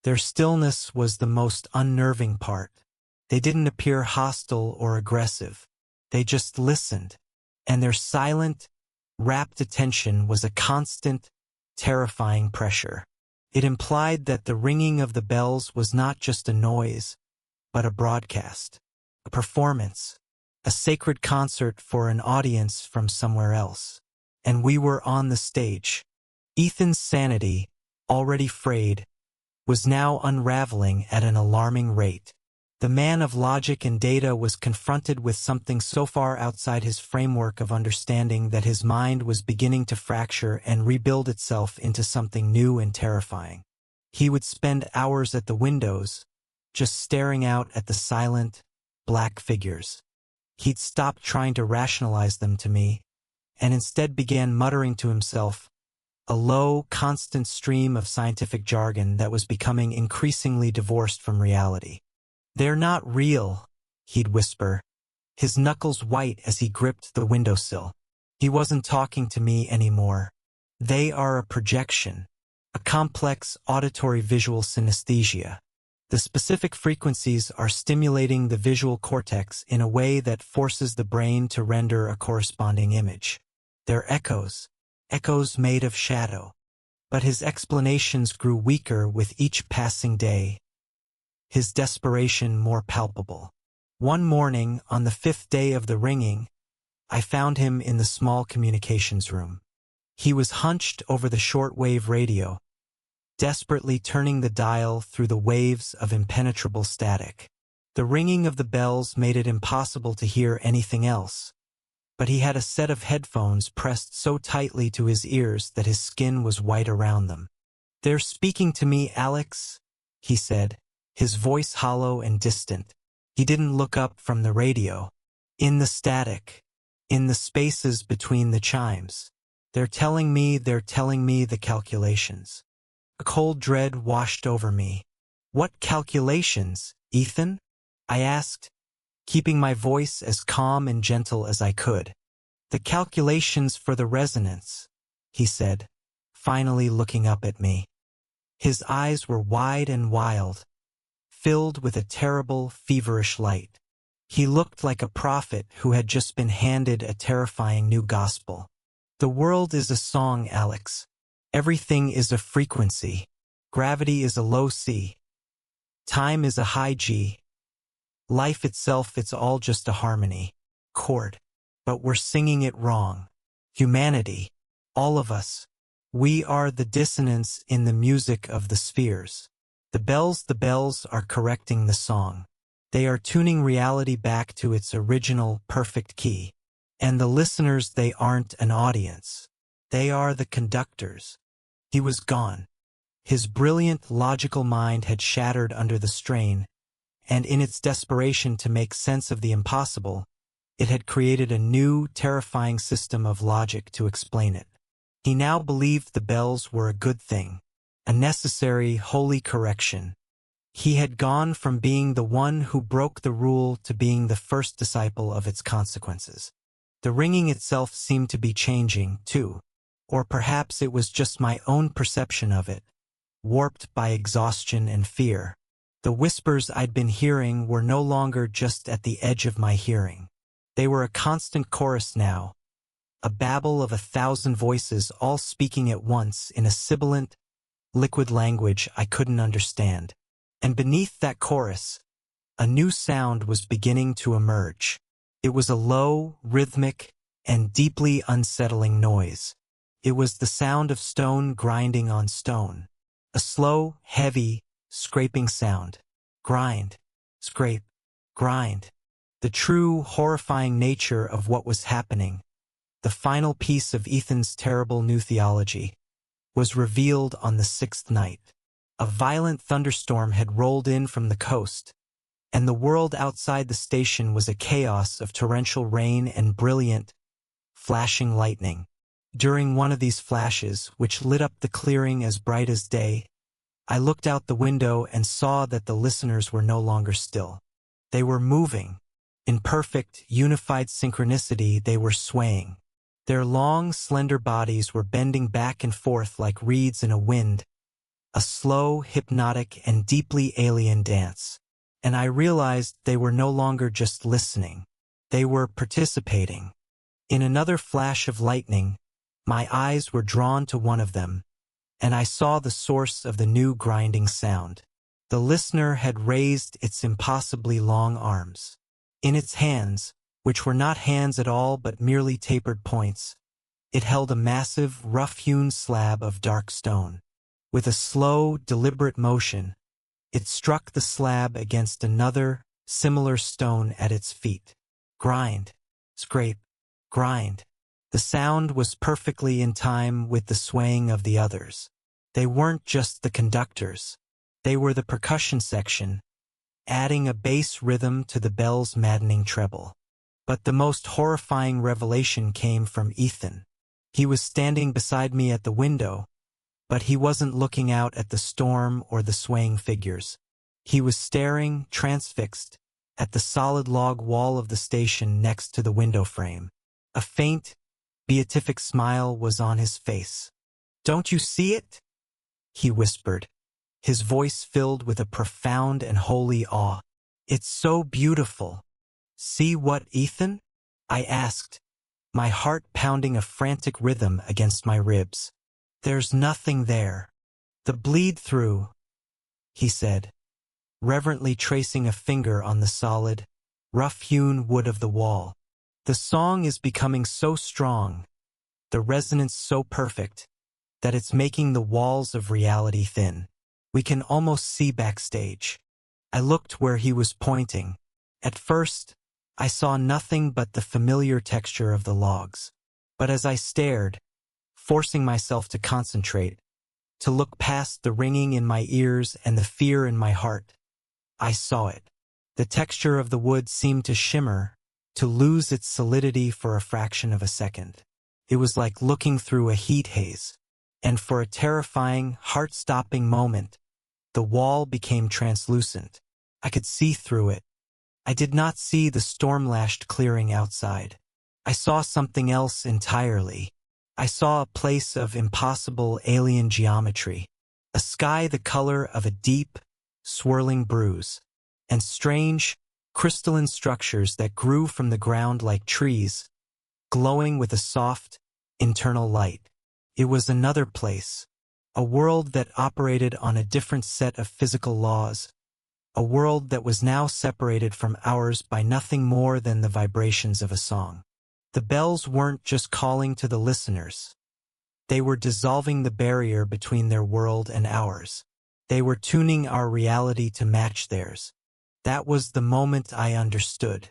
Their stillness was the most unnerving part. They didn't appear hostile or aggressive. They just listened, and their silent, rapt attention was a constant, terrifying pressure. It implied that the ringing of the bells was not just a noise, but a broadcast, a performance, a sacred concert for an audience from somewhere else. And we were on the stage. Ethan's sanity, already frayed, was now unraveling at an alarming rate. The man of logic and data was confronted with something so far outside his framework of understanding that his mind was beginning to fracture and rebuild itself into something new and terrifying. He would spend hours at the windows, just staring out at the silent, black figures. He'd stopped trying to rationalize them to me, and instead began muttering to himself, a low, constant stream of scientific jargon that was becoming increasingly divorced from reality. "They're not real," he'd whisper, his knuckles white as he gripped the windowsill. He wasn't talking to me anymore. "They are a projection, a complex auditory visual synesthesia. The specific frequencies are stimulating the visual cortex in a way that forces the brain to render a corresponding image. They're echoes, echoes made of shadow." But his explanations grew weaker with each passing day, his desperation more palpable. One morning, on the 5th day of the ringing, I found him in the small communications room. He was hunched over the shortwave radio, desperately turning the dial through the waves of impenetrable static. The ringing of the bells made it impossible to hear anything else, but he had a set of headphones pressed so tightly to his ears that his skin was white around them. "They're speaking to me, Alex," he said, his voice hollow and distant. He didn't look up from the radio. "In the static, in the spaces between the chimes. They're telling me the calculations." A cold dread washed over me. "What calculations, Ethan?" I asked, keeping my voice as calm and gentle as I could. "The calculations for the resonance," he said, finally looking up at me. His eyes were wide and wild, filled with a terrible, feverish light. He looked like a prophet who had just been handed a terrifying new gospel. "The world is a song, Alex. Everything is a frequency. Gravity is a low C. Time is a high G. Life itself, it's all just a harmony, chord. But we're singing it wrong. Humanity, all of us, we are the dissonance in the music of the spheres. The bells are correcting the song. They are tuning reality back to its original, perfect key. And the listeners, they aren't an audience. They are the conductors. He was gone. His brilliant, logical mind had shattered under the strain, and in its desperation to make sense of the impossible, it had created a new, terrifying system of logic to explain it. He now believed the bells were a good thing, a necessary, holy correction. He had gone from being the one who broke the rule to being the first disciple of its consequences. The ringing itself seemed to be changing, too. Or perhaps it was just my own perception of it, warped by exhaustion and fear. The whispers I'd been hearing were no longer just at the edge of my hearing. They were a constant chorus now, a babble of 1,000 voices all speaking at once in a sibilant, liquid language I couldn't understand. And beneath that chorus, a new sound was beginning to emerge. It was a low, rhythmic, and deeply unsettling noise. It was the sound of stone grinding on stone. A slow, heavy, scraping sound. Grind, scrape, grind. The true, horrifying nature of what was happening, the final piece of Ethan's terrible new theology, was revealed on the 6th night. A violent thunderstorm had rolled in from the coast, and the world outside the station was a chaos of torrential rain and brilliant, flashing lightning. During one of these flashes, which lit up the clearing as bright as day, I looked out the window and saw that the listeners were no longer still. They were moving. In perfect, unified synchronicity, they were swaying. Their long, slender bodies were bending back and forth like reeds in a wind, a slow, hypnotic, and deeply alien dance. And I realized they were no longer just listening. They were participating. In another flash of lightning, my eyes were drawn to one of them, and I saw the source of the new grinding sound. The listener had raised its impossibly long arms. In its hands, which were not hands at all but merely tapered points, it held a massive, rough-hewn slab of dark stone. With a slow, deliberate motion, it struck the slab against another, similar stone at its feet. Grind, scrape, grind. The sound was perfectly in time with the swaying of the others. They weren't just the conductors. They were the percussion section, adding a bass rhythm to the bell's maddening treble. But the most horrifying revelation came from Ethan. He was standing beside me at the window, but he wasn't looking out at the storm or the swaying figures. He was staring, transfixed, at the solid log wall of the station next to the window frame. A faint, beatific smile was on his face. "Don't you see it?" he whispered, his voice filled with a profound and holy awe. "It's so beautiful." "See what, Ethan?" I asked, my heart pounding a frantic rhythm against my ribs. "There's nothing there. The bleed-through," he said, reverently tracing a finger on the solid, rough-hewn wood of the wall. "The song is becoming so strong, the resonance so perfect, that it's making the walls of reality thin. We can almost see backstage." I looked where he was pointing. At first, I saw nothing but the familiar texture of the logs. But as I stared, forcing myself to concentrate, to look past the ringing in my ears and the fear in my heart, I saw it. The texture of the wood seemed to shimmer, to lose its solidity for a fraction of a second. It was like looking through a heat haze. And for a terrifying, heart-stopping moment, the wall became translucent. I could see through it. I did not see the storm-lashed clearing outside. I saw something else entirely. I saw a place of impossible alien geometry, a sky the color of a deep, swirling bruise, and strange, crystalline structures that grew from the ground like trees, glowing with a soft, internal light. It was another place, a world that operated on a different set of physical laws, a world that was now separated from ours by nothing more than the vibrations of a song. The bells weren't just calling to the listeners. They were dissolving the barrier between their world and ours. They were tuning our reality to match theirs. That was the moment I understood.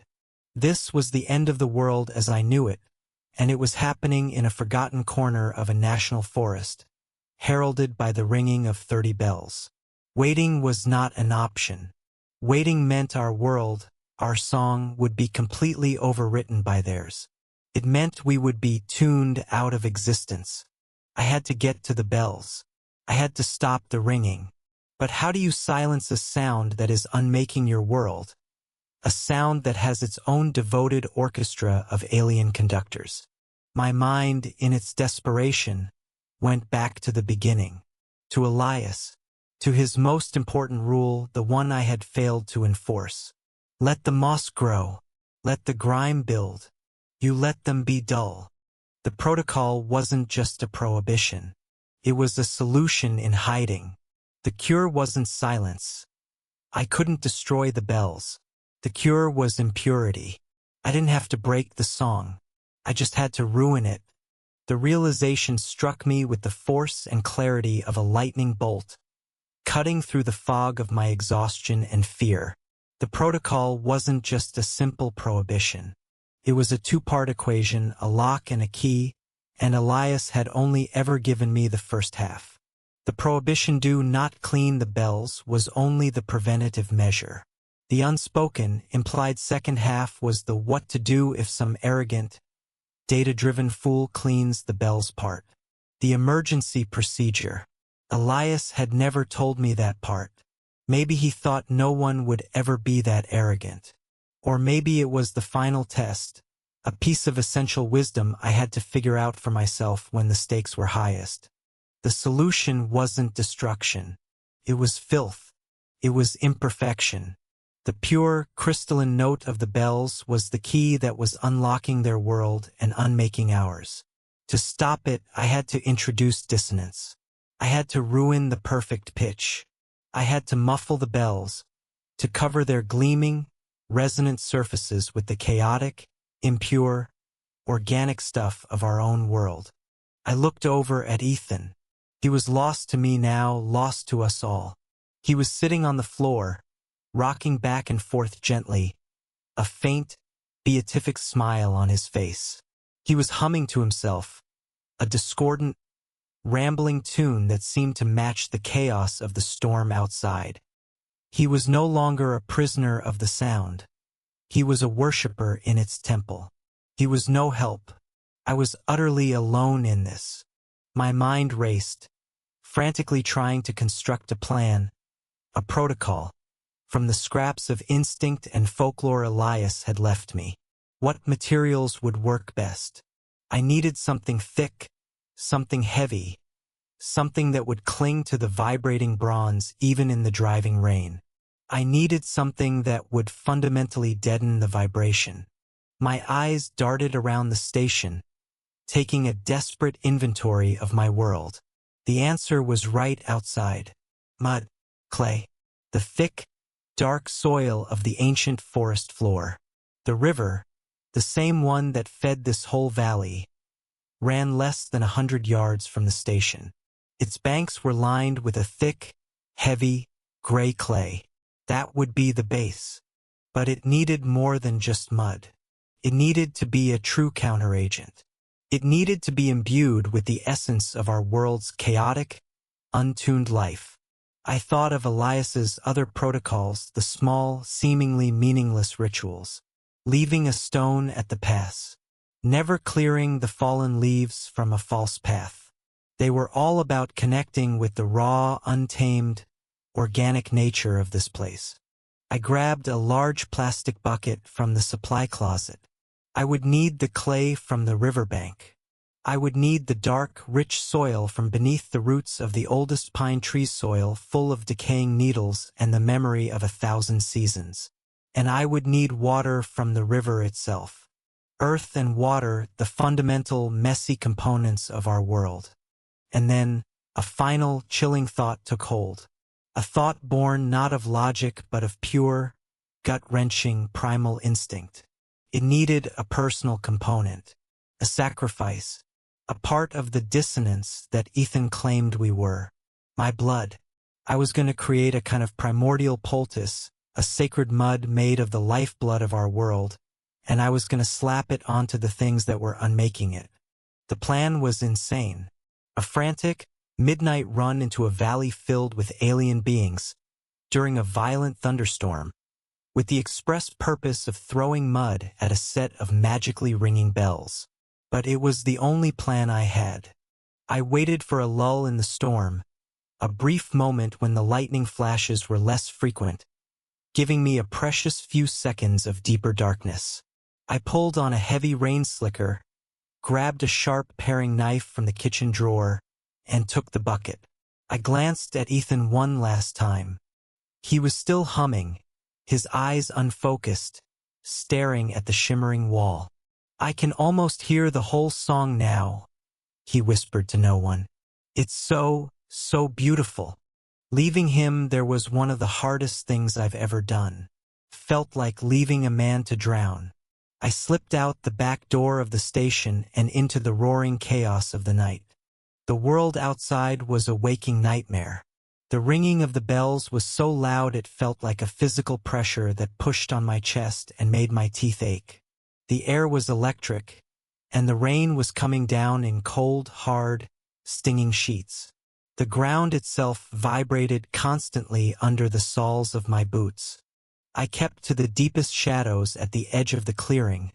This was the end of the world as I knew it, and it was happening in a forgotten corner of a national forest, heralded by the ringing of 30 bells. Waiting was not an option. Waiting meant our world, our song, would be completely overwritten by theirs. It meant we would be tuned out of existence. I had to get to the bells. I had to stop the ringing. But how do you silence a sound that is unmaking your world? A sound that has its own devoted orchestra of alien conductors. My mind, in its desperation, went back to the beginning, to Elias, to his most important rule, the one I had failed to enforce. Let the moss grow, let the grime build, you let them be dull. The protocol wasn't just a prohibition. It was a solution in hiding. The cure wasn't silence. I couldn't destroy the bells. The cure was impurity. I didn't have to break the song. I just had to ruin it. The realization struck me with the force and clarity of a lightning bolt, cutting through the fog of my exhaustion and fear. The protocol wasn't just a simple prohibition. It was a two-part equation, a lock and a key, and Elias had only ever given me the first half. The prohibition do not clean the bells was only the preventative measure. The unspoken, implied second half was the what to do if some arrogant, data-driven fool cleans the bells part. The emergency procedure. Elias had never told me that part. Maybe he thought no one would ever be that arrogant. Or maybe it was the final test, a piece of essential wisdom I had to figure out for myself when the stakes were highest. The solution wasn't destruction. It was filth. It was imperfection. The pure, crystalline note of the bells was the key that was unlocking their world and unmaking ours. To stop it, I had to introduce dissonance. I had to ruin the perfect pitch. I had to muffle the bells, to cover their gleaming, resonant surfaces with the chaotic, impure, organic stuff of our own world. I looked over at Ethan. He was lost to me now, lost to us all. He was sitting on the floor, rocking back and forth gently, a faint, beatific smile on his face. He was humming to himself, a discordant, rambling tune that seemed to match the chaos of the storm outside. He was no longer a prisoner of the sound. He was a worshiper in its temple. He was no help. I was utterly alone in this. My mind raced, frantically trying to construct a plan, a protocol, from the scraps of instinct and folklore Elias had left me. What materials would work best? I needed something thick, something heavy, something that would cling to the vibrating bronze even in the driving rain. I needed something that would fundamentally deaden the vibration. My eyes darted around the station, taking a desperate inventory of my world. The answer was right outside. Mud, clay, the thick, dark soil of the ancient forest floor. The river, the same one that fed this whole valley, ran less than 100 yards from the station. Its banks were lined with a thick, heavy, gray clay. That would be the base. But it needed more than just mud. It needed to be a true counteragent. It needed to be imbued with the essence of our world's chaotic, untuned life. I thought of Elias's other protocols, the small, seemingly meaningless rituals. Leaving a stone at the pass. Never clearing the fallen leaves from a false path. They were all about connecting with the raw, untamed, organic nature of this place. I grabbed a large plastic bucket from the supply closet. I would need the clay from the riverbank. I would need the dark, rich soil from beneath the roots of the oldest pine tree soil full of decaying needles and the memory of 1,000 seasons. And I would need water from the river itself. Earth and water, the fundamental, messy components of our world. And then, a final, chilling thought took hold. A thought born not of logic but of pure, gut-wrenching primal instinct. It needed a personal component, a sacrifice, a part of the dissonance that Ethan claimed we were. My blood. I was going to create a kind of primordial poultice, a sacred mud made of the lifeblood of our world, and I was going to slap it onto the things that were unmaking it. The plan was insane. A frantic, midnight run into a valley filled with alien beings during a violent thunderstorm, with the express purpose of throwing mud at a set of magically ringing bells. But it was the only plan I had. I waited for a lull in the storm, a brief moment when the lightning flashes were less frequent, giving me a precious few seconds of deeper darkness. I pulled on a heavy rain slicker, grabbed a sharp paring knife from the kitchen drawer, and took the bucket. I glanced at Ethan one last time. He was still humming, his eyes unfocused, staring at the shimmering wall. "I can almost hear the whole song now," he whispered to no one. "It's so beautiful." Leaving him there was one of the hardest things I've ever done. Felt like leaving a man to drown. I slipped out the back door of the station and into the roaring chaos of the night. The world outside was a waking nightmare. The ringing of the bells was so loud it felt like a physical pressure that pushed on my chest and made my teeth ache. The air was electric, and the rain was coming down in cold, hard, stinging sheets. The ground itself vibrated constantly under the soles of my boots. I kept to the deepest shadows at the edge of the clearing,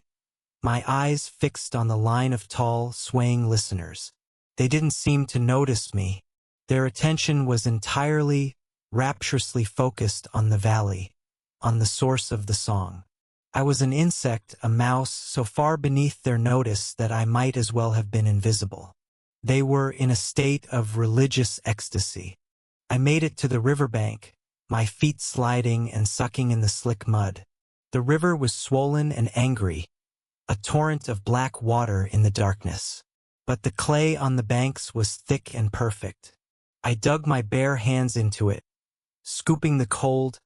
my eyes fixed on the line of tall, swaying listeners. They didn't seem to notice me. Their attention was entirely, rapturously focused on the valley, on the source of the song. I was an insect, a mouse, so far beneath their notice that I might as well have been invisible. They were in a state of religious ecstasy. I made it to the riverbank, my feet sliding and sucking in the slick mud. The river was swollen and angry, a torrent of black water in the darkness. But the clay on the banks was thick and perfect. I dug my bare hands into it, scooping the cold,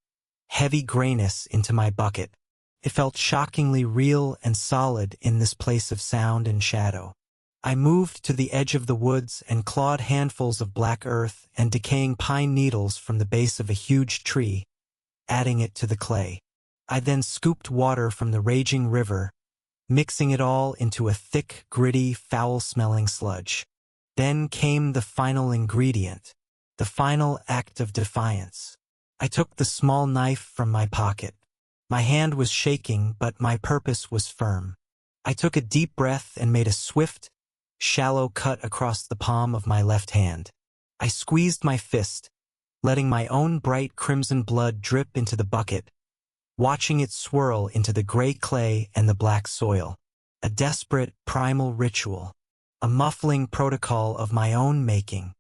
heavy grayness into my bucket. It felt shockingly real and solid in this place of sound and shadow. I moved to the edge of the woods and clawed handfuls of black earth and decaying pine needles from the base of a huge tree, adding it to the clay. I then scooped water from the raging river, mixing it all into a thick, gritty, foul-smelling sludge. Then came the final ingredient, the final act of defiance. I took the small knife from my pocket. My hand was shaking, but my purpose was firm. I took a deep breath and made a swift, shallow cut across the palm of my left hand. I squeezed my fist, letting my own bright crimson blood drip into the bucket, watching it swirl into the gray clay and the black soil. A desperate, primal ritual, a muffling protocol of my own making.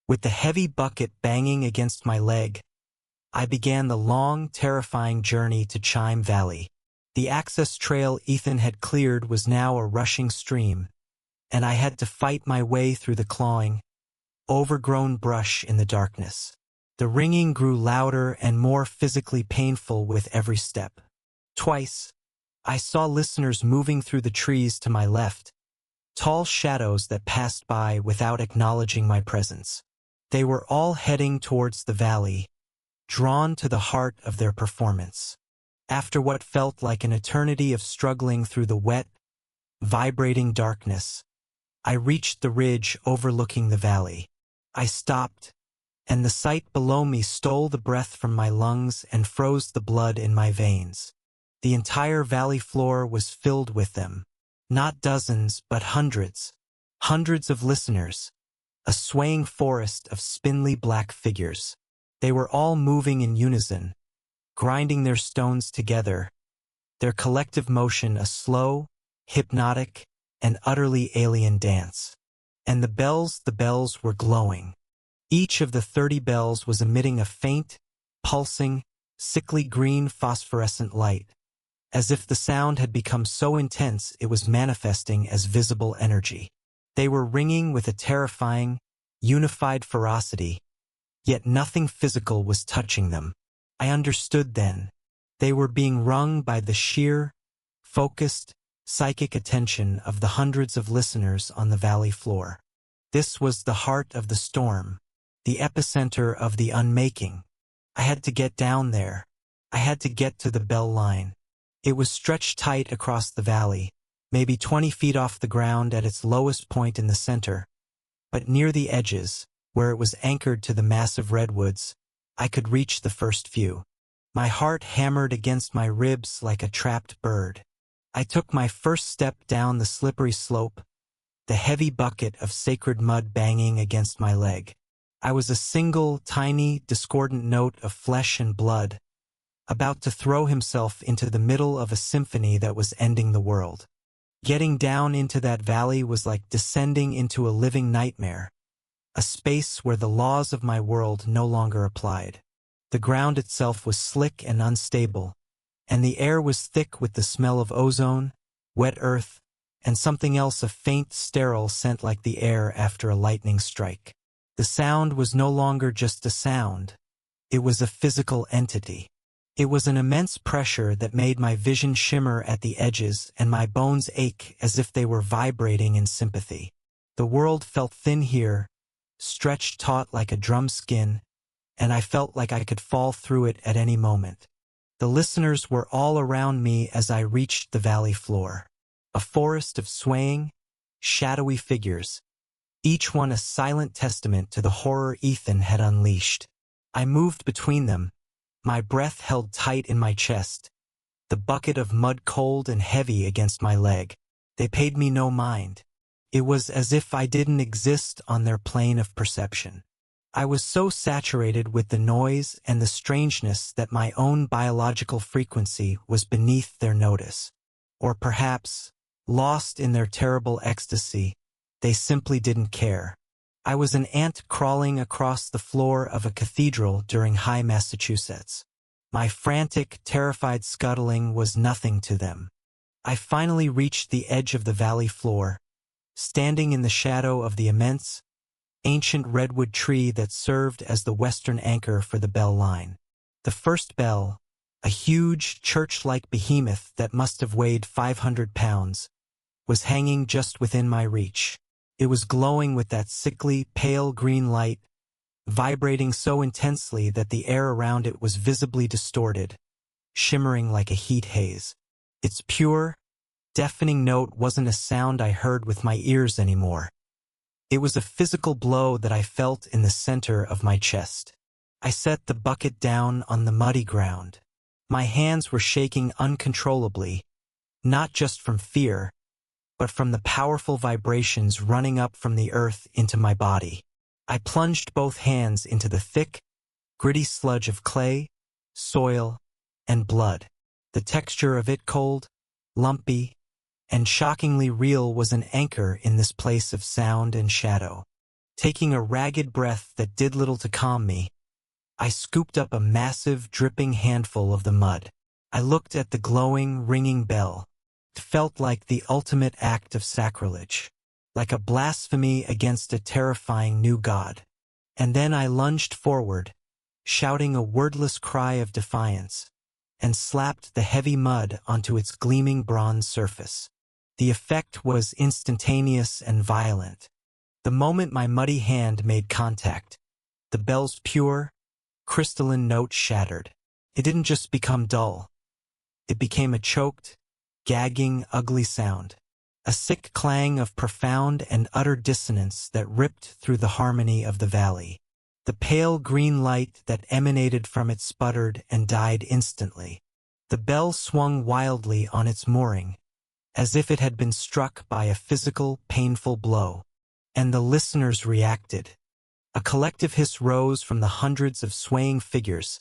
With the heavy bucket banging against my leg, I began the long, terrifying journey to Chime Valley. The access trail Ethan had cleared was now a rushing stream, and I had to fight my way through the clawing, overgrown brush in the darkness. The ringing grew louder and more physically painful with every step. Twice, I saw listeners moving through the trees to my left, tall shadows that passed by without acknowledging my presence. They were all heading towards the valley, drawn to the heart of their performance. After what felt like an eternity of struggling through the wet, vibrating darkness, I reached the ridge overlooking the valley. I stopped, and the sight below me stole the breath from my lungs and froze the blood in my veins. The entire valley floor was filled with them. Not dozens, but hundreds. Hundreds of listeners. A swaying forest of spindly black figures. They were all moving in unison, grinding their stones together, their collective motion a slow, hypnotic, and utterly alien dance. And the bells were glowing. Each of the 30 bells was emitting a faint, pulsing, sickly green phosphorescent light, as if the sound had become so intense it was manifesting as visible energy. They were ringing with a terrifying, unified ferocity, yet nothing physical was touching them. I understood then. They were being wrung by the sheer, focused, psychic attention of the hundreds of listeners on the valley floor. This was the heart of the storm, the epicenter of the unmaking. I had to get down there. I had to get to the bell line. It was stretched tight across the valley, maybe 20 feet off the ground at its lowest point in the center. But near the edges, where it was anchored to the massive redwoods, I could reach the first few. My heart hammered against my ribs like a trapped bird. I took my first step down the slippery slope, the heavy bucket of sacred mud banging against my leg. I was a single, tiny, discordant note of flesh and blood, about to throw himself into the middle of a symphony that was ending the world. Getting down into that valley was like descending into a living nightmare, a space where the laws of my world no longer applied. The ground itself was slick and unstable, and the air was thick with the smell of ozone, wet earth, and something else, a faint, sterile scent like the air after a lightning strike. The sound was no longer just a sound. It was a physical entity. It was an immense pressure that made my vision shimmer at the edges and my bones ache as if they were vibrating in sympathy. The world felt thin here, stretched taut like a drum skin, and I felt like I could fall through it at any moment. The listeners were all around me as I reached the valley floor. A forest of swaying, shadowy figures, each one a silent testament to the horror Ethan had unleashed. I moved between them, my breath held tight in my chest, the bucket of mud cold and heavy against my leg. They paid me no mind. It was as if I didn't exist on their plane of perception. I was so saturated with the noise and the strangeness that my own biological frequency was beneath their notice. Or perhaps, lost in their terrible ecstasy, they simply didn't care. I was an ant crawling across the floor of a cathedral during high Massachusetts. My frantic, terrified scuttling was nothing to them. I finally reached the edge of the valley floor, standing in the shadow of the immense, ancient redwood tree that served as the western anchor for the bell line. The first bell, a huge, church-like behemoth that must have weighed 500 pounds, was hanging just within my reach. It was glowing with that sickly, pale green light, vibrating so intensely that the air around it was visibly distorted, shimmering like a heat haze. Its pure, deafening note wasn't a sound I heard with my ears anymore. It was a physical blow that I felt in the center of my chest. I set the bucket down on the muddy ground. My hands were shaking uncontrollably, not just from fear, but from the powerful vibrations running up from the earth into my body. I plunged both hands into the thick, gritty sludge of clay, soil, and blood. The texture of it cold, lumpy, and shockingly real was an anchor in this place of sound and shadow. Taking a ragged breath that did little to calm me, I scooped up a massive, dripping handful of the mud. I looked at the glowing, ringing bell. It felt like the ultimate act of sacrilege, like a blasphemy against a terrifying new god. And then I lunged forward, shouting a wordless cry of defiance, and slapped the heavy mud onto its gleaming bronze surface. The effect was instantaneous and violent. The moment my muddy hand made contact, the bell's pure, crystalline note shattered. It didn't just become dull. It became a choked, gagging, ugly sound. A sick clang of profound and utter dissonance that ripped through the harmony of the valley. The pale green light that emanated from it sputtered and died instantly. The bell swung wildly on its mooring, as if it had been struck by a physical, painful blow. And the listeners reacted. A collective hiss rose from the hundreds of swaying figures,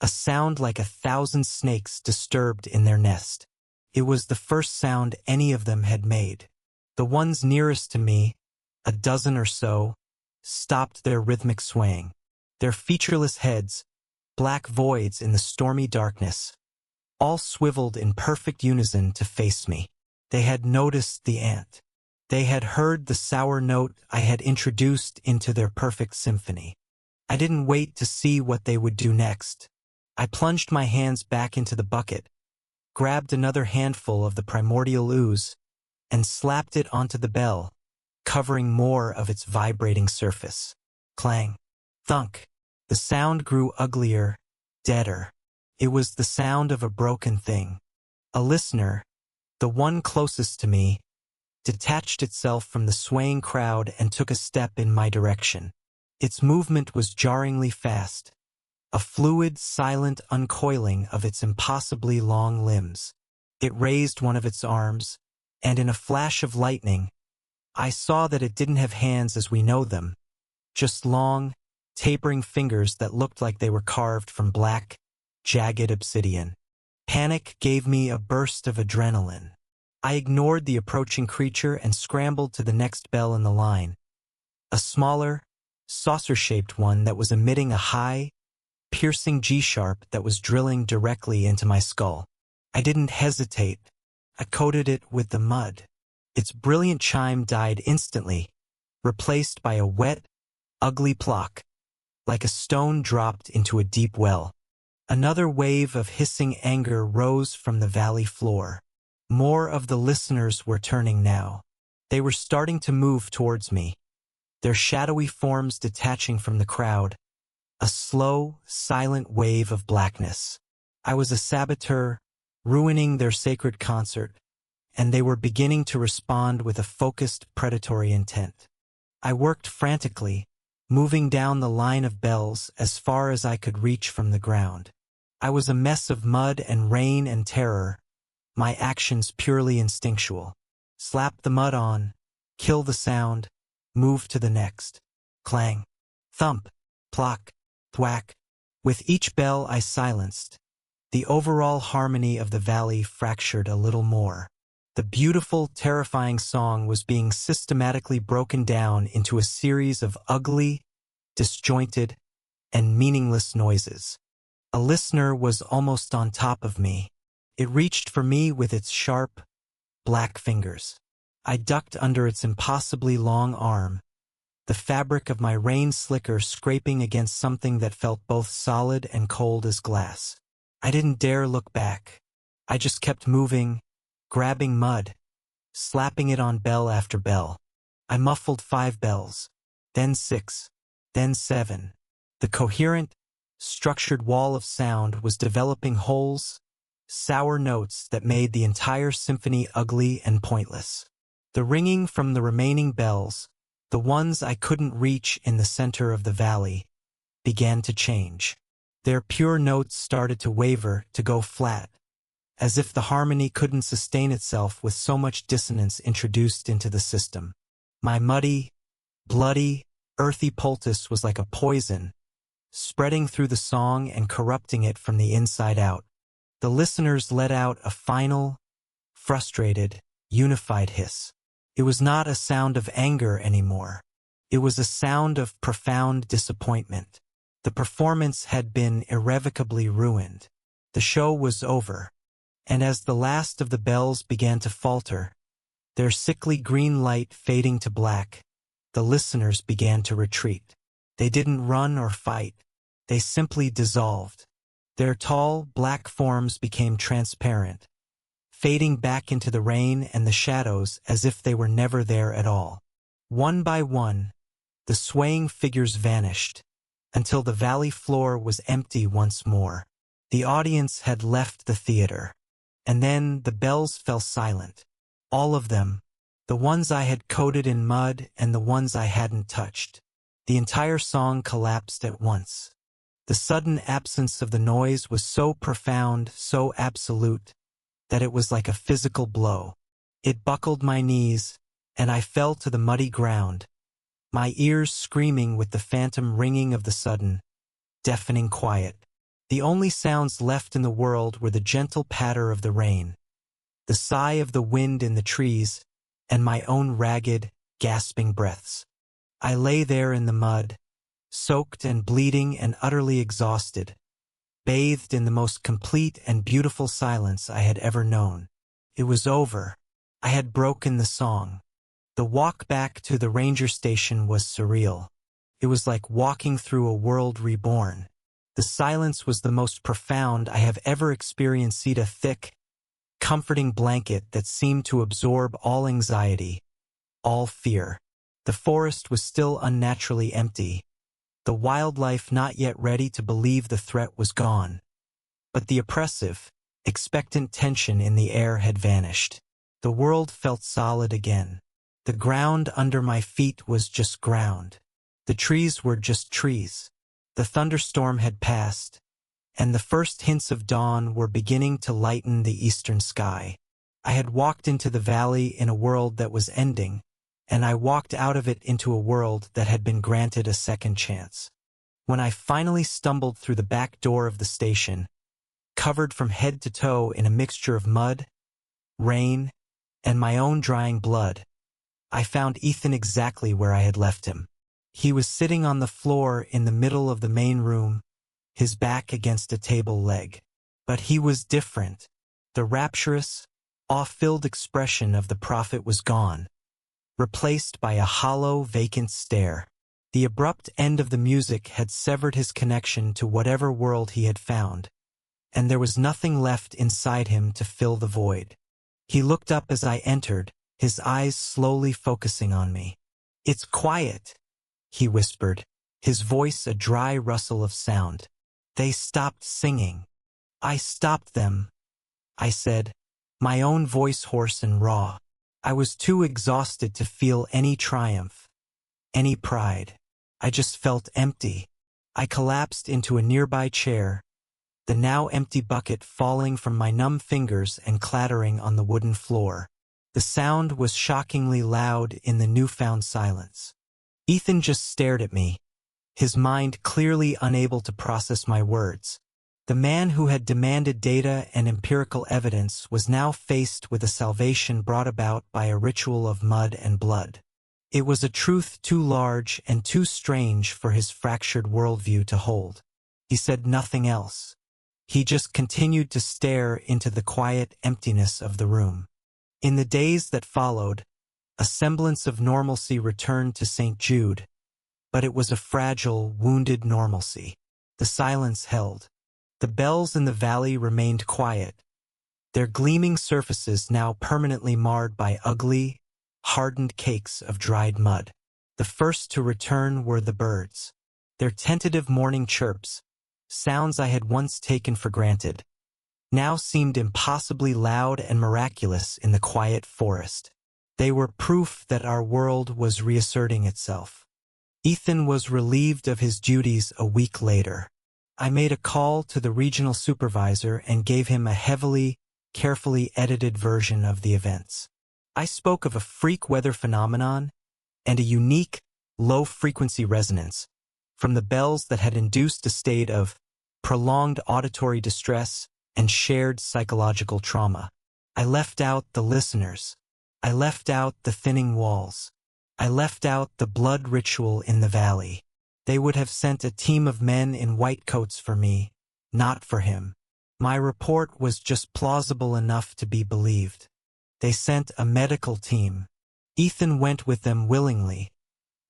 a sound like 1,000 snakes disturbed in their nest. It was the first sound any of them had made. The ones nearest to me, a dozen or so, stopped their rhythmic swaying. Their featureless heads, black voids in the stormy darkness, all swiveled in perfect unison to face me. They had noticed the ant. They had heard the sour note I had introduced into their perfect symphony. I didn't wait to see what they would do next. I plunged my hands back into the bucket, grabbed another handful of the primordial ooze, and slapped it onto the bell, covering more of its vibrating surface. Clang. Thunk. The sound grew uglier, deader. It was the sound of a broken thing. A listener, the one closest to me, detached itself from the swaying crowd and took a step in my direction. Its movement was jarringly fast, a fluid, silent uncoiling of its impossibly long limbs. It raised one of its arms, and in a flash of lightning, I saw that it didn't have hands as we know them, just long, tapering fingers that looked like they were carved from black, jagged obsidian. Panic gave me a burst of adrenaline. I ignored the approaching creature and scrambled to the next bell in the line, a smaller, saucer-shaped one that was emitting a high, piercing G-sharp that was drilling directly into my skull. I didn't hesitate. I coated it with the mud. Its brilliant chime died instantly, replaced by a wet, ugly plock, like a stone dropped into a deep well. Another wave of hissing anger rose from the valley floor. More of the listeners were turning now. They were starting to move towards me, their shadowy forms detaching from the crowd, a slow, silent wave of blackness. I was a saboteur, ruining their sacred concert, and they were beginning to respond with a focused, predatory intent. I worked frantically, moving down the line of bells as far as I could reach from the ground. I was a mess of mud and rain and terror, my actions purely instinctual. Slap the mud on, kill the sound, move to the next. Clang. Thump. Plock. Thwack. With each bell I silenced, the overall harmony of the valley fractured a little more. The beautiful, terrifying song was being systematically broken down into a series of ugly, disjointed, and meaningless noises. A listener was almost on top of me. It reached for me with its sharp, black fingers. I ducked under its impossibly long arm, the fabric of my rain slicker scraping against something that felt both solid and cold as glass. I didn't dare look back. I just kept moving, grabbing mud, slapping it on bell after bell. I muffled 5 bells, then 6, then 7. The coherent, structured wall of sound was developing holes, sour notes that made the entire symphony ugly and pointless. The ringing from the remaining bells, the ones I couldn't reach in the center of the valley, began to change. Their pure notes started to waver, to go flat, as if the harmony couldn't sustain itself with so much dissonance introduced into the system. My muddy, bloody, earthy poultice was like a poison, spreading through the song and corrupting it from the inside out. The listeners let out a final, frustrated, unified hiss. It was not a sound of anger anymore. It was a sound of profound disappointment. The performance had been irrevocably ruined. The show was over, and as the last of the bells began to falter, their sickly green light fading to black, the listeners began to retreat. They didn't run or fight. They simply dissolved. Their tall, black forms became transparent, fading back into the rain and the shadows as if they were never there at all. One by one, the swaying figures vanished, until the valley floor was empty once more. The audience had left the theater, and then the bells fell silent. All of them, the ones I had coated in mud and the ones I hadn't touched. The entire song collapsed at once. The sudden absence of the noise was so profound, so absolute, that it was like a physical blow. It buckled my knees, and I fell to the muddy ground, my ears screaming with the phantom ringing of the sudden, deafening quiet. The only sounds left in the world were the gentle patter of the rain, the sigh of the wind in the trees, and my own ragged, gasping breaths. I lay there in the mud, soaked and bleeding and utterly exhausted, bathed in the most complete and beautiful silence I had ever known. It was over. I had broken the song. The walk back to the ranger station was surreal. It was like walking through a world reborn. The silence was the most profound I have ever experienced. A thick, comforting blanket that seemed to absorb all anxiety, all fear. The forest was still unnaturally empty, the wildlife not yet ready to believe the threat was gone. But the oppressive, expectant tension in the air had vanished. The world felt solid again. The ground under my feet was just ground. The trees were just trees. The thunderstorm had passed, and the first hints of dawn were beginning to lighten the eastern sky. I had walked into the valley in a world that was ending, and I walked out of it into a world that had been granted a second chance. When I finally stumbled through the back door of the station, covered from head to toe in a mixture of mud, rain, and my own drying blood, I found Ethan exactly where I had left him. He was sitting on the floor in the middle of the main room, his back against a table leg. But he was different. The rapturous, awe-filled expression of the prophet was gone, replaced by a hollow, vacant stare. The abrupt end of the music had severed his connection to whatever world he had found, and there was nothing left inside him to fill the void. He looked up as I entered, his eyes slowly focusing on me. "It's quiet," he whispered, his voice a dry rustle of sound. "They stopped singing." "I stopped them," I said, my own voice hoarse and raw. I was too exhausted to feel any triumph, any pride. I just felt empty. I collapsed into a nearby chair, the now empty bucket falling from my numb fingers and clattering on the wooden floor. The sound was shockingly loud in the newfound silence. Ethan just stared at me, his mind clearly unable to process my words. The man who had demanded data and empirical evidence was now faced with a salvation brought about by a ritual of mud and blood. It was a truth too large and too strange for his fractured worldview to hold. He said nothing else. He just continued to stare into the quiet emptiness of the room. In the days that followed, a semblance of normalcy returned to St. Jude, but it was a fragile, wounded normalcy. The silence held. The bells in the valley remained quiet, their gleaming surfaces now permanently marred by ugly, hardened cakes of dried mud. The first to return were the birds. Their tentative morning chirps, sounds I had once taken for granted, now seemed impossibly loud and miraculous in the quiet forest. They were proof that our world was reasserting itself. Ethan was relieved of his duties a week later. I made a call to the regional supervisor and gave him a heavily, carefully edited version of the events. I spoke of a freak weather phenomenon and a unique, low-frequency resonance from the bells that had induced a state of prolonged auditory distress and shared psychological trauma. I left out the listeners. I left out the thinning walls. I left out the blood ritual in the valley. They would have sent a team of men in white coats for me, not for him. My report was just plausible enough to be believed. They sent a medical team. Ethan went with them willingly,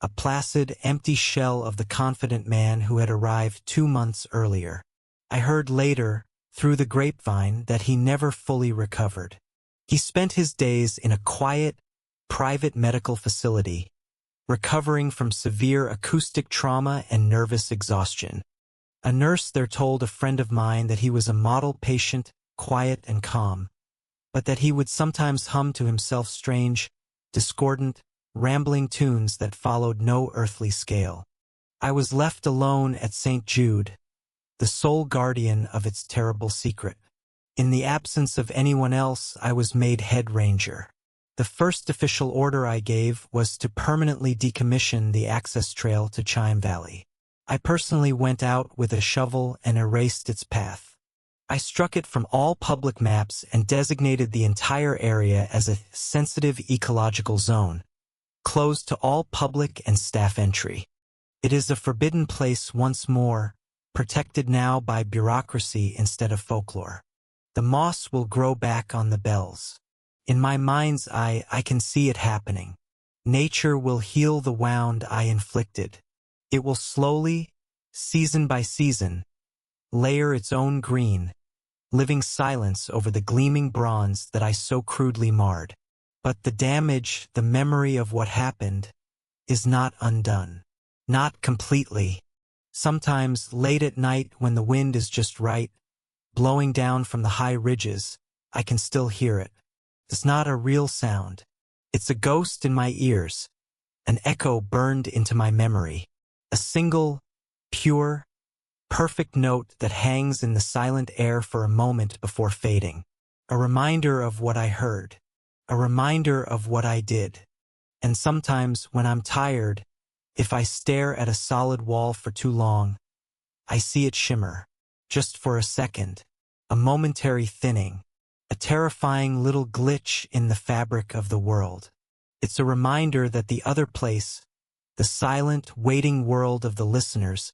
a placid, empty shell of the confident man who had arrived 2 months earlier. I heard later, through the grapevine, that he never fully recovered. He spent his days in a quiet, private medical facility, recovering from severe acoustic trauma and nervous exhaustion. A nurse there told a friend of mine that he was a model patient, quiet and calm, but that he would sometimes hum to himself strange, discordant, rambling tunes that followed no earthly scale. I was left alone at St. Jude, the sole guardian of its terrible secret. In the absence of anyone else, I was made head ranger. The first official order I gave was to permanently decommission the access trail to Chime Valley. I personally went out with a shovel and erased its path. I struck it from all public maps and designated the entire area as a sensitive ecological zone, closed to all public and staff entry. It is a forbidden place once more, protected now by bureaucracy instead of folklore. The moss will grow back on the bells. In my mind's eye, I can see it happening. Nature will heal the wound I inflicted. It will slowly, season by season, layer its own green, living silence over the gleaming bronze that I so crudely marred. But the damage, the memory of what happened, is not undone. Not completely. Sometimes, late at night when the wind is just right, blowing down from the high ridges, I can still hear it. It's not a real sound. It's a ghost in my ears, an echo burned into my memory. A single, pure, perfect note that hangs in the silent air for a moment before fading. A reminder of what I heard. A reminder of what I did. And sometimes, when I'm tired, if I stare at a solid wall for too long, I see it shimmer, just for a second, a momentary thinning, a terrifying little glitch in the fabric of the world. It's a reminder that the other place, the silent, waiting world of the listeners,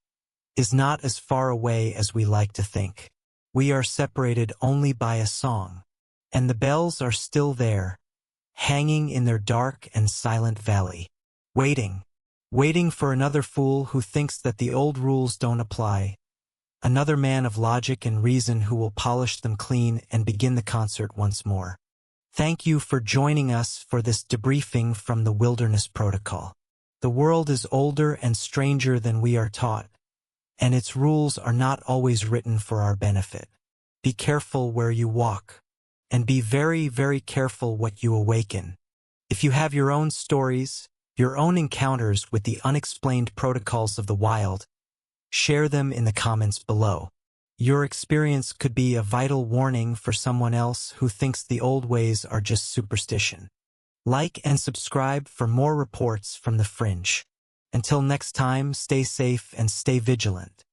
is not as far away as we like to think. We are separated only by a song, and the bells are still there, hanging in their dark and silent valley, waiting for another fool who thinks that the old rules don't apply, another man of logic and reason who will polish them clean and begin the concert once more. Thank you for joining us for this debriefing from the Wilderness Protocol. The world is older and stranger than we are taught, and its rules are not always written for our benefit. Be careful where you walk, and be very, very careful what you awaken. If you have your own stories, your own encounters with the unexplained protocols of the wild, share them in the comments below. Your experience could be a vital warning for someone else who thinks the old ways are just superstition. Like and subscribe for more reports from the fringe. Until next time, stay safe and stay vigilant.